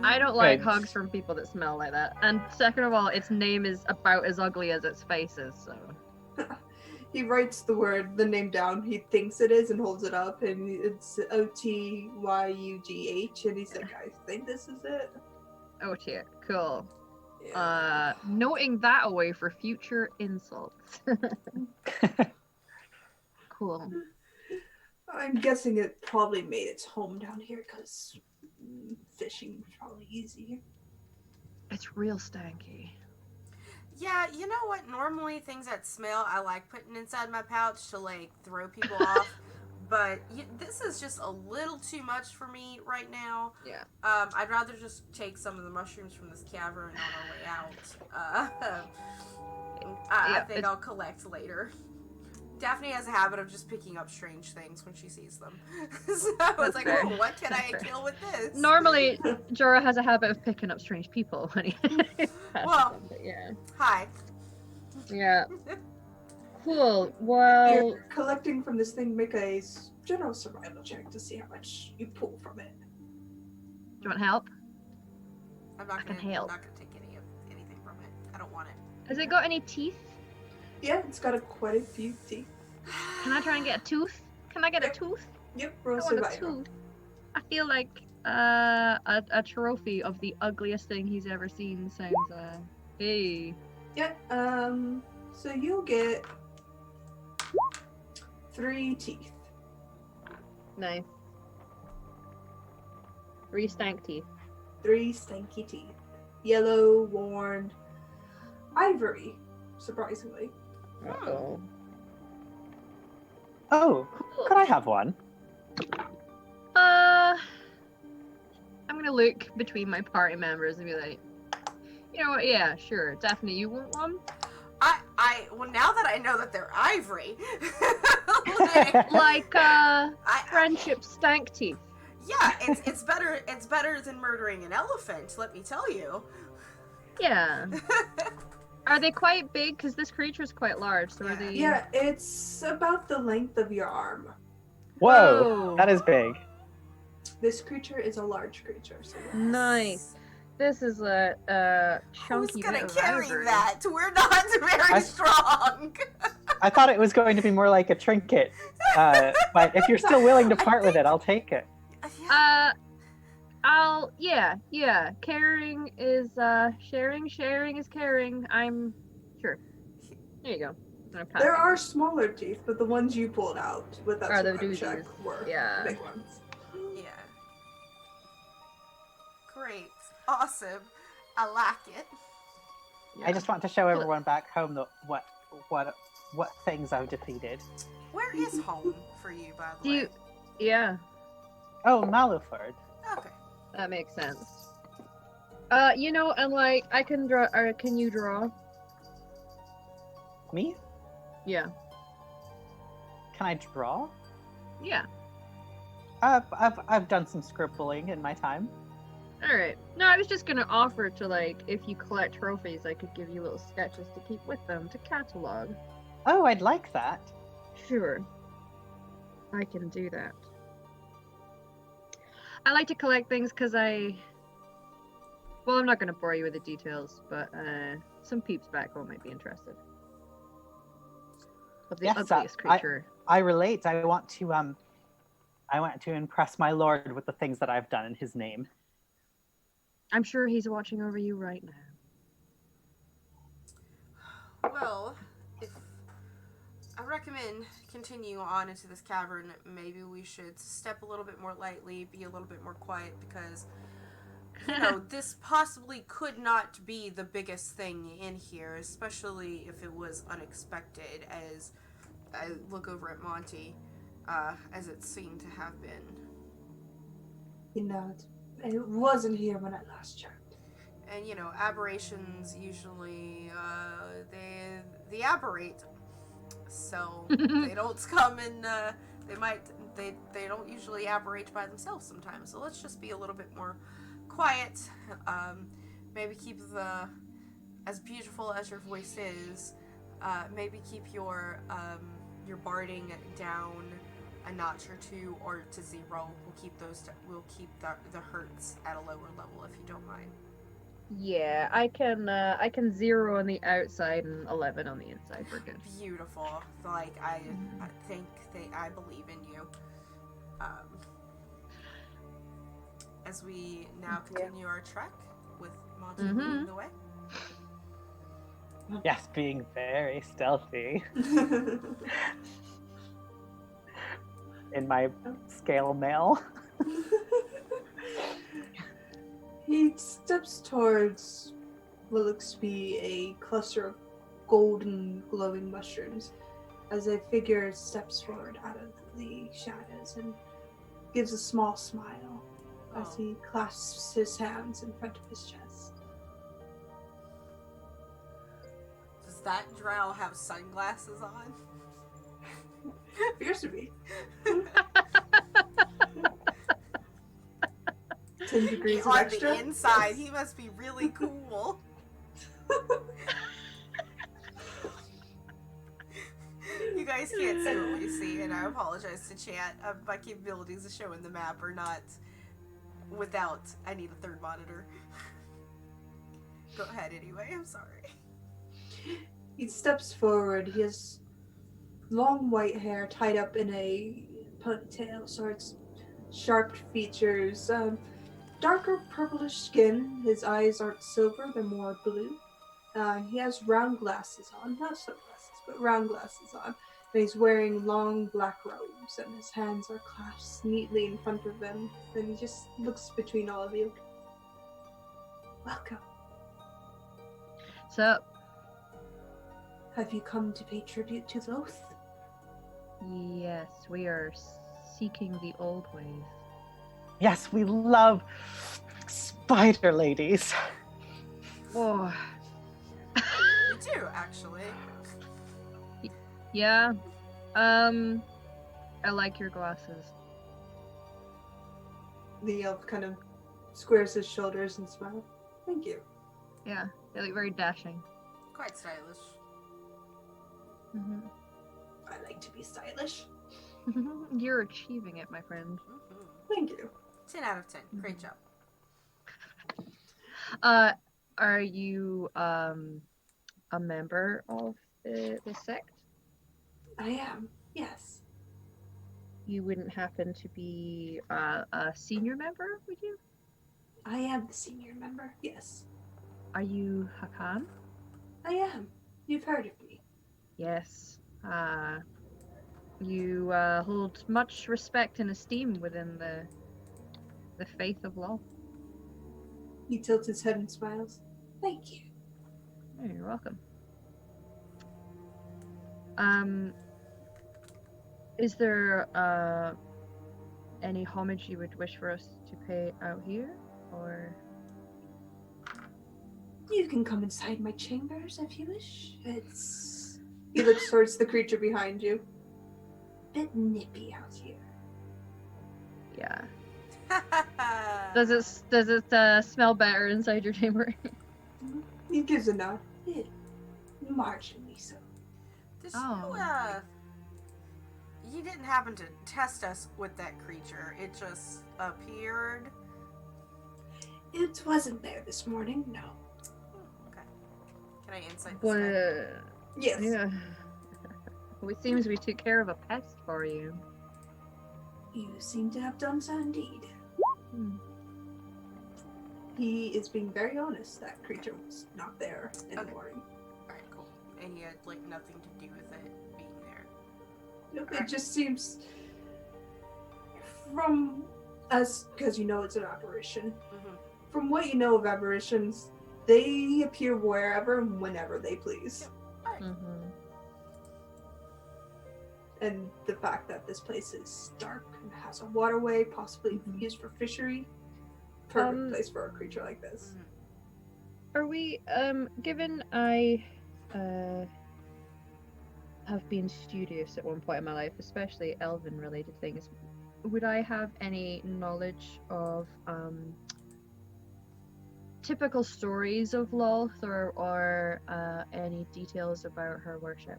I don't like Good. hugs from people that smell like that. And second of all, its name is about as ugly as its face is, so. He writes the name down. He thinks it is and holds it up, and it's Otyugh, and he's like, I think this is it. Oh dear, cool. Yeah. Noting that away for future insults. Cool. I'm guessing it probably made its home down here because fishing was probably easy. It's real stanky. Yeah, you know what? Normally, things that smell, I like putting inside my pouch to, like, throw people off. But this is just a little too much for me right now. Yeah. I'd rather just take some of the mushrooms from this cavern on our way out. I think I'll collect later. Daphne has a habit of just picking up strange things when she sees them. So I was like, fair. oh, what can I kill with this? Normally, Jorah has a habit of picking up strange people when he Well, but yeah. Hi. Yeah. Cool. Well, You're collecting from this thing, make a general survival check to see how much you pull from it. do you want help? I'm I not can gonna help. take anything from it. I don't want it. Has it got any teeth? Yeah, it's got quite a few teeth. Can I try and get a tooth? Can I get a Yep. tooth? Yep, I roll want a survival. tooth. I feel like a trophy of the ugliest thing he's ever seen sounds hey. Yeah, so you'll get 3 teeth. Nice. 3 stank teeth. 3 stanky teeth. Yellow, worn, ivory, surprisingly. Uh-oh. Oh, could I have one? I'm gonna look between my party members and be like, you know what? Yeah, sure, Daphne, you want one? Well, now that I know that they're ivory, Like friendship stank teeth. yeah, it's better. It's better than murdering an elephant. Let me tell you. Yeah. Are they quite big? Because this creature is quite large. So are they? Yeah, it's about the length of your arm. Whoa, that is big. This creature is a large creature. So yes. Nice. This is a chunky Who's gonna bit of carry ivory. that? We're not very strong. I thought it was going to be more like a trinket. But if you're still willing to part with it, I'll take it. Yeah. Caring is sharing is caring. I'm sure. There you go. There are smaller teeth, but the ones you pulled out with that Are the survival check doozies. were Yeah. big ones. Yeah. Great. Awesome. I like it. Yeah. I just want to show everyone back home that what things I've defeated. Where is home for you, by the Do way? you? Yeah, Oh, Maluford. Okay. that makes sense. And like I can draw. Or can you draw? Me? Yeah. Can I draw? Yeah. I've done some scribbling in my time. All right. No, I was just gonna offer to like, if you collect trophies, I could give you little sketches to keep with them to catalog. Oh, I'd like that. Sure. I can do that. I like to collect things because well, I'm not gonna bore you with the details, but some peeps back home might be interested. Of the Yes, ugliest creature. I relate. I want to impress my lord with the things that I've done in his name. I'm sure he's watching over you right now. Well, if I recommend continue on into this cavern, maybe we should step a little bit more lightly, be a little bit more quiet, because this possibly could not be the biggest thing in here, especially if it was unexpected, as I look over at Monty, as it seemed to have been. It wasn't here when I last checked. And aberrations usually they aberrate, so they don't come in. They don't usually aberrate by themselves sometimes. So let's just be a little bit more quiet. Maybe keep as beautiful as your voice is. Maybe keep your barding down a notch or two, or to 0. We'll keep the hurts at a lower level if you don't mind. Yeah, I can 0 on the outside and 11 on the inside. We're good. Beautiful. Like I think I believe in you. As we now continue our trek with Monty leading the way. Yes, being very stealthy in my scale mail. He steps towards what looks to be a cluster of golden glowing mushrooms as a figure steps forward out of the shadows and gives a small smile as he clasps his hands in front of his chest. Does that drow have sunglasses on? Appears to be. 10 degrees of On extra. the inside, he must be really cool. You guys can't see what we see, and I apologize to chat. My capabilities of showing the map are not without. I need a third monitor. Go ahead anyway, I'm sorry. He steps forward. He has long white hair tied up in a ponytail, so it's sharp features, darker purplish skin. His eyes aren't silver, they're more blue. He has round glasses on, not sunglasses, but round glasses on. And he's wearing long black robes, and his hands are clasped neatly in front of him. And he just looks between all of you. Welcome. So, Have you come to pay tribute to the oath? Yes, we are seeking the old ways. Yes, we love spider ladies. Oh, Me too, actually. yeah. I like your glasses. The elf kind of squares his shoulders and smiles. Thank you. Yeah, they look very dashing. Quite stylish. Mm-hmm. I like to be stylish. You're achieving it, my friend. Mm-hmm. Thank you. 10 out of 10. Great job. Are you a member of the sect? I am. Yes. You wouldn't happen to be a senior member, would you? I am the senior member. Yes. Are you Hakan? I am. You've heard of me. Yes. You hold much respect and esteem within the faith of law. He tilts his head and smiles. Thank you. Oh, you're welcome. Is there any homage you would wish for us to pay out here, or? You can come inside my chambers if you wish. It's... He looks towards the creature behind you. Bit nippy out here. Yeah. Does it smell better inside your chamber? He gives a nod. Yeah. Marginally so. Did Oh. you didn't happen to test us with that creature. It just appeared. It wasn't there this morning, no. Okay. Can I insight this guy? Yes. Yeah. It seems we took care of a pest for you. You seem to have done so indeed. Hmm. He is being very honest. That creature was not there in the Okay. morning. Alright, cool. And he had, like, nothing to do with it being there. Nope, Alright. it just seems from us, because you know it's an apparition. Mm-hmm. From what you know of apparitions, they appear wherever and whenever they please. Alright. Mm-hmm. And the fact that this place is dark and has a waterway, possibly used for fishery, perfect place for a creature like this. Are we, given I, have been studious at one point in my life, especially elven-related things, would I have any knowledge of, typical stories of Loth, or any details about her worship?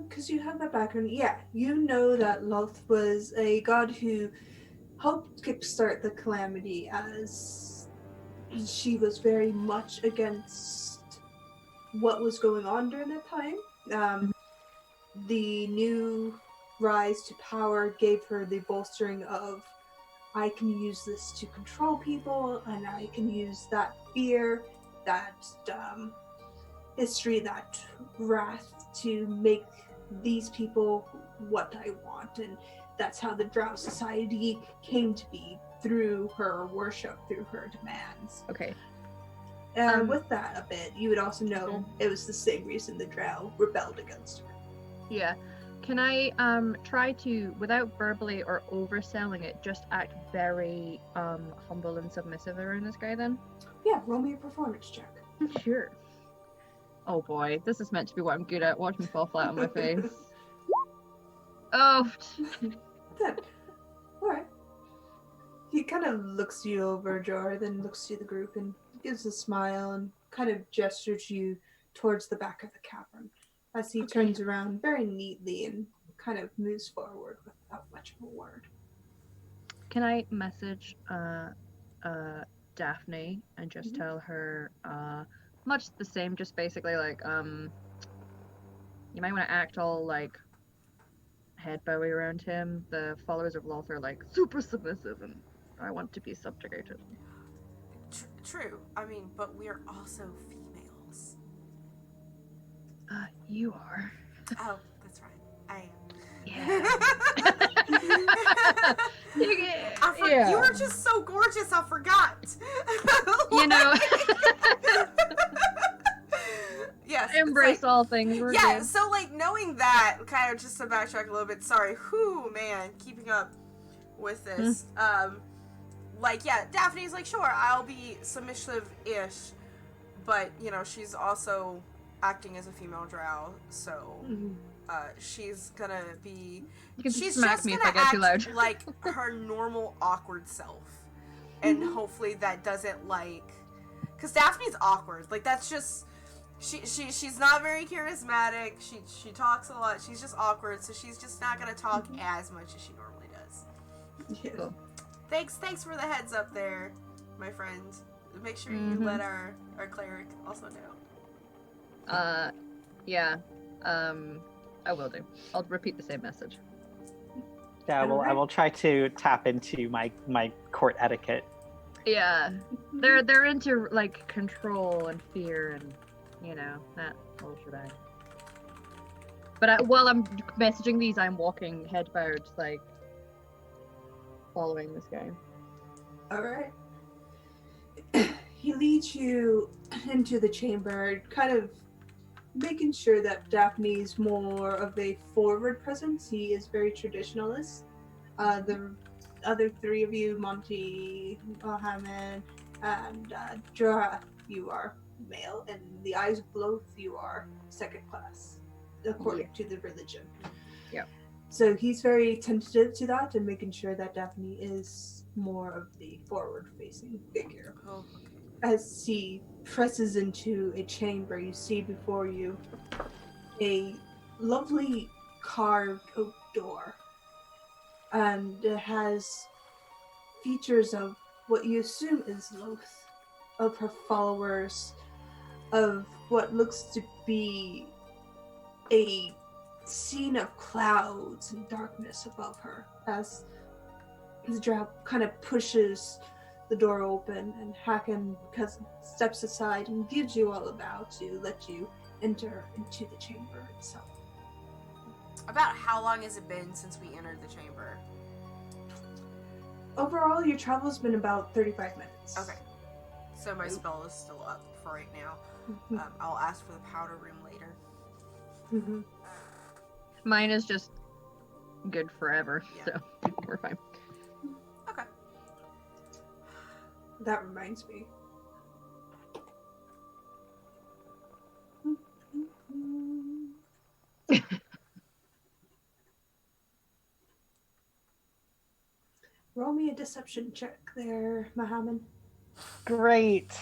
Because you have that background, yeah, you know that Loth was a god who helped kickstart the calamity, as she was very much against what was going on during that time. The new rise to power gave her the bolstering of, I can use this to control people, and I can use that fear, that history, that wrath to make these people what I want. And that's how the Drow Society came to be, through her worship, through her demands. Okay. With that a bit, you would also know it was the same reason the Drow rebelled against her. Yeah. Can I try to, without verbally or overselling it, just act very humble and submissive around this guy then? Yeah, roll me a performance check. Sure. Oh boy, this is meant to be what I'm good at. Watch me fall flat on my face. Oh. Good. Alright. He kind of looks you over, Jor, then looks to the group and gives a smile and kind of gestures you towards the back of the cavern as he turns around very neatly and kind of moves forward without much of a word. Can I message Daphne and just Mhm. tell her much the same, just basically like you might want to act all like head bowy around him. The followers of Loth are like super submissive and I want to be subjugated. True. I mean, but we're also females. You are. Oh, that's right. I am. Yeah. You were just so gorgeous, I forgot. You know. Yes. I'm embrace like, all things. We're yeah, good. so like knowing that, kind of just to backtrack a little bit. Sorry, man, keeping up with this. Like, yeah, Daphne's like, sure, I'll be submissive-ish, but you know, she's also acting as a female drow, so she's gonna be. You can She's smack just me if gonna I get too act loud. like her normal awkward self, and hopefully that doesn't like, because Daphne's awkward. Like that's just. She's not very charismatic. She talks a lot. She's just awkward, so she's just not gonna talk as much as she normally does. Yeah. Cool. Thanks for the heads up there, my friend. Make sure you let our cleric also know. Yeah. I will do. I'll repeat the same message. Yeah, well, I will try to tap into my court etiquette. Yeah. They're into like control and fear and that whole shebang. But while I'm messaging these, I'm walking head bowed, like following this guy. All right. He leads you into the chamber, kind of making sure that Daphne's more of a forward presence. He is very traditionalist. The other three of you, Monty, Mohammed, and Dra, you are male, and the eyes of both you are second class, according to the religion. Yeah. So he's very tentative to that and making sure that Daphne is more of the forward-facing figure. Oh. As he presses into a chamber, you see before you a lovely carved oak door, and it has features of what you assume is Loth, of her followers, of what looks to be a scene of clouds and darkness above her, as the drow kind of pushes the door open, and Hacken steps aside and gives you all a bow to let you enter into the chamber itself. About how long has it been since we entered the chamber? Overall, your travel's been about 35 minutes. Okay. So my spell is still up for right now. I'll ask for the powder room later. Mine is just good forever, Yeah. so we're fine. Okay. That reminds me. Roll me a deception check there, Mohammed. Great.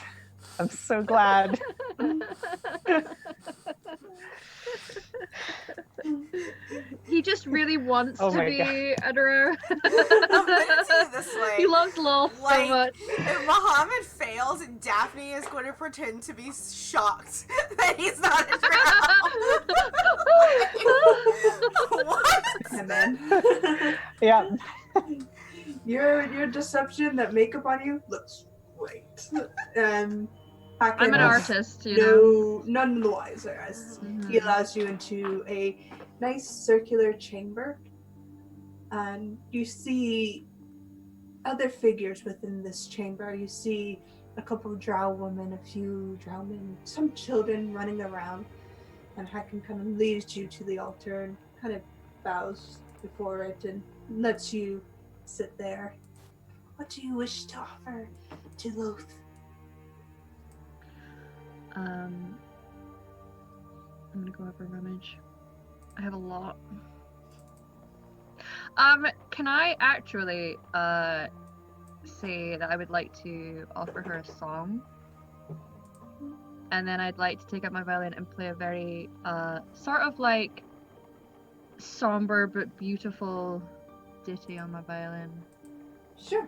I'm so glad. He just really wants to my be a drow. I'm putting it to you this way. He loves Loth so Like, much. if Muhammad fails, Daphne is going to pretend to be shocked that he's not a drow. What? And then Yeah. your deception, that makeup on you looks great. And Hacken I'm an is artist, you know. none the wiser, as he allows you into a nice circular chamber, and you see other figures within this chamber. You see a couple of drow women, a few drow men, some children running around, and Hacken kind of leads you to the altar and kind of bows before it and lets you sit there. What do you wish to offer to Loth? I'm gonna go over rummage. I have a lot. Can I actually say that I would like to offer her a song? And then I'd like to take out my violin and play a very sort of like somber but beautiful ditty on my violin. Sure.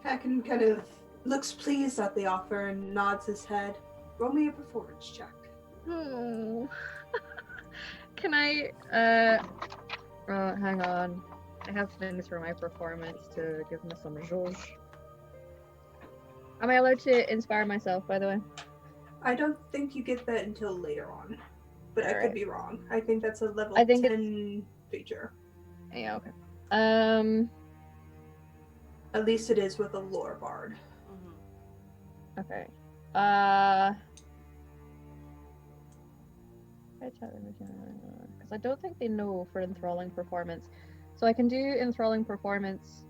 Hacken kind of looks pleased at the offer and nods his head. Roll me a performance check. Oh. Can I hang on. I have things for my performance to give me some zhuzh. Am I allowed to inspire myself, by the way? I don't think you get that until later on, but I could Alright. be wrong. I think that's a level I think 10 feature. Yeah, okay. At least it is with a lore bard. Okay. Because I don't think they know for enthralling performance. So I can do enthralling performance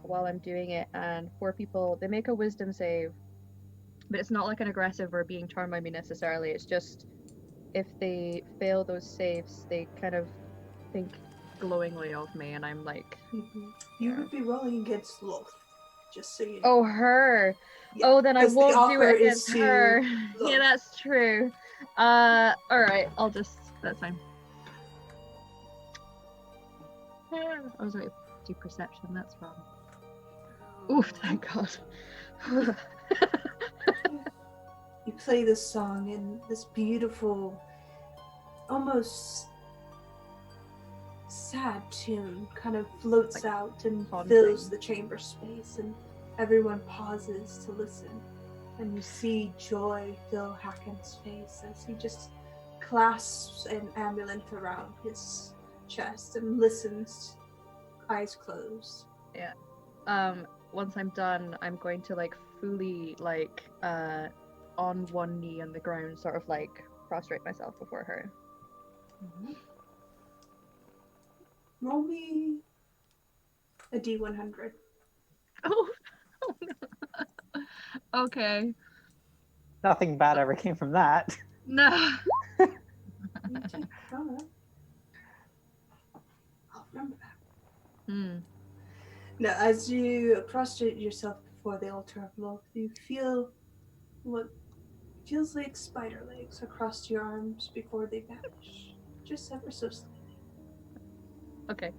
while I'm doing it, and 4 people, they make a wisdom save, but it's not like an aggressive or being charmed by me necessarily. It's just if they fail those saves, they kind of think glowingly of me, and I'm like, You would be rolling against Loth, just so you know. oh, her. Yeah, Oh, then I 'cause the won't do offer it is against to her. Loth. Yeah, that's true. All right, that's fine. I was right. Do perception. That's wrong. Oof! Thank God. You play this song, and this beautiful, almost sad tune kind of floats out and haunting. fills the chamber space, and everyone pauses to listen. And you see joy fill Hakon's face as he just clasps an amulet around his chest and listens, eyes closed. Yeah. Once I'm done, I'm going to like fully on one knee on the ground, sort of like prostrate myself before her. Roll me a D100. Oh no. Okay. Nothing bad ever came from that. No. Alright. I'll remember that. Hmm. Now, as you prostrate yourself before the altar of love, you feel what feels like spider legs across your arms before they vanish, just ever so slightly. Okay.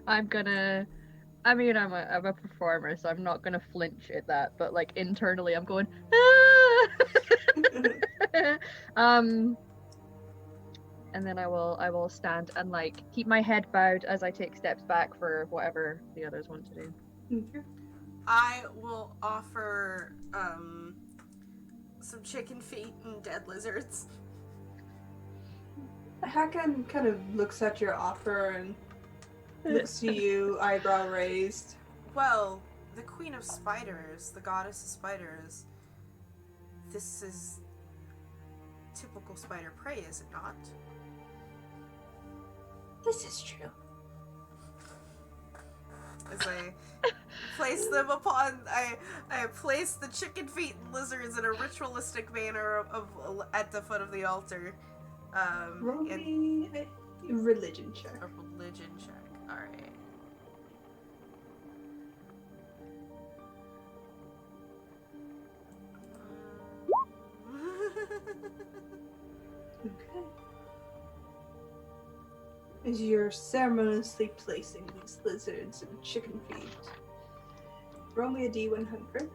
I'm a performer, so I'm not gonna flinch at that, but like internally I'm going ah! And then I will stand and like keep my head bowed as I take steps back for whatever the others want to do. Okay. I will offer some chicken feet and dead lizards. Hakon kind of looks at your offer and looks to you, eyebrow raised. Well, the queen of spiders, the goddess of spiders, this is typical spider prey, is it not? This is true. As I place them upon, I place the chicken feet and lizards in a ritualistic manner of at the foot of the altar. Roll and me a religion check. a religion check. All right. Okay. As you're ceremoniously placing these lizards and chicken feet, roll me a D100.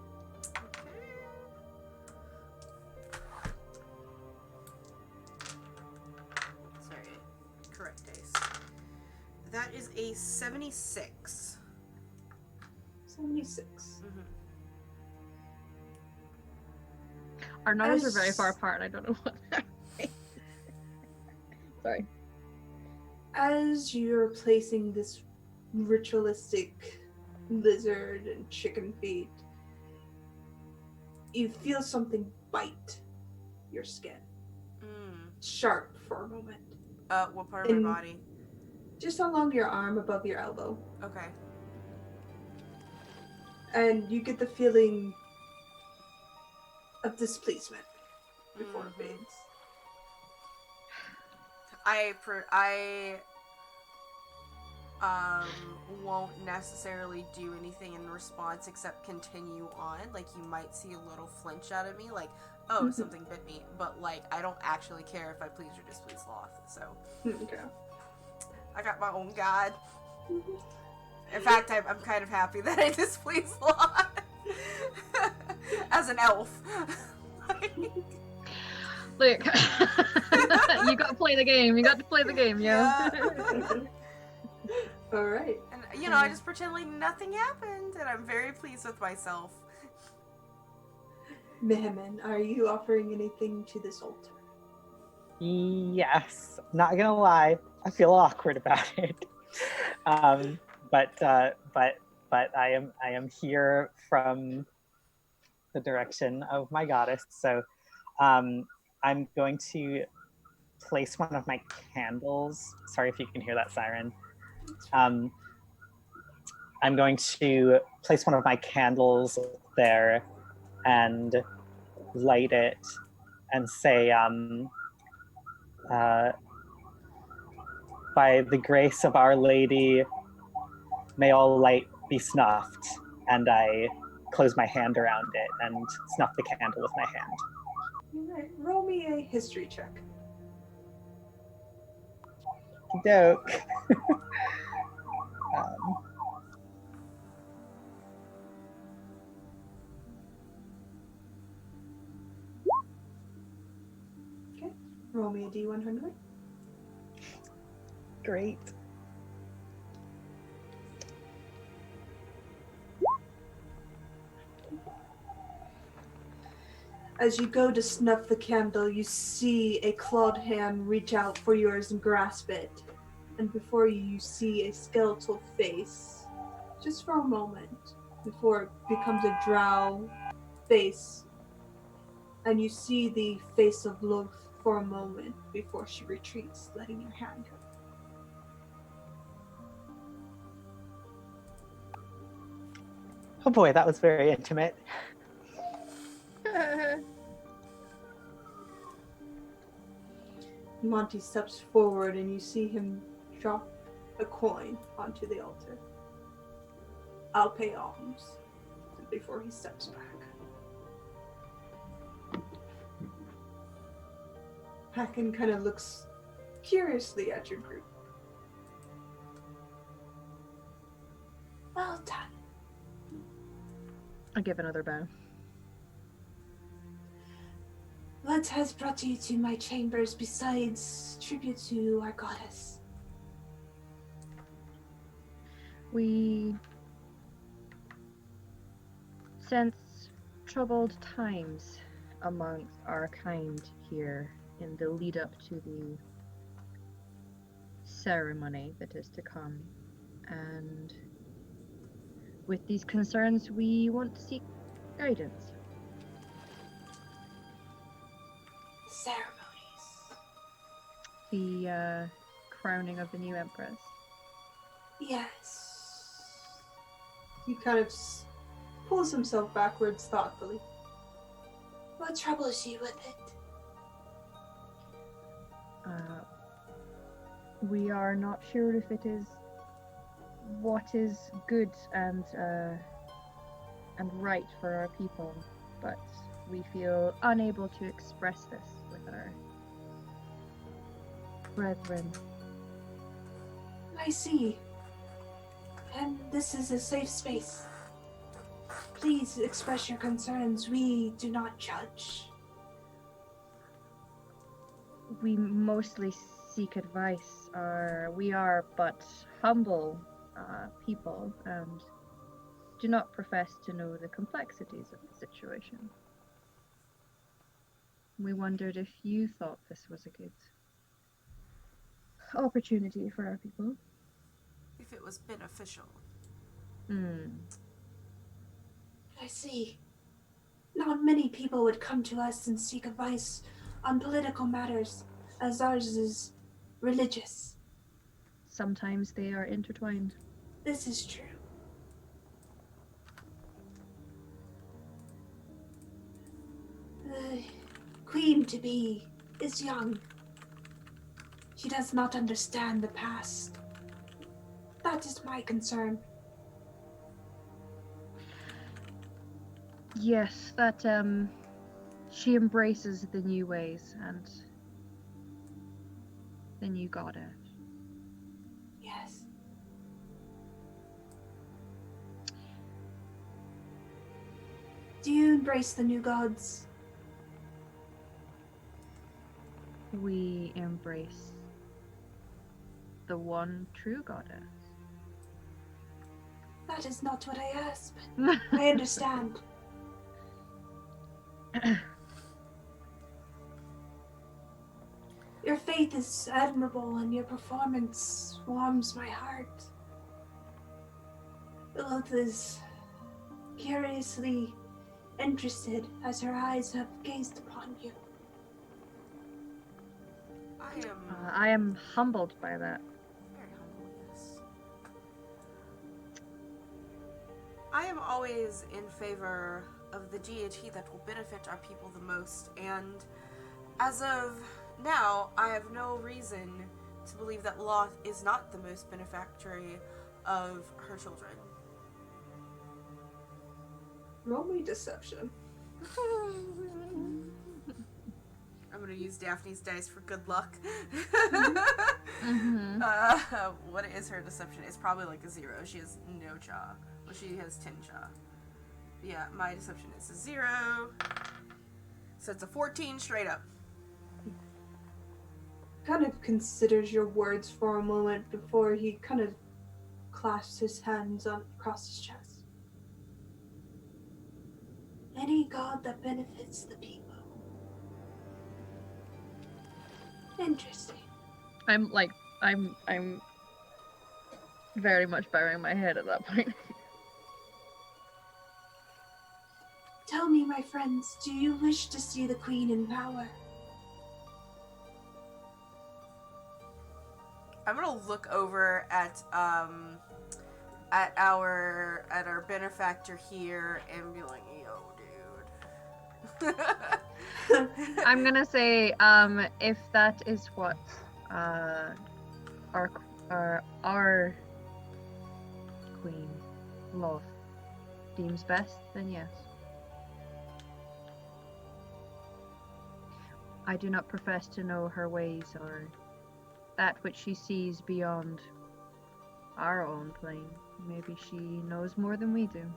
Sorry, correct dice. That is a 76. 76. Mm-hmm. Our numbers are very far apart, and I don't know what that means. Sorry. As you're placing this ritualistic lizard and chicken feet, you feel something bite your skin. Sharp for a moment. What part of my body? Just along your arm above your elbow. Okay. And you get the feeling of displeasement before it fades. I won't necessarily do anything in response except continue on. Like, you might see a little flinch out of me, like, oh, something bit me. But, like, I don't actually care if I please or displease Loth, so. Okay. I got my own god. In fact, I'm kind of happy that I displeased Loth. As an elf. Look, you got to play the game. You got to play the game, yeah. All right. And, you know, I just pretend like nothing happened, and I'm very pleased with myself. Mehemen, are you offering anything to this altar? Yes, not gonna lie, I feel awkward about it. But I am here from the direction of my goddess, so I'm going to place one of my candles. Sorry if you can hear that siren. I'm going to place one of my candles there and light it and say, by the grace of Our Lady, may all light be snuffed. And I close my hand around it and snuff the candle with my hand. All right, roll me a history check. Doke. Okay, roll me a D100. Great. As you go to snuff the candle, you see a clawed hand reach out for yours and grasp it. And before you, you see a skeletal face, just for a moment, before it becomes a drow face. And you see the face of Loth for a moment before she retreats, letting your hand go. Oh boy, that was very intimate. Monty steps forward and you see him drop a coin onto the altar. I'll pay alms before he steps back. Hacken kind of looks curiously at your group. Well done. I give another bow. What has brought you to my chambers besides tribute to our goddess? We sense troubled times amongst our kind here in the lead up to the ceremony that is to come. And with these concerns, we want to seek guidance. Ceremonies. The crowning of the new empress. Yes. He kind of pulls himself backwards thoughtfully. What troubles you with it? We are not sure if it is what is good and right for our people, but we feel unable to express this with our brethren. I see. And this is a safe space. Please express your concerns. We do not judge. We mostly seek advice. We are but humble people and do not profess to know the complexities of the situation. We wondered if you thought this was a good opportunity for our people. If it was beneficial. I see. Not many people would come to us and seek advice on political matters, as ours is religious. Sometimes they are intertwined. This is true. The queen-to-be is young. She does not understand the past. That is my concern. Yes, that she embraces the new ways and the new goddess. Yes. Do you embrace the new gods? We embrace the one true goddess. That is not what I asked, but I understand. Your faith is admirable and your performance warms my heart. Lilith is curiously interested as her eyes have gazed upon you. I I am humbled by that. Very humble, yes. I am always in favor of the deity that will benefit our people the most, and as of now, I have no reason to believe that Loth is not the most benefactory of her children. Roll me deception. I'm gonna use Daphne's dice for good luck. Mm-hmm. What is her deception? It's probably like a 0. She has no jaw. Well, she has 10 jaw. Yeah, my deception is a 0. So it's a 14 straight up. Kind of considers your words for a moment before he kind of clasps his hands across his chest. Any god that benefits the people. Interesting. I'm very much bowing my head at that point. Tell me, my friends, do you wish to see the queen in power? I'm gonna look over at our benefactor here and be like, yo, dude. I'm gonna say, if that is what our queen Loth deems best, then yes. I do not profess to know her ways or that which she sees beyond our own plane. Maybe she knows more than we do.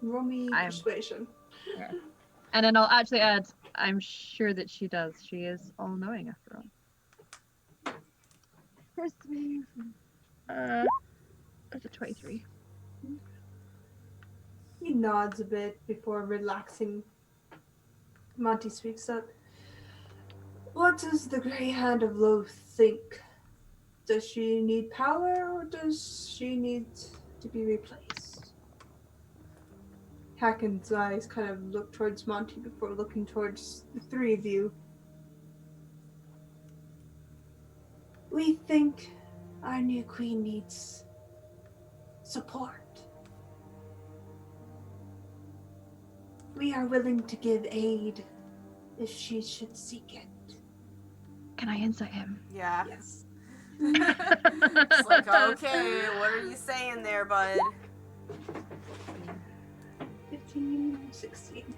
Roll me persuasion. Yeah. And then I'll actually add, I'm sure that she does. She is all-knowing after all. That's a 23. He nods a bit before relaxing. Monty speaks up. What does the Grey Hand of Loth think? Does she need power or does she need to be replaced? Hacken's eyes kind of look towards Monty before looking towards the three of you. We think our new queen needs support. We are willing to give aid if she should seek it. Can I insight him? Yeah. Yes. It's like, okay, what are you saying there, bud? 15, 16.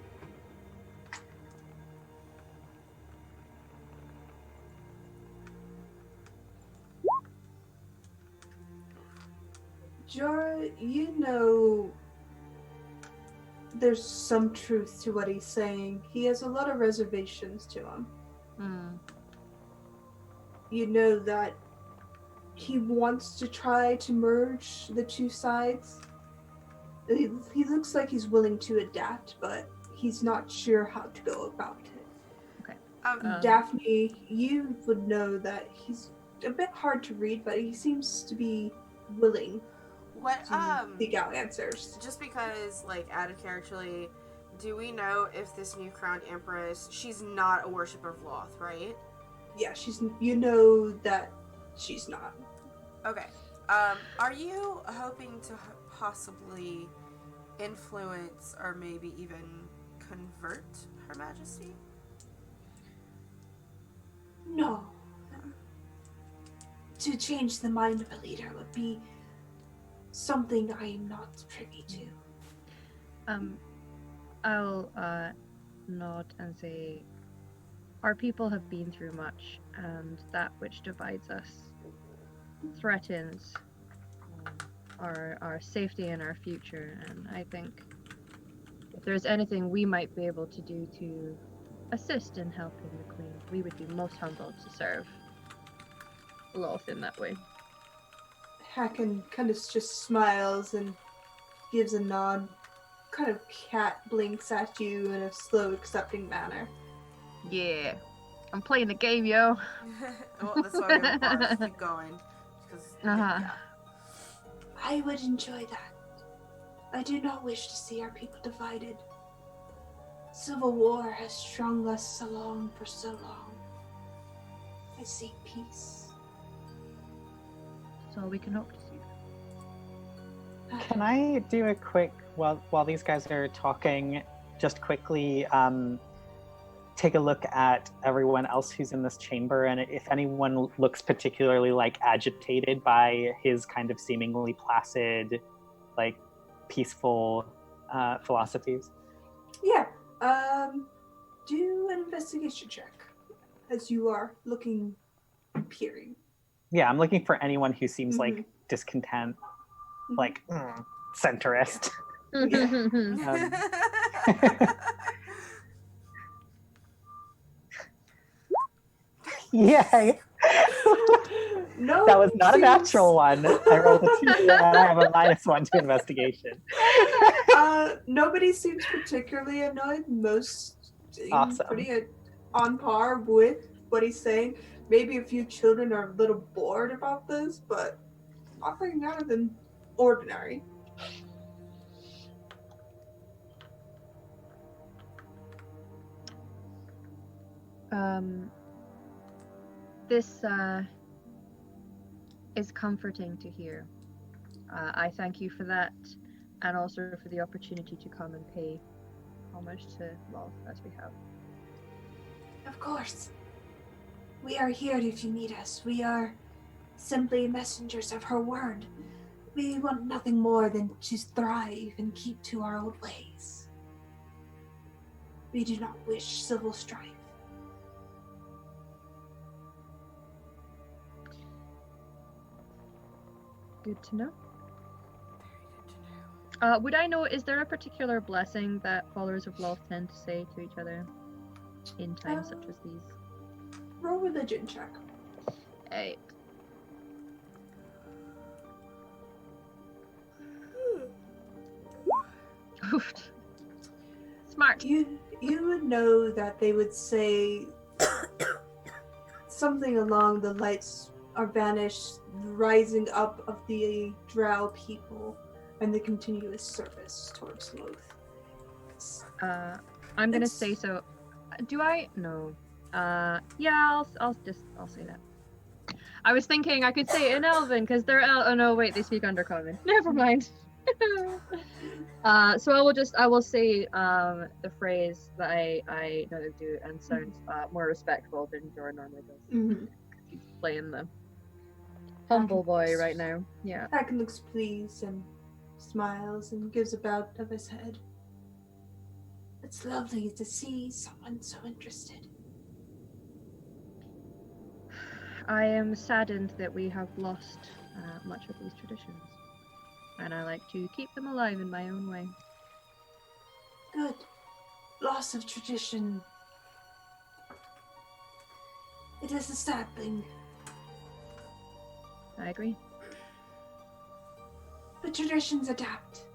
Jorah, you know there's some truth to what he's saying. He has a lot of reservations to him. You know that he wants to try to merge the two sides. He looks like he's willing to adapt, but he's not sure how to go about it. Okay. Daphne, you would know that he's a bit hard to read, but he seems to be willing to seek out answers. Just because, like, out of characterly, do we know if this new crowned empress, she's not a worshiper of Loth, right? Yeah, you know that she's not. Okay. Are you hoping to possibly influence or maybe even convert Her Majesty? No. To change the mind of a leader would be something I am not privy to. I'll nod and say, our people have been through much, and that which divides us threatens our safety and our future. And I think if there's anything we might be able to do to assist in helping the Queen, we would be most humbled to serve Loth in that way. Hacken kind of just smiles and gives a nod, kind of cat blinks at you in a slow, accepting manner. Yeah, I'm playing the game, yo. Well, that's why we're going to pause. Keep going. Yeah. I would enjoy that. I do not wish to see our people divided. Civil war has strung us along for so long. I seek peace. That's all we can hope to see. Can I do a quick, while these guys are talking, just quickly take a look at everyone else who's in this chamber, and if anyone looks particularly like agitated by his kind of seemingly placid, like peaceful philosophies? Yeah. Do an investigation check as you are looking, peering. Yeah, I'm looking for anyone who seems Mhm. like discontent, like centrist. Yay! No, That was not a seems- natural one. I rolled a 2 and I have a -1 to investigation. Nobody seems particularly annoyed. Most seem Awesome. pretty on par with what he's saying. Maybe a few children are a little bored about this, but nothing out of the ordinary. This is comforting to hear. I thank you for that, and also for the opportunity to come and pay homage to love as we have. Of course. We are here if you need us. We are simply messengers of her word. We want nothing more than to thrive and keep to our old ways. We do not wish civil strife. Good to know. Very good to know. Would I know, is there a particular blessing that followers of love tend to say to each other in times such as these? Roll religion check. 8. Smart. You would know that they would say something along the lights are vanished, rising up of the drow people, and the continuous service towards Loth. I'm gonna It's- say so. Do I? No. Yeah, I'll say that. I was thinking I could say it in Elven because they're oh no wait, they speak Undercommon. Never mind. So I will say the phrase that I know they do and sounds more respectful than Jorah normally does. Mm-hmm. He's playing the humble boy right now. Yeah. Hacken looks pleased and smiles and gives a bow of his head. It's lovely to see someone so interested. I am saddened that we have lost much of these traditions, and I like to keep them alive in my own way. Good. Loss of tradition. It is a sad thing, I agree. but traditions adapt.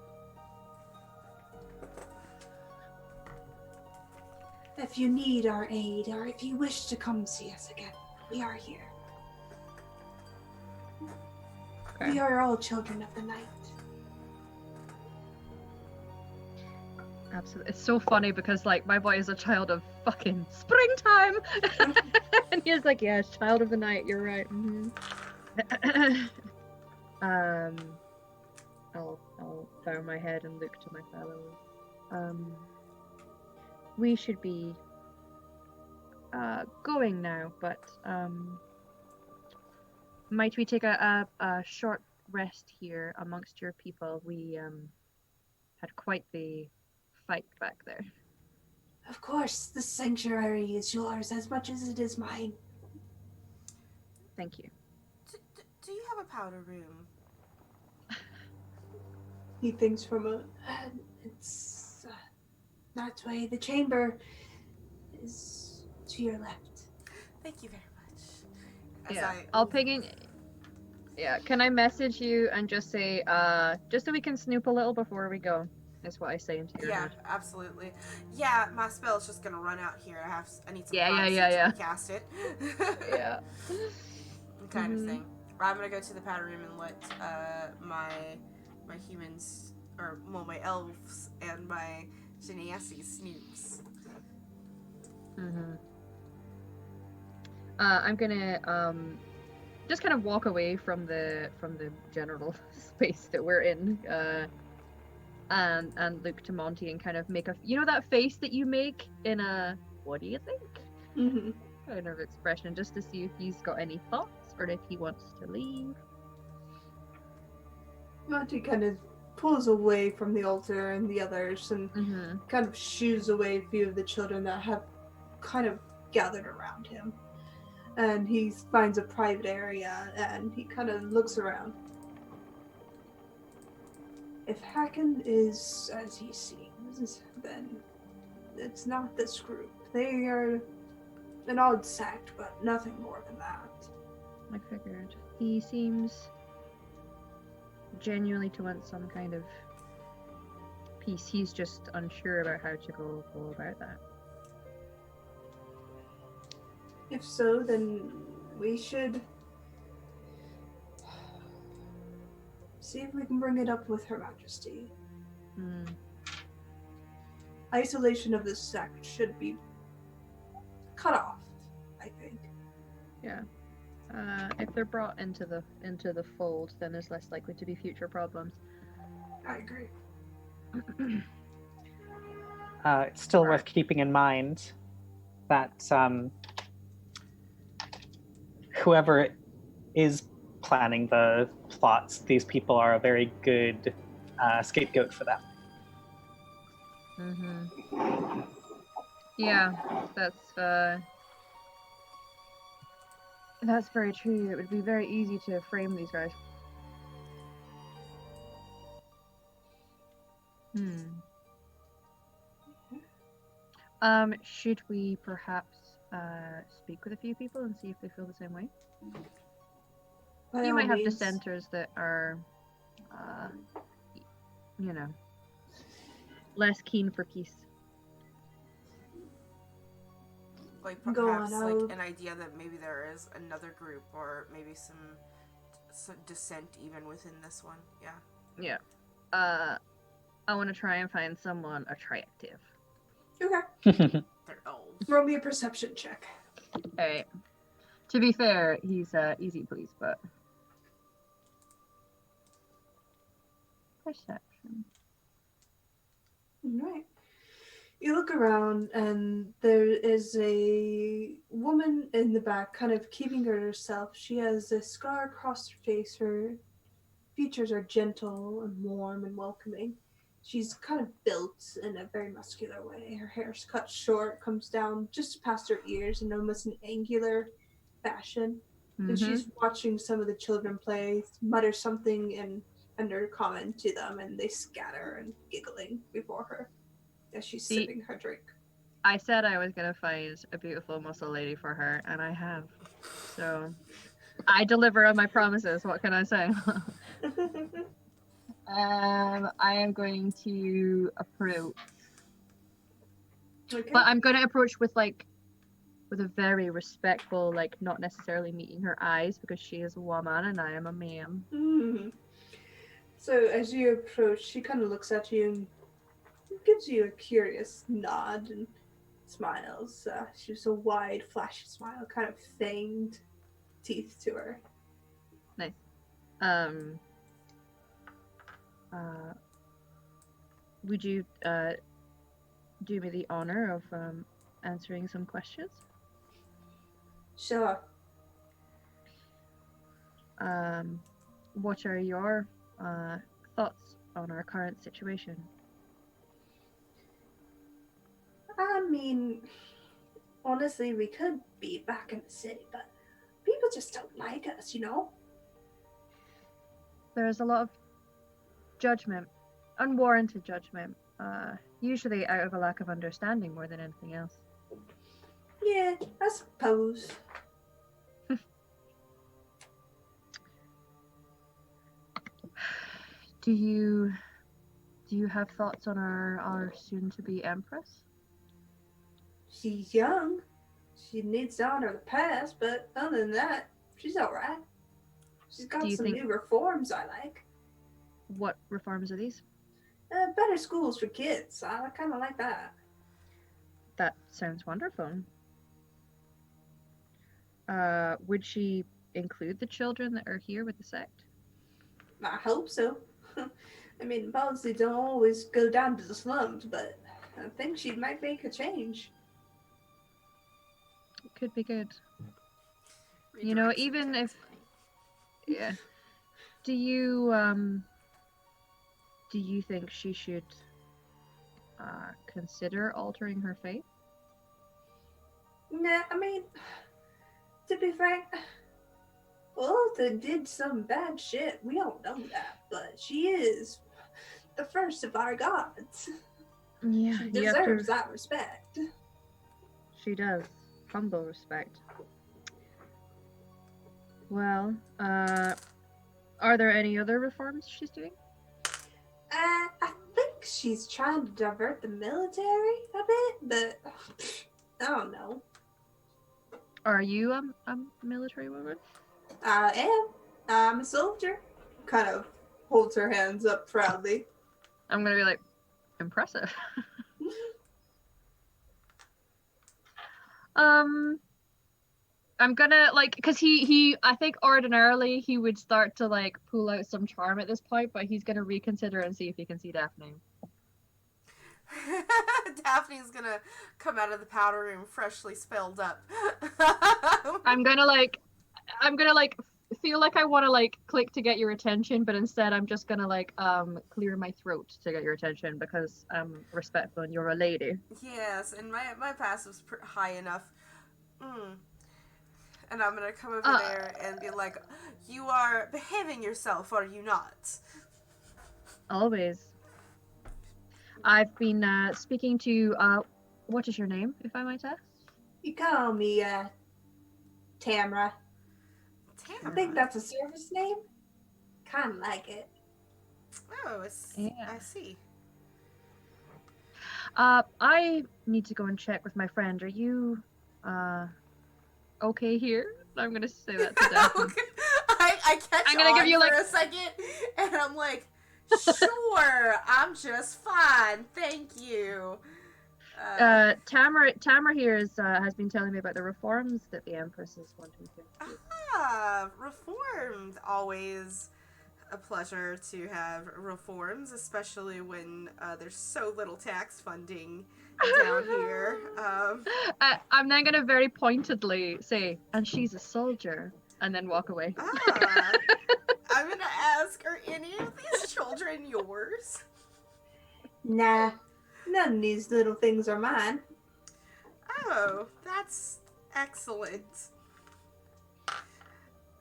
If you need our aid, or if you wish to come see us again, we are here. Okay. We are all children of the night. Absolutely. It's so funny because like my boy is a child of fucking springtime, and he's like, "Yes, child of the night. You're right." I'll bow my head and look to my fellows. We should be going now, but might we take a short rest here amongst your people? We had quite the fight back there. Of course, the sanctuary is yours as much as it is mine. Thank you. Do you have a powder room? He thinks from a... it's that way. The chamber is to your left. Thank you very much. As Yeah, I I'll ping in. Yeah, can I message you and just say, just so we can snoop a little before we go? Is what I say into your Yeah, head. absolutely. Yeah, my spell's just gonna run out here. I need some Yeah, privacy yeah. to cast it. Yeah. Kind of Mhm. thing. I'm gonna go to the powder room and let my humans, or well, my elves and my genasi snoops. Mm-hmm. I'm gonna just kind of walk away from the general space that we're in, and look to Monty and kind of make that face that you make in a "what do you think?" Mm-hmm. kind of expression, just to see if he's got any thoughts or if he wants to leave. Monty kind of pulls away from the altar and the others and Mm-hmm. kind of shoos away a few of the children that have kind of gathered around him. And he finds a private area and he kind of looks around. If Hacken is as he seems, then it's not this group. They are an odd sect, but nothing more than that. I figured. He seems genuinely to want some kind of peace. He's just unsure about how to go about that. If so, then we should see if we can bring it up with Her Majesty. Hmm. Isolation of this sect should be cut off, I think. Yeah. If they're brought into the fold, then there's less likely to be future problems. I agree. It's still worth keeping in mind that whoever is planning the plots, these people are a very good scapegoat for them. Mm-hmm. Yeah, that's very true. It would be very easy to frame these guys. Should we perhaps speak with a few people and see if they feel the same way? By You all might have means. dissenters that are, less keen for peace. Like Go perhaps on, like I'll- an idea that maybe there is another group or maybe some dissent even within this one. Yeah. Yeah. I want to try and find someone attractive. Okay. They're old. Roll me a perception check. Alright. To be fair, he's easy please, but perception. Alright. You look around and there is a woman in the back kind of keeping to herself. She has a scar across her face. Her features are gentle and warm and welcoming. She's kind of built in a very muscular way. Her hair's cut short, comes down just past her ears in almost an angular fashion. And she's watching some of the children play, mutter something in undercommon to them, and they scatter and giggling before her as she's sipping her drink. I said I was gonna find a beautiful muscle lady for her, and I have. So I deliver on my promises. What can I say? I am going to approach, Okay. but I'm going to approach with a very respectful, not necessarily meeting her eyes because she is a woman and I am a man. Mm-hmm. So as you approach, she kind of looks at you and gives you a curious nod and smiles. She has a wide, flashy smile, kind of fanged teeth to her. Nice. Would you do me the honor of answering some questions? Sure. What are your thoughts on our current situation? I mean, honestly, we could be back in the city, but people just don't like us, you know? There's a lot of judgment, unwarranted judgment, usually out of a lack of understanding more than anything else. Yeah, I suppose. Do you have thoughts on our soon-to-be empress? She's young. She needs to honor the past, but other than that, she's alright. She's got some new reforms I like. What reforms are these? Better schools for kids. I kind of like that. That sounds wonderful. Would she include the children that are here with the sect? I hope so. I mean, policy don't always go down to the slums, but I think she might make a change. It could be good. You know, Redirect some even if text money. yeah. Do you think she should consider altering her fate? Nah, I mean, to be frank, Oltha did some bad shit. We all know that, but she is the first of our gods. Yeah, She you have to. deserves that respect. She does. Humble respect. Well, are there any other reforms she's doing? I think she's trying to divert the military a bit, but I don't know. Are you a military woman? I am. I'm a soldier. Kind of holds her hands up proudly. I'm gonna be like, impressive. I'm gonna like, cause I think ordinarily he would start to like pull out some charm at this point, but he's gonna reconsider and see if he can see Daphne. Daphne's gonna come out of the powder room freshly spelled up. I'm gonna feel like I want to like click to get your attention, but instead I'm just gonna like clear my throat to get your attention because I'm respectful and you're a lady. Yes, and my passive's high enough. And I'm gonna come over there and be like, "You are behaving yourself, are you not?" Always. I've been speaking to what is your name, if I might ask? You call me Tamra. I think that's a service name. Kind of like it. Oh, Yeah. I see. I need to go and check with my friend. Are you okay here? I'm gonna say that to Daphne. I catch I'm gonna on give you, for like- a second, and I'm like, sure, I'm just fine, thank you. Tamara here has been telling me about the reforms that the Empress is wanting to do. Reformed, always a pleasure to have reforms, especially when there's so little tax funding down here. I'm then gonna very pointedly say, and she's a soldier, and then walk away. I'm gonna ask, are any of these children yours? Nah, none of these little things are mine. Oh, that's excellent.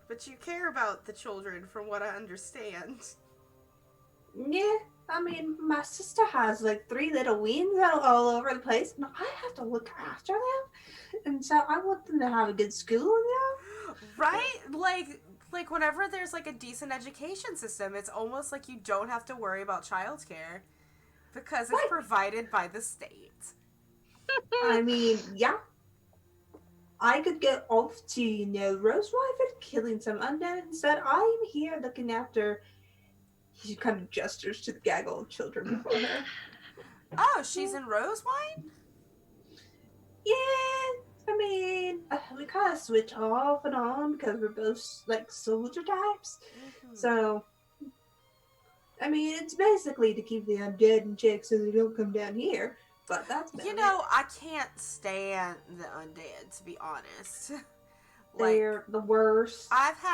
But you care about the children, from what I understand. Yeah, I mean, my sister has like 3 little weens all over the place, and I have to look after them. And so I want them to have a good school, you know? Right? Like whenever there's like a decent education system, it's almost like you don't have to worry about childcare because it's provided by the state. I mean, yeah. I could get off to, Rosewife and killing some undead. Instead, I'm here looking after. He kind of gestures to the gaggle of children before her. Oh, she's in Rosewine? Yeah, I mean, we kind of switch off and on because we're both like soldier types. Mm-hmm. So, I mean, it's basically to keep the undead in check so they don't come down here. But that's about it. I can't stand the undead, to be honest. They're the worst. I've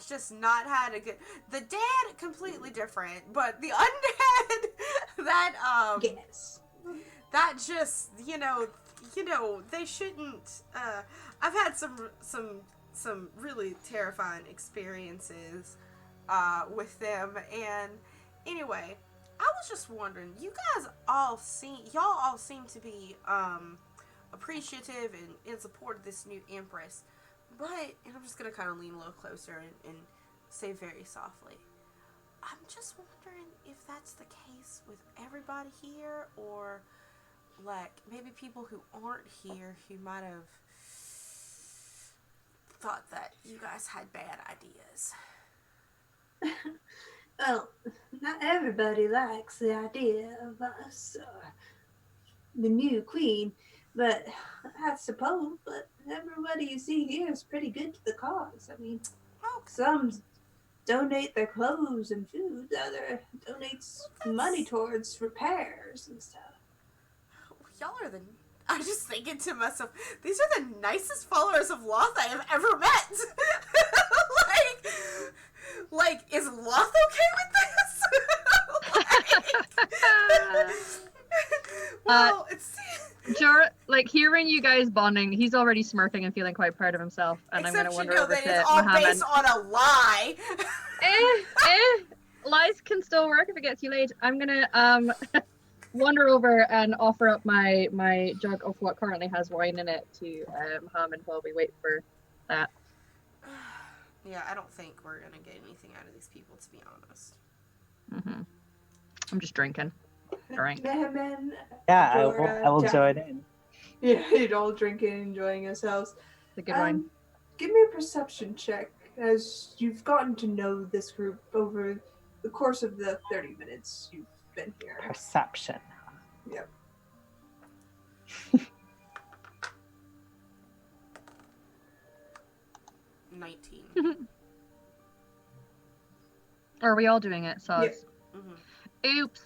just not had a good. The dead completely different, but the undead Yes. that just they shouldn't. I've had some really terrifying experiences with them, and anyway, I was just wondering, y'all all seem to be appreciative and in support of this new Empress, but, and I'm just gonna kind of lean a little closer and say very softly, I'm just wondering if that's the case with everybody here, or like maybe people who aren't here who might have thought that you guys had bad ideas. Well, not everybody likes the idea of us the new queen, but I suppose, but everybody you see here is pretty good to the cause. I mean, Oh, some donate their clothes and food, the other donates money towards repairs and stuff. y'all are the. I'm just thinking to myself, these are the nicest followers of Loth I have ever met. like, is Loth okay with this? Well, it's. Jorah, like hearing you guys bonding, he's already smirking and feeling quite proud of himself. And Except I'm you gonna wander know over that to it's all Muhammad. based on a lie. Lies can still work if it gets you laid. I'm gonna wander over and offer up my jug of what currently has wine in it to Muhammad while we wait for that. Yeah, I don't think we're gonna get anything out of these people, to be honest. Mm-hmm. I'm just drinking. Drink. Nehemon, Yeah, Jorah, I will Jack. join in. Yeah, you're all drinking, enjoying yourselves. The good wine. Give me a perception check as you've gotten to know this group over the course of the 30 minutes you've been here. Perception. Yep. Are we all doing it? So Yep. Oops.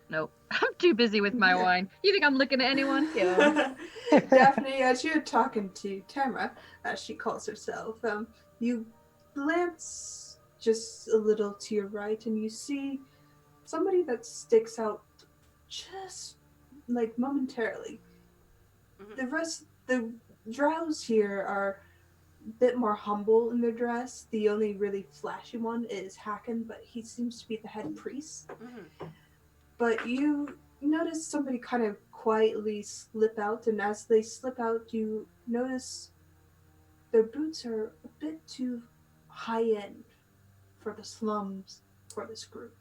Nope. I'm too busy with my wine. You think I'm looking at anyone? Yeah. Daphne, as you're talking to Tamara, as she calls herself, you glance just a little to your right and you see somebody that sticks out just like momentarily. The drows here are a bit more humble in their dress. The only really flashy one is Hacken, but he seems to be the head priest. But you notice somebody kind of quietly slip out, and as they slip out, you notice their boots are a bit too high end for the slums for this group.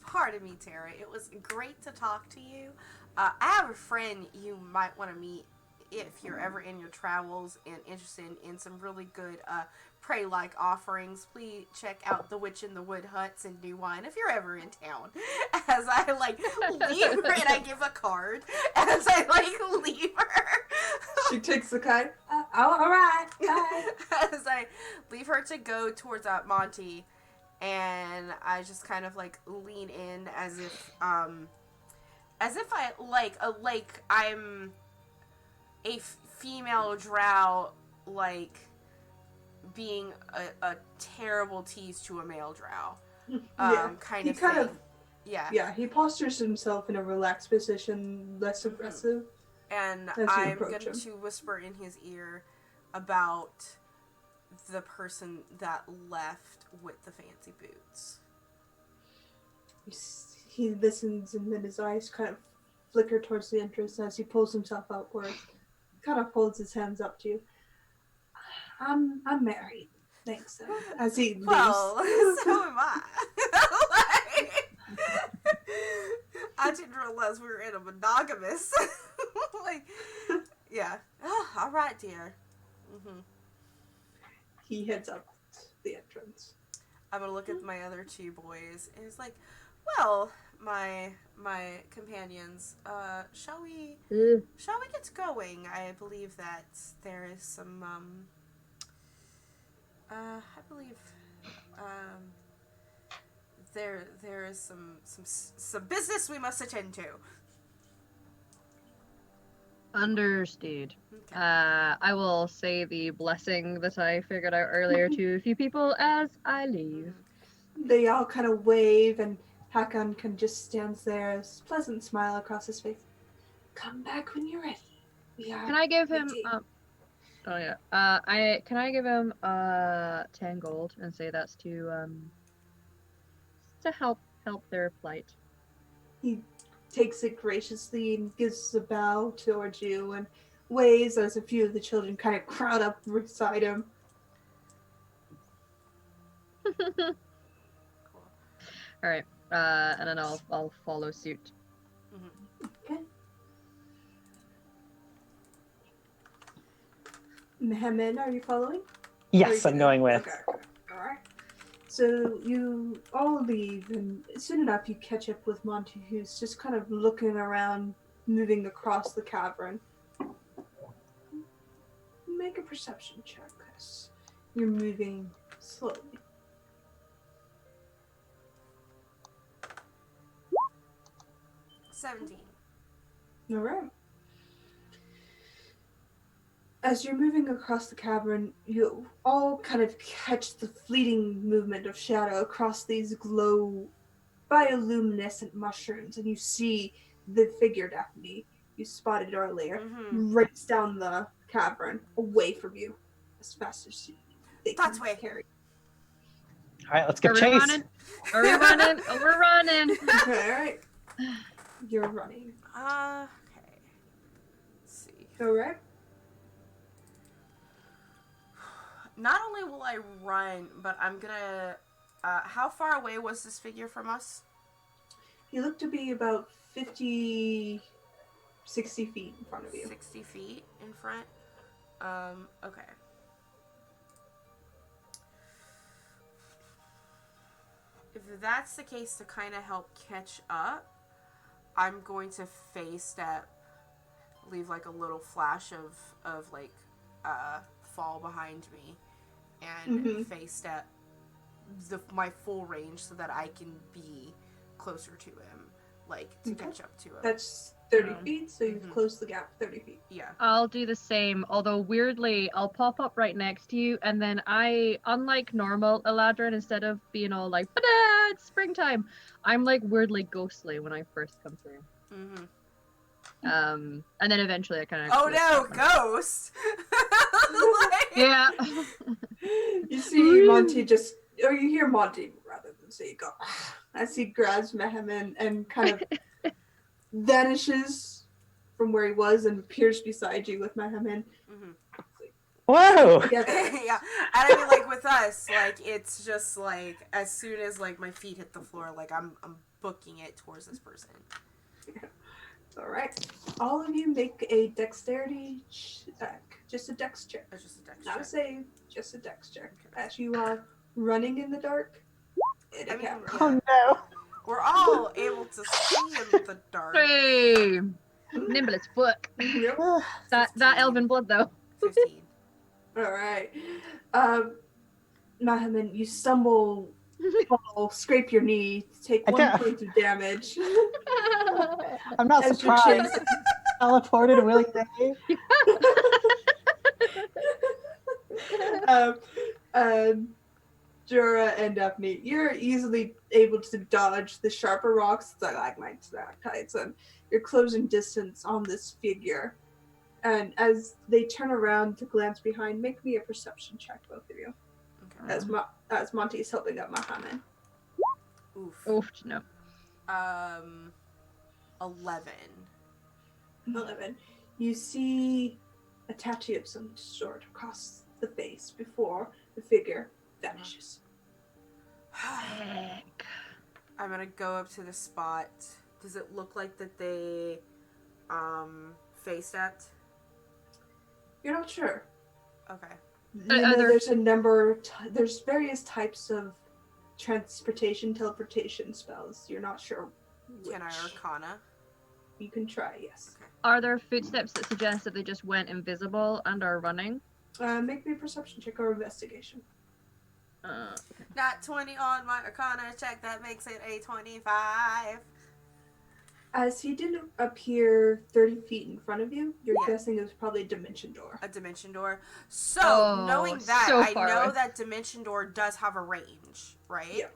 Pardon me, Tara. It was great to talk to you. I have a friend you might want to meet if you're ever in your travels and interested in some really good prey-like offerings. Please check out the Witch in the Wood Huts in New Wine if you're ever in town. As I leave her and I give a card as I leave her. She takes the card. All right. Bye. As I leave her to go towards Monty, and I just kind of lean in as if I'm a female drow, being a terrible tease to a male drow. Kind of thing. Yeah, he postures himself in a relaxed position, less aggressive. And I'm going to whisper in his ear about the person that left with the fancy boots. He listens, and then his eyes kind of flicker towards the entrance as he pulls himself outward. Kind of folds his hands up to you. I'm married. Thanks, though. As he leaves. Well, so am I. I didn't realize we were in a monogamous. Yeah. Oh, all right, dear. He heads up the entrance. I'm gonna look at my other two boys, and it's well, my companions, shall we get going? I believe that there is some there is some business we must attend to. Understood. Okay. I will say the blessing that I figured out earlier to a few people as I leave. They all kind of wave, and Hakon just stands there, a pleasant smile across his face. Come back when you're ready. Can I give him? Can I give him 10 gold and say that's to help their plight? He takes it graciously and gives a bow towards you and waves as a few of the children kind of crowd up beside him. Cool. All right, and then I'll follow suit. Okay. Mohammed, are you following? Yes, I'm going with. Okay. All right. So you all leave, and soon enough you catch up with Monty, who's just kind of looking around, moving across the cavern. Make a perception check, 'cause you're moving slowly. 17. All right. As you're moving across the cavern, you all kind of catch the fleeting movement of shadow across these glow bioluminescent mushrooms, and you see the figure Daphne you spotted earlier race down the cavern away from you as fast as they can That way. carry. All right, let's give Are we chase. running? Are we running? Oh, we're running. All right. You're running. Okay. Let's see. All right. Not only will I run, but I'm gonna. How far away was this figure from us? You look to be about 50, 60 feet in front of you. 60 feet in front. Okay. If that's the case, to kind of help catch up, I'm going to face step, leave like a little flash of like fall behind me, and face step my full range so that I can be closer to him, like to catch up to him. That's 30 feet, so you've closed the gap 30 feet. Yeah. I'll do the same, although weirdly, I'll pop up right next to you, and then unlike normal Eladrin, instead of being all like, "Ba-da, it's springtime," I'm like weirdly ghostly when I first come through. And then eventually I kind of. Oh no, ghost! Yeah. You see Monty or you hear Monty rather than say go, as he grabs Mehem and kind of vanishes from where he was and appears beside you with Mehem. Whoa! Yeah, and I mean, like with us, like it's just like as soon as like my feet hit the floor, like I'm booking it towards this person. All right, all of you make a dexterity check, just a dex check. It's just a dex Not check. a save, just a dex check. Okay. As you are running in the dark. I mean, yeah, Oh no! we're all able to see in the dark. Hey, nimble as fuck. Yep. That 15. elven blood though. 15. All right. Mehem, you stumble, fall, scrape your knee, take 1 point of damage. I'm not As you surprised. chase- Teleported willingly. Jura and Daphne, you're easily able to dodge the sharper rocks, stalagmites, stalactites, and you're closing distance on this figure. And as they turn around to glance behind, make me a perception check, both of you. Okay. As Monty's helping up Mohammed. Oof. Oof, no. 11. 11. You see a tattoo of some sort across the face before the figure vanishes. Heck. I'm gonna go up to the spot. Does it look like that they face stepped? You're not sure. Okay. You know, there's a number. There's various types of teleportation spells. You're not sure which. Can I Arcana? You can try, yes. Okay. Are there footsteps that suggest that they just went invisible and are running? Make me a perception check or investigation. Not 20 on my Arcana check. That makes it a 25. As he didn't appear 30 feet in front of you, you're Yeah. guessing it was probably a dimension door. A dimension door. So, knowing that, so I far know away. that dimension door does have a range, right? Yeah.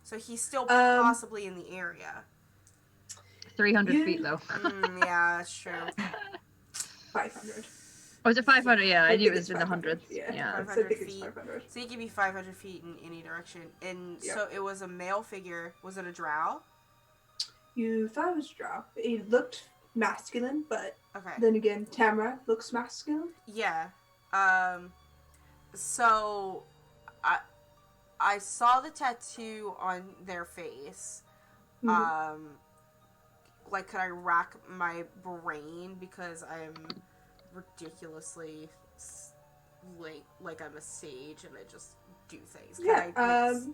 So he's still possibly in the area. 300 You- feet though. Yeah, that's true. 500. Was it 500? Yeah, I knew think it it's was in the 500, hundreds. Yeah, Yeah. I 500 think it's feet. 500. So he can be 500 feet in any direction. And Yeah. so it was a male figure. Was it a drow? You thought it was a drow. It looked masculine, but Okay. then again, Tamara looks masculine. Yeah. So I saw the tattoo on their face. Mhm. Like, could I rack my brain because I'm ridiculously like I'm a sage and I just do things. Yeah,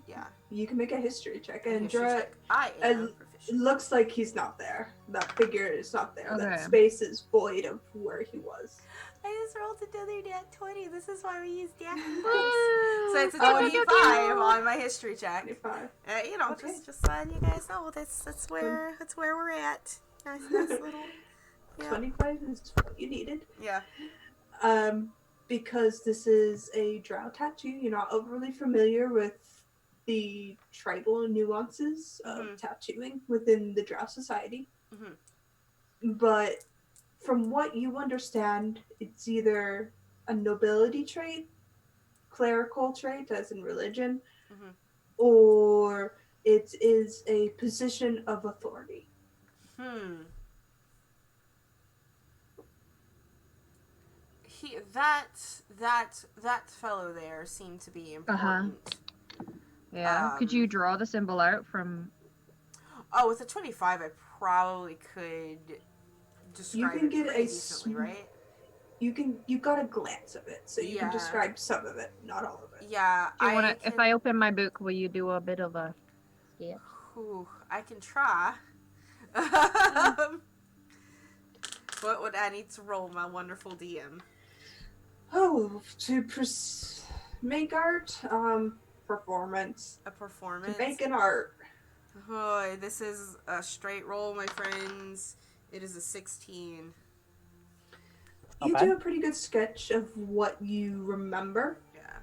yeah. you can make a history check and History draw. check. I And am it proficient. looks like he's not there. That figure is not there. Okay. That space is void of where he was. I just rolled another nat 20. This is why we use nat dice. Woo! So it's a Oh. 25 on my history check. 25. You know, Okay. just letting you guys know that's where we're at. Nice little. Yeah. 25 is what you needed. Yeah. Because this is a drow tattoo, you're not overly familiar with the tribal nuances of tattooing within the drow society. But from what you understand, it's either a nobility trait, clerical trait, as in religion, or it is a position of authority. That fellow there seemed to be important. Yeah. Could you draw the symbol out from? Oh, with a 25, I probably could describe You can it get pretty decently, right? You got a glance of it, so you can describe some of it, not all of it. Yeah, Do you want to? If I open my book, will you do a bit of a sketch? I can try. What would I need to roll, my wonderful DM? Oh, make art, performance. A performance? To make an art. Oh, this is a straight roll, my friends. It is a 16. You do a pretty good sketch of what you remember. Yeah.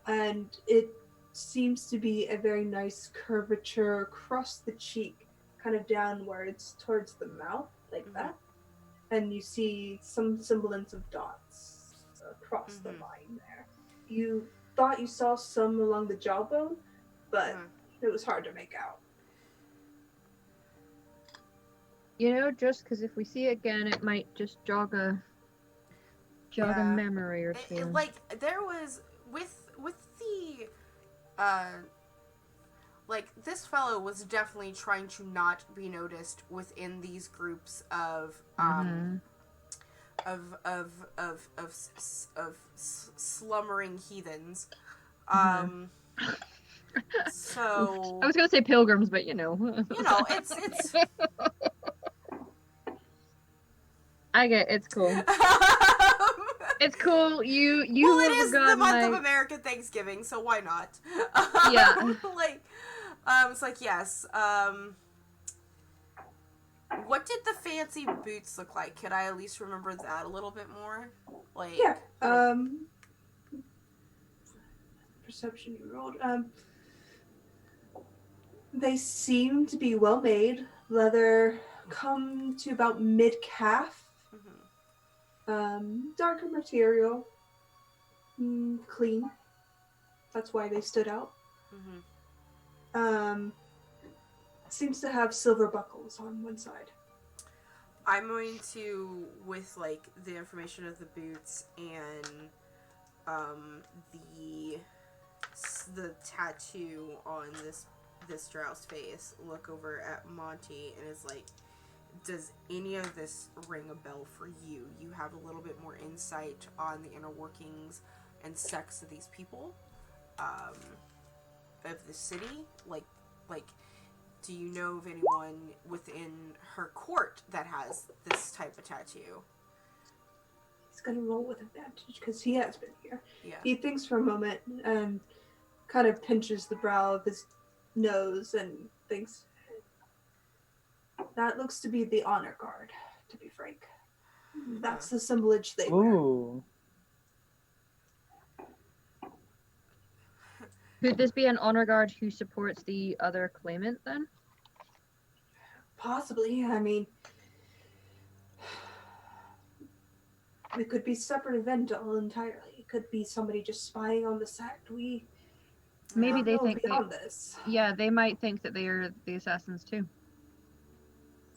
And it seems to be a very nice curvature across the cheek, kind of downwards towards the mouth, like that. And you see some semblance of dots across the line there. You thought you saw some along the jawbone, but it was hard to make out. You know, just because if we see it again, it might just jog a memory or two. There was with the this fellow was definitely trying to not be noticed within these groups of slumbering heathens. So I was gonna say pilgrims, but you know, it's I get it's cool. It's cool. You well, it is the month of American Thanksgiving, so why not? Yeah. It's like yes. What did the fancy boots look like? Could I at least remember that a little bit more? Perception you rolled. They seem to be well made. Leather come to about mid-calf. Darker material. Clean. That's why they stood out. Seems to have silver buckles on one side. I'm going to, with the information of the boots and the tattoo on this drow's face, look over at Monty and is like, does any of this ring a bell for you? You have a little bit more insight on the inner workings and sex of these people, of the city. Do you know of anyone within her court that has this type of tattoo? He's gonna roll with advantage because he has been here. Yeah. He thinks for a moment and kind of pinches the brow of his nose and thinks, that looks to be the honor guard, to be frank. That's the assemblage they wear. Could this be an honor guard who supports the other claimant then? Possibly. I mean, it could be separate event entirely. It could be somebody just spying on the sect. Maybe they think beyond this. Yeah, they might think that they are the assassins too.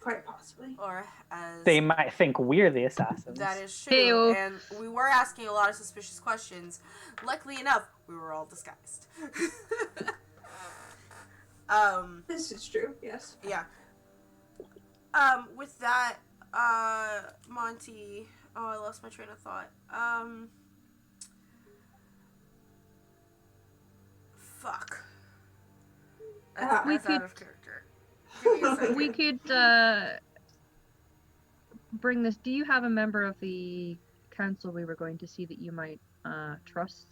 Quite possibly. Or as they might think we're the assassins. That is true. Hey-o. And we were asking a lot of suspicious questions. Luckily enough, we were all disguised. This is true, yes. Yeah. With that, Monty, I lost my train of thought. That's, We that's out could- of character. Give me a second. We could bring this. Do you have a member of the council we were going to see that you might trust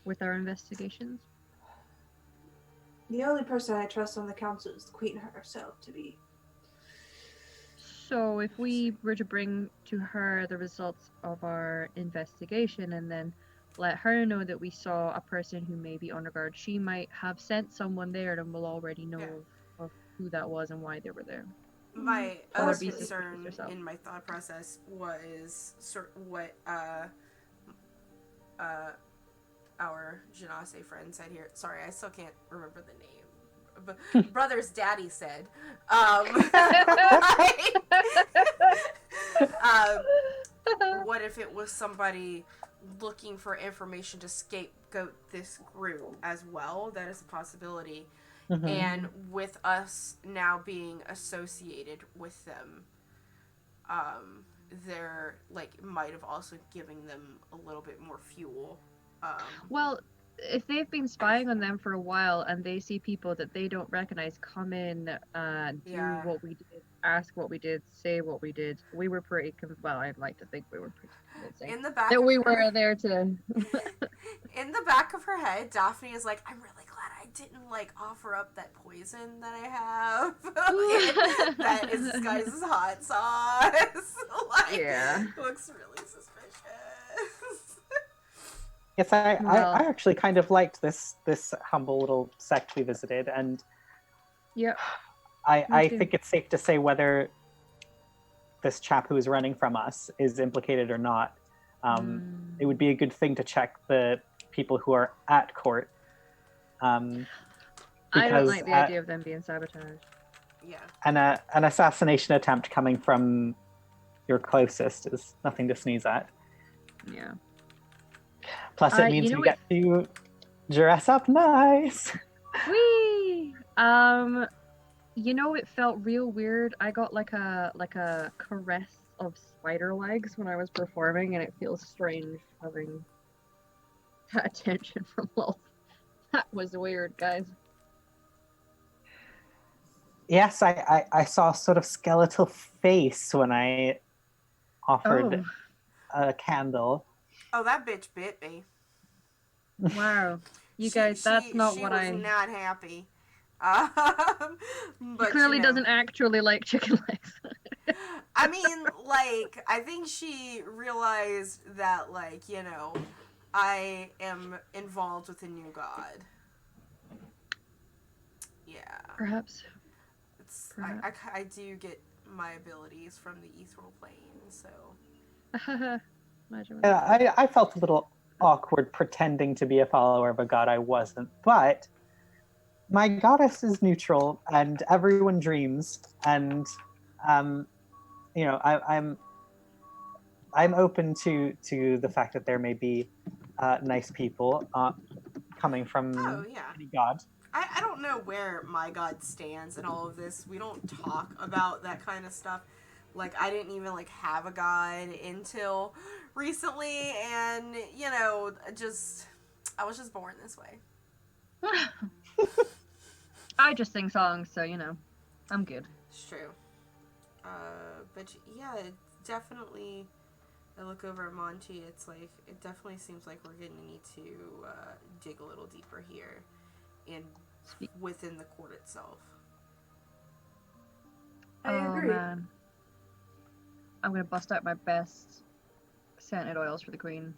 with our investigations? The only person I trust on the council is the queen herself to be. So if we were to bring to her the results of our investigation and then let her know that we saw a person who may be under guard, she might have sent someone there and we'll already know of who that was and why they were there. My Or other be suspicious concern yourself. in my thought process was what our Janase friend said here. Sorry, I still can't remember the name. But brother's daddy said, what if it was somebody looking for information to scapegoat this group as well? That is a possibility. Mhm. And with us now being associated with them, they're like might have also giving them a little bit more fuel. Well, if they've been spying on them for a while and they see people that they don't recognize come in, do Yeah. what we did, ask what we did, say what we did, we were pretty well, I'd like to think we were pretty convincing. In the back That of we her, were there to in the back of her head, Daphne is like, I'm really glad I didn't like offer up that poison that I have. That is this guy's hot sauce. Like, Yeah. looks really suspicious. Yes, I Well- actually kind of liked this humble little sect we visited, and Yep. I too. think it's safe to say whether this chap who is running from us is implicated or not. It would be a good thing to check the people who are at court. I don't Because like the idea of them being sabotaged. Yeah. an assassination attempt coming from your closest is nothing to sneeze at. Yeah. Plus, it means you know we get to dress up nice. Whee! You know, it felt real weird. I got like a caress of spider legs when I was performing, and it feels strange having that attention from Lol. That was weird, guys. Yes, I saw a sort of skeletal face when I offered a candle. Oh, that bitch bit me. Wow. You guys, that's not she what was I. not happy. He But clearly you know, doesn't actually like chicken legs. I mean, like, I think she realized that, like, you know, I am involved with a new god. Yeah. Perhaps. It's, Perhaps. I do get my abilities from the ethereal plane, so. Imagine what Yeah, I felt a little awkward pretending to be a follower of a god I wasn't, but my goddess is neutral, and everyone dreams, and you know, I'm open to the fact that there may be nice people coming from Oh, yeah. any god. I don't know where my god stands in all of this. We don't talk about that kind of stuff. Like, I didn't even, like, have a god until recently, and, you know, I was just born this way. I just sing songs, so you know, I'm good. It's true. But, yeah, it definitely, I look over at Monty, it's like, it definitely seems like we're going to need to dig a little deeper here, and within the court itself. I agree. Man. I'm gonna bust out my best scented oils for the queen.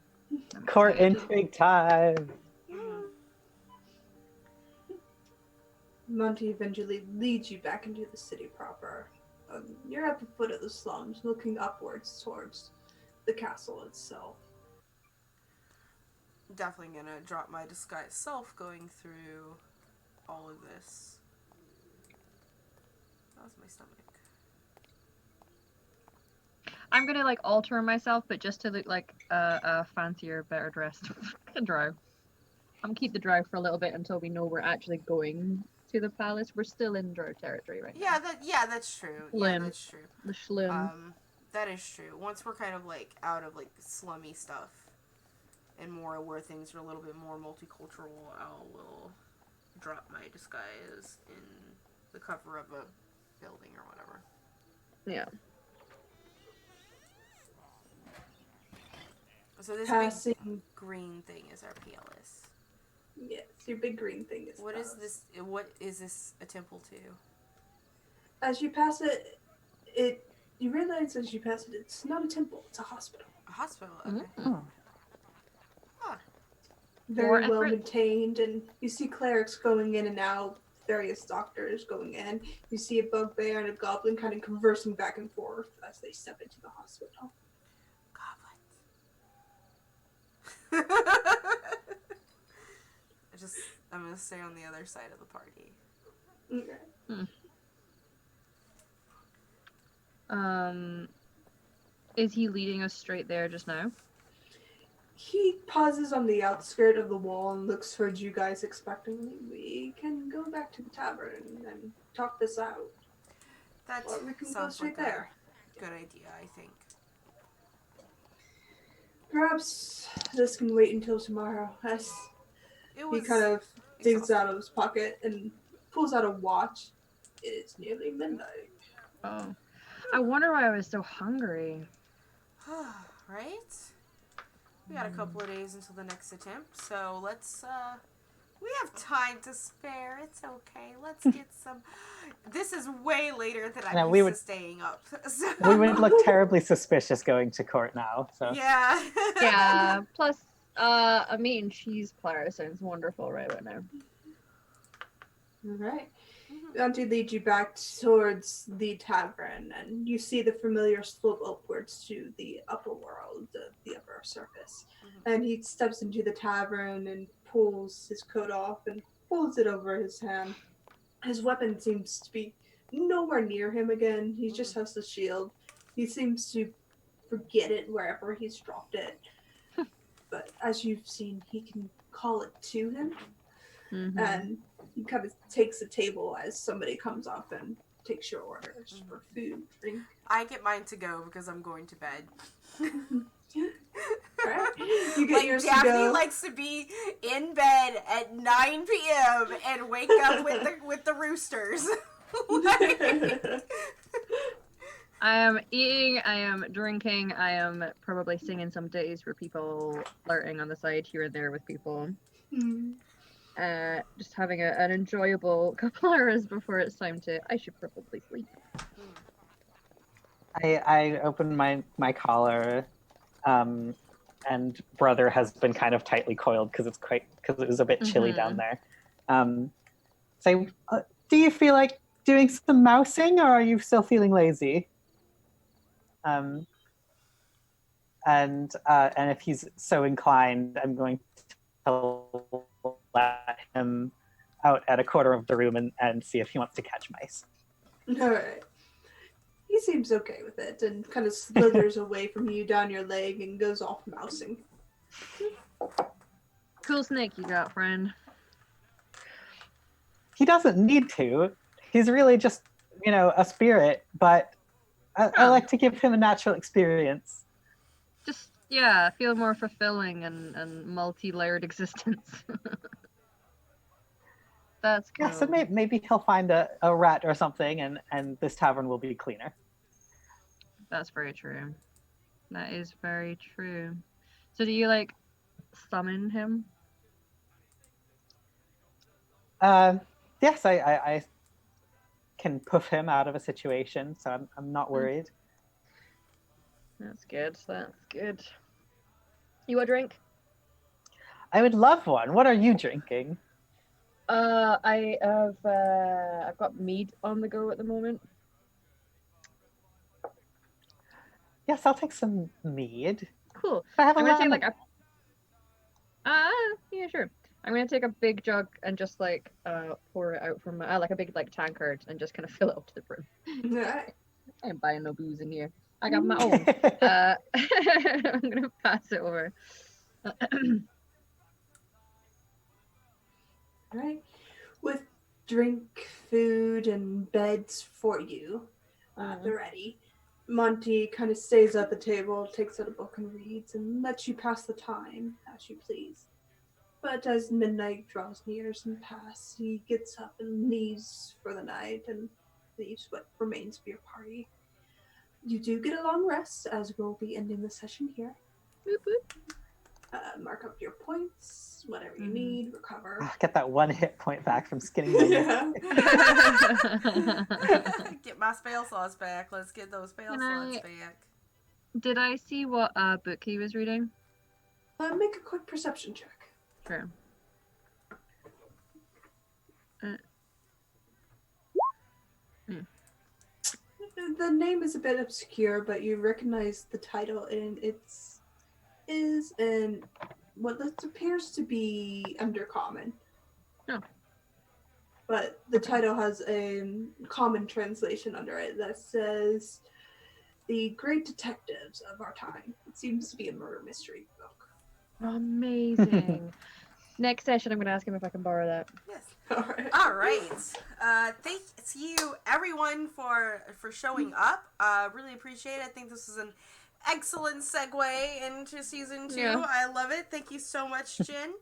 I'm Court excited. intrigue time. Monty eventually leads you back into the city proper. You're at the foot of the slums, looking upwards towards the castle itself. Definitely gonna drop my disguised self going through all of this. That was my stomach. I'm gonna like alter myself, but just to look like a fancier, better dressed drow. I'm gonna keep the drow for a little bit until we know we're actually going to the palace. We're still in drow territory right now. That's true. Lim. Yeah, that's true. The Schlim. That is true. Once we're kind of like out of like slummy stuff and more where things are a little bit more multicultural, drop my disguise in the cover of a building or whatever. Yeah. So this Passing. big green thing is our PLS. Yes, your big green thing is. What is this? What is this a temple to? As you pass it, you realize as you pass it, it's not a temple; it's a hospital. A hospital. Okay. Mm. Huh. Very More well effort. maintained, and you see clerics going in and out, various doctors going in. You see a bugbear and a goblin kind of conversing back and forth as they step into the hospital. Goblins. I'm gonna stay on the other side of the party. Okay. Is he leading us straight there just now? He pauses on the outskirt of the wall and looks towards you guys expectantly. We can go back to the tavern and talk this out. That Or we can go sounds straight like there. a good idea, I think. Perhaps this can wait until tomorrow. As It he was kind of digs exhausting. out of his pocket and pulls out a watch. It is nearly midnight. Oh. I wonder why I was so hungry. Right? We got a couple of days until the next attempt, so let's we have time to spare. It's okay. Let's get some. This is way later than I'm used to staying up. So. We would look terribly suspicious going to court now. So Yeah. Yeah. Plus, a meat and cheese platter sounds wonderful right now. All right. Auntie leads you back towards the tavern, and you see the familiar slope upwards to the upper world, the upper surface. And he steps into the tavern and pulls his coat off and folds it over his hand. His weapon seems to be nowhere near him again. He just has the shield. He seems to forget it wherever he's dropped it. But as you've seen, he can call it to him. And he kind of takes a table as somebody comes up and takes your orders for food, drink. I get mine to go because I'm going to bed. Right? You get yours Daphne to go. likes to be in bed at 9 p.m. and wake up with the roosters. I am eating, I am drinking, I am probably singing some ditties for people, flirting on the side here and there with people. Just having an enjoyable couple hours before it's time to. I should probably sleep. I open my collar, and brother has been kind of tightly coiled because it was a bit chilly down there. Say, do you feel like doing some mousing, or are you still feeling lazy? And if he's so inclined, I'm going to let him out at a corner of the room and see if he wants to catch mice. All right. He seems okay with it and kind of slithers away from you down your leg and goes off mousing. Cool snake you got, friend. He doesn't need to. He's really just, a spirit, but I like to give him a natural experience. Just, feel more fulfilling and multi-layered existence. That's cool. Yeah, so maybe he'll find a rat or something, and this tavern will be cleaner. That's very true. That is very true. So do you, summon him? Yes, I can poof him out of a situation, so I'm not worried. That's good. You want a drink? I would love one. What are you drinking? I've got mead on the go at the moment. Yes, I'll take some mead. Cool. I have I'm gonna take yeah, sure. I'm gonna take a big jug and just pour it out from a big tankard and just kind of fill it up to the brim. Right. I ain't buying no booze in here. I got my own. I'm gonna pass it over. Right. With drink, food, and beds for you, they're ready. Monty kind of stays at the table, takes out a book and reads, and lets you pass the time as you please. But as midnight draws near and past, he gets up and leaves for the night and leaves what remains of your party. You do get a long rest, as we'll be ending the session here. Boop, boop. Mark up your points, whatever you Mhm. need, recover. Ah, get that 1 hit point back from skinning my neck. Yeah. Get my spell slots back. Let's get those spell Can slots I- back. Did I see what book he was reading? Make a quick perception check. True. The name is a bit obscure, but you recognize the title, and is in what appears to be undercommon. Oh. But the title has a common translation under it that says "The Great Detectives of Our Time." It seems to be a murder mystery book. Amazing. Next session, I'm going to ask him if I can borrow that. Yes. All right. All right. Thank you everyone for showing up. Really appreciate it. I think this is an excellent segue into season 2. Yeah. I love it. Thank you so much, Jen.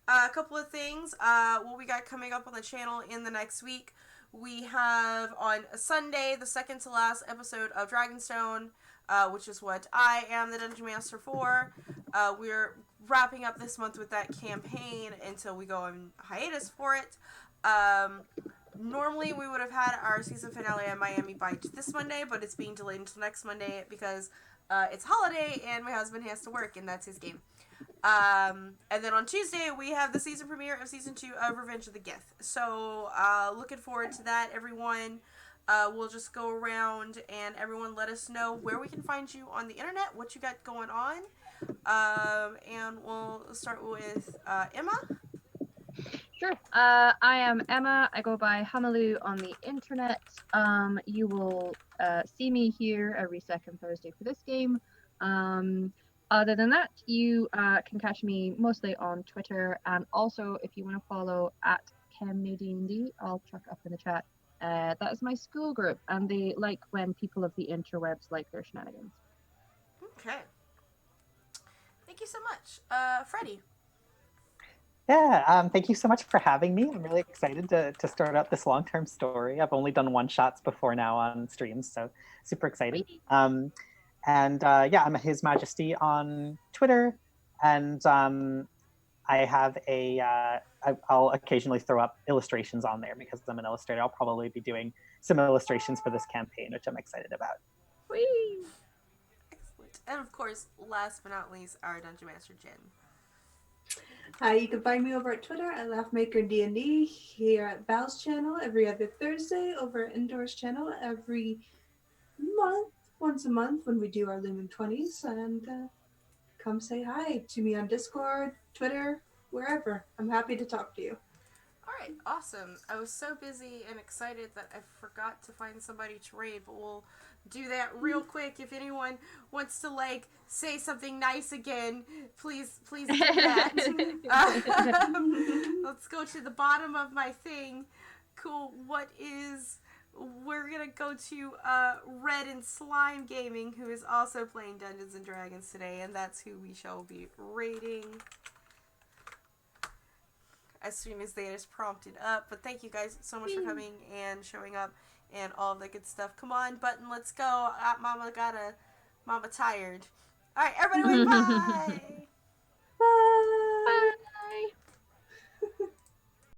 A couple of things. What we got coming up on the channel in the next week. We have on Sunday the second to last episode of Dragonstone, which is what I am the Dungeon Master for. We're wrapping up this month with that campaign until we go on hiatus for it. Normally we would have had our season finale at Miami Bites this Monday, but it's being delayed until next Monday because it's holiday and my husband has to work, and that's his game. And then on Tuesday we have the season premiere of season 2 of Revenge of the Gith. So looking forward to that, everyone. We'll just go around and everyone let us know where we can find you on the internet, what you got going on. And we'll start with Emma. Sure. I am Emma. I go by Hamalu on the internet. You will see me here every second Thursday for this game. Other than that, you can catch me mostly on Twitter, and also if you want to follow at ChemNadinD, I'll chuck up in the chat. That is my school group, and they like when people of the interwebs like their shenanigans. Okay. Thank you so much. Freddie. Yeah, thank you so much for having me. I'm really excited to start out this long-term story. I've only done one-shots before now on streams, so super excited. And I'm His Majesty on Twitter, and I have I'll occasionally throw up illustrations on there because I'm an illustrator. I'll probably be doing some illustrations for this campaign, which I'm excited about. Whee! Excellent. And of course, last but not least, our Dungeon Master, Jen. Hi, you can find me over at Twitter at LaughmakerDND, here at Val's channel every other Thursday, over at Indoors channel every month, once a month when we do our Lumen 20s, and come say hi to me on Discord, Twitter, wherever. I'm happy to talk to you. All right, awesome. I was so busy and excited that I forgot to find somebody to raid, but we'll do that real quick. If anyone wants to say something nice again, please do that. Let's go to the bottom of my thing. Cool. We're gonna go to Red and Slime Gaming, who is also playing Dungeons and Dragons today, and that's who we shall be raiding as soon as they is prompted up. But thank you guys so much for coming and showing up and all of that good stuff. Come on, Button, let's go. Mama tired. All right, everybody, bye.